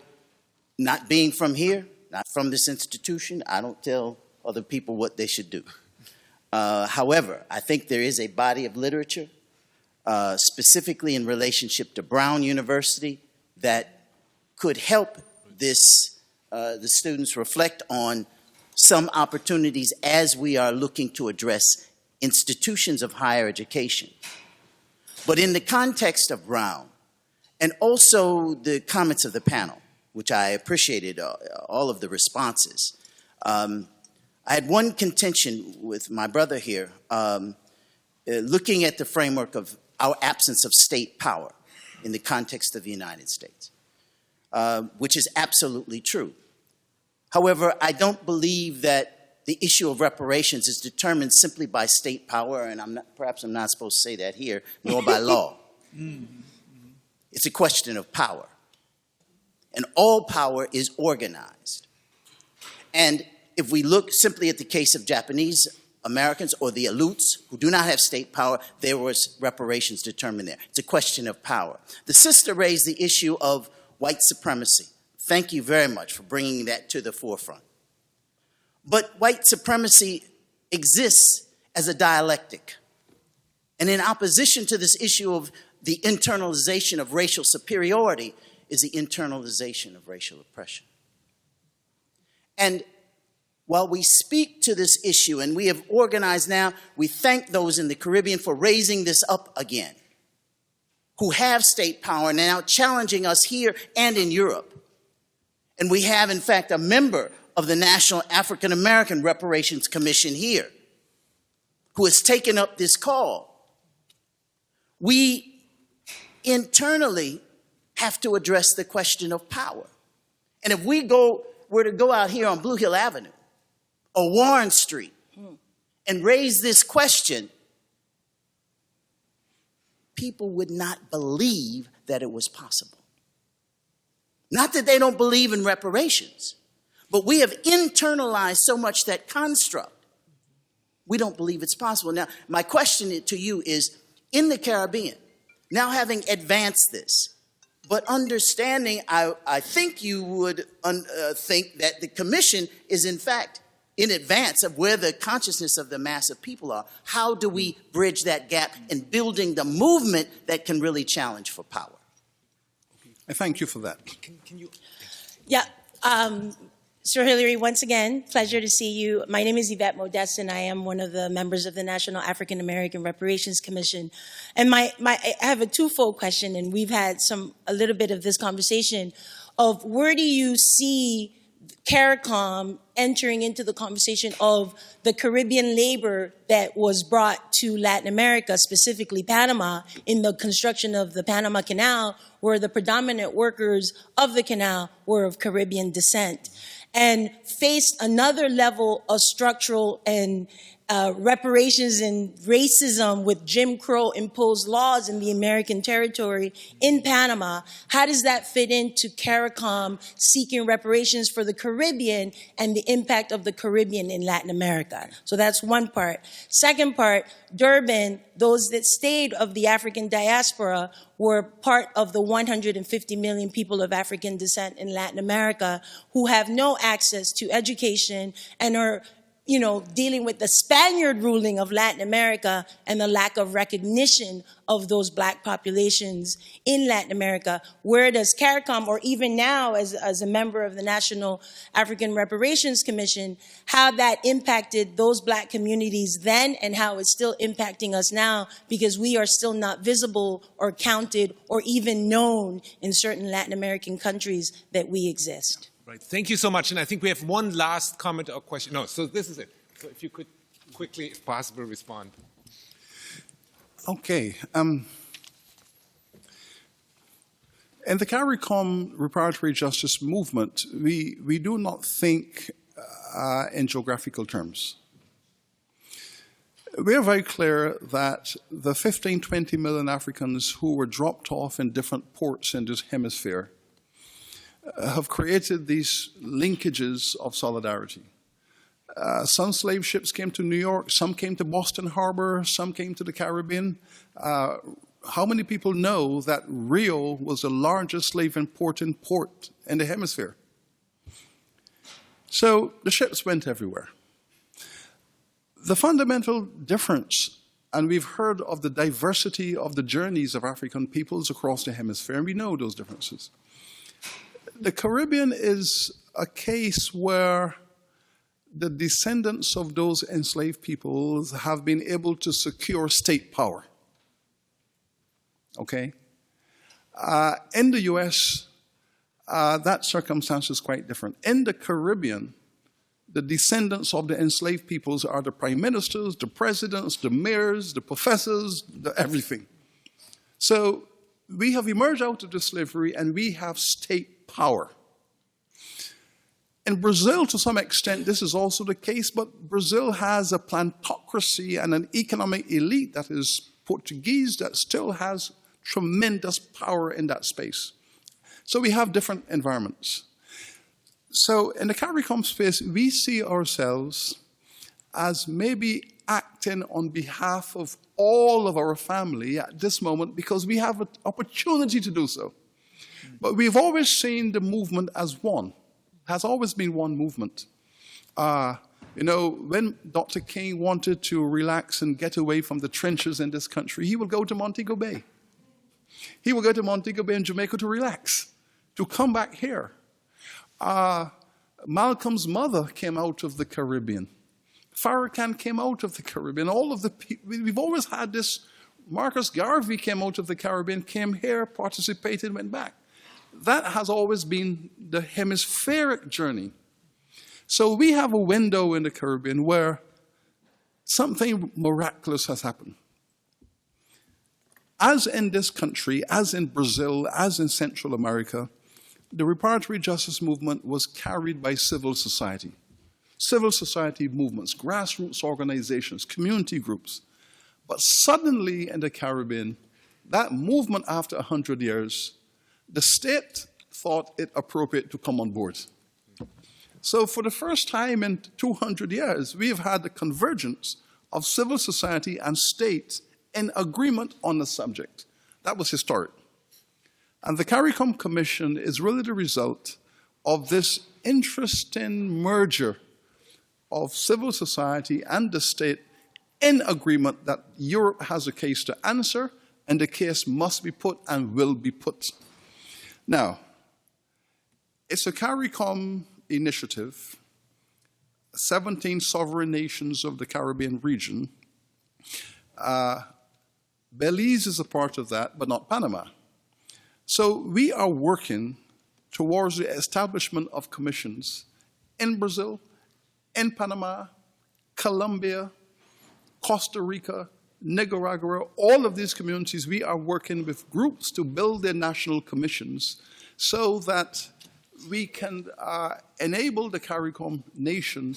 not being from here, not from this institution, I don't tell other people what they should do. However, I think there is a body of literature, specifically in relationship to Brown University, that could help the students reflect on some opportunities as we are looking to address institutions of higher education. But in the context of Brown, and also the comments of the panel, which I appreciated all of the responses, I had one contention with my brother here, looking at the framework of our absence of state power in the context of the United States, which is absolutely true. However, I don't believe that the issue of reparations is determined simply by state power, and perhaps I'm not supposed to say that here, nor by law. It's a question of power. And all power is organized. And if we look simply at the case of Japanese Americans or the Aleuts who do not have state power, there was reparations determined there. It's a question of power. The sister raised the issue of white supremacy. Thank you very much for bringing that to the forefront. But white supremacy exists as a dialectic. And in opposition to this issue of the internalization of racial superiority is the internalization of racial oppression. And while we speak to this issue, and we have organized now, we thank those in the Caribbean for raising this up again, who have state power and now challenging us here and in Europe. And we have, in fact, a member of the National African American Reparations Commission here who has taken up this call. We internally have to address the question of power. And if we were to go out here on Blue Hill Avenue or Warren Street and raise this question, people would not believe that it was possible. Not that they don't believe in reparations, but we have internalized so much that construct, we don't believe it's possible. Now, my question to you is, in the Caribbean, now having advanced this, but understanding, I think you would think that the commission is in fact in advance of where the consciousness of the mass of people are. How do we bridge that gap in building the movement that can really challenge for power? I thank you for that. Can you? Yeah. Sir Hilary, once again, pleasure to see you. My name is Yvette Modeste, and I am one of the members of the National African American Reparations Commission. And I have a twofold question, and we've had a little bit of this conversation of where do you see CARICOM entering into the conversation of the Caribbean labor that was brought to Latin America, specifically Panama, in the construction of the Panama Canal, where the predominant workers of the canal were of Caribbean descent, and faced another level of structural and reparations and racism with Jim Crow imposed laws in the American territory in Panama. How does that fit into CARICOM seeking reparations for the Caribbean and the impact of the Caribbean in Latin America? So that's one part. Second part, Durban, those that stayed of the African diaspora were part of the 150 million people of African descent in Latin America who have no access to education and are dealing with the Spaniard ruling of Latin America and the lack of recognition of those black populations in Latin America. Where does CARICOM, or even now as a member of the National African Reparations Commission, how that impacted those black communities then and how it's still impacting us now, because we are still not visible or counted or even known in certain Latin American countries that we exist? Right. Thank you so much. And I think we have one last comment or question. No, so this is it. So if you could quickly, if possible, respond. Okay. In the CARICOM reparatory justice movement, we do not think in geographical terms. We are very clear that the 15, 20 million Africans who were dropped off in different ports in this hemisphere have created these linkages of solidarity. Some slave ships came to New York, some came to Boston Harbor, some came to the Caribbean. How many people know that Rio was the largest slave importing port in the hemisphere? So the ships went everywhere. The fundamental difference, and we've heard of the diversity of the journeys of African peoples across the hemisphere, and we know those differences. The Caribbean is a case where the descendants of those enslaved peoples have been able to secure state power. Okay? In the US, that circumstance is quite different. In the Caribbean, the descendants of the enslaved peoples are the prime ministers, the presidents, the mayors, the professors, everything. So we have emerged out of the slavery and we have state power. In Brazil, to some extent, this is also the case, but Brazil has a plantocracy and an economic elite that is Portuguese that still has tremendous power in that space. So we have different environments. So in the CARICOM space, we see ourselves as maybe acting on behalf of all of our family at this moment because we have an opportunity to do so. But we've always seen the movement as one. Has always been one movement. You know, when Dr. King wanted to relax and get away from the trenches in this country, he would go to Montego Bay. He would go to Montego Bay in Jamaica to relax, to come back here. Malcolm's mother came out of the Caribbean. Farrakhan came out of the Caribbean. All of the people, we've always had this. Marcus Garvey came out of the Caribbean, came here, participated, went back. That has always been the hemispheric journey. So we have a window in the Caribbean where something miraculous has happened. As in this country, as in Brazil, as in Central America, the reparatory justice movement was carried by civil society movements, grassroots organizations, community groups. But suddenly in the Caribbean, that movement after 100 years, the state thought it appropriate to come on board. So for the first time in 200 years, we have had the convergence of civil society and state in agreement on the subject. That was historic. And the CARICOM Commission is really the result of this interesting merger of civil society and the state in agreement that Europe has a case to answer, and the case must be put and will be put. Now, it's a CARICOM initiative, 17 sovereign nations of the Caribbean region. Belize is a part of that, but not Panama. So we are working towards the establishment of commissions in Brazil, in Panama, Colombia, Costa Rica, Nicaragua, all of these communities, we are working with groups to build their national commissions so that we can enable the CARICOM nation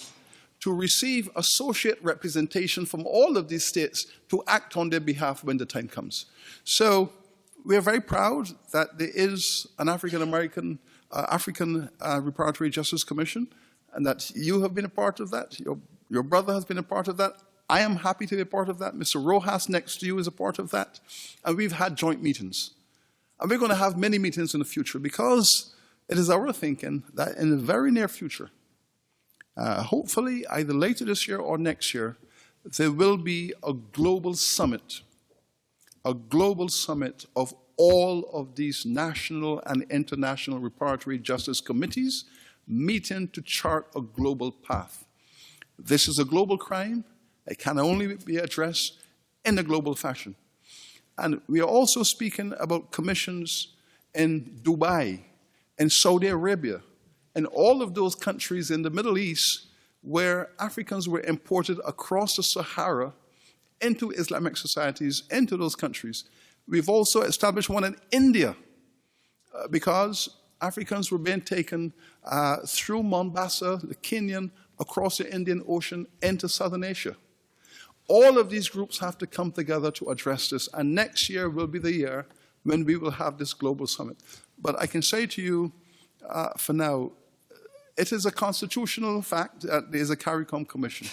to receive associate representation from all of these states to act on their behalf when the time comes. So we're very proud that there is an African Reparatory Justice Commission, and that you have been a part of that. Your brother has been a part of that. I am happy to be a part of that. Mr. Rojas next to you is a part of that. And we've had joint meetings. And we're going to have many meetings in the future because it is our thinking that in the very near future, hopefully either later this year or next year, there will be a global summit of all of these national and international reparatory justice committees meeting to chart a global path. This is a global crime. It can only be addressed in a global fashion. And we are also speaking about commissions in Dubai, in Saudi Arabia, and all of those countries in the Middle East where Africans were imported across the Sahara into Islamic societies, into those countries. We've also established one in India because Africans were being taken through Mombasa, the Kenyan, across the Indian Ocean into Southern Asia. All of these groups have to come together to address this, and next year will be the year when we will have this global summit. But I can say to you, for now, it is a constitutional fact that there is a CARICOM Commission.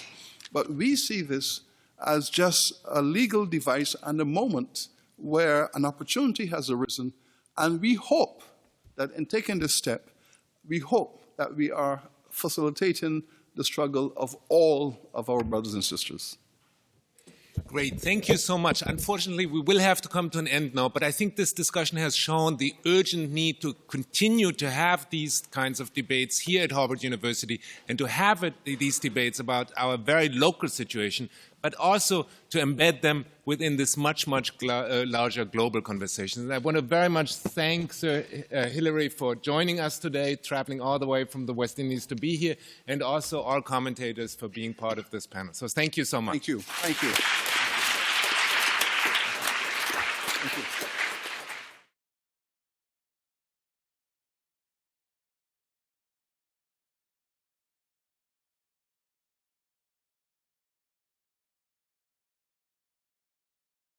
But we see this as just a legal device and a moment where an opportunity has arisen, and we hope that in taking this step, we hope that we are facilitating the struggle of all of our brothers and sisters. Great, thank you so much. Unfortunately, we will have to come to an end now, but I think this discussion has shown the urgent need to continue to have these kinds of debates here at Harvard University and to have these debates about our very local situation, but also to embed them within this much, much larger global conversation. And I want to very much thank Sir Hilary for joining us today, traveling all the way from the West Indies to be here, and also our commentators for being part of this panel. So thank you so much. Thank you. Thank you. Thank you.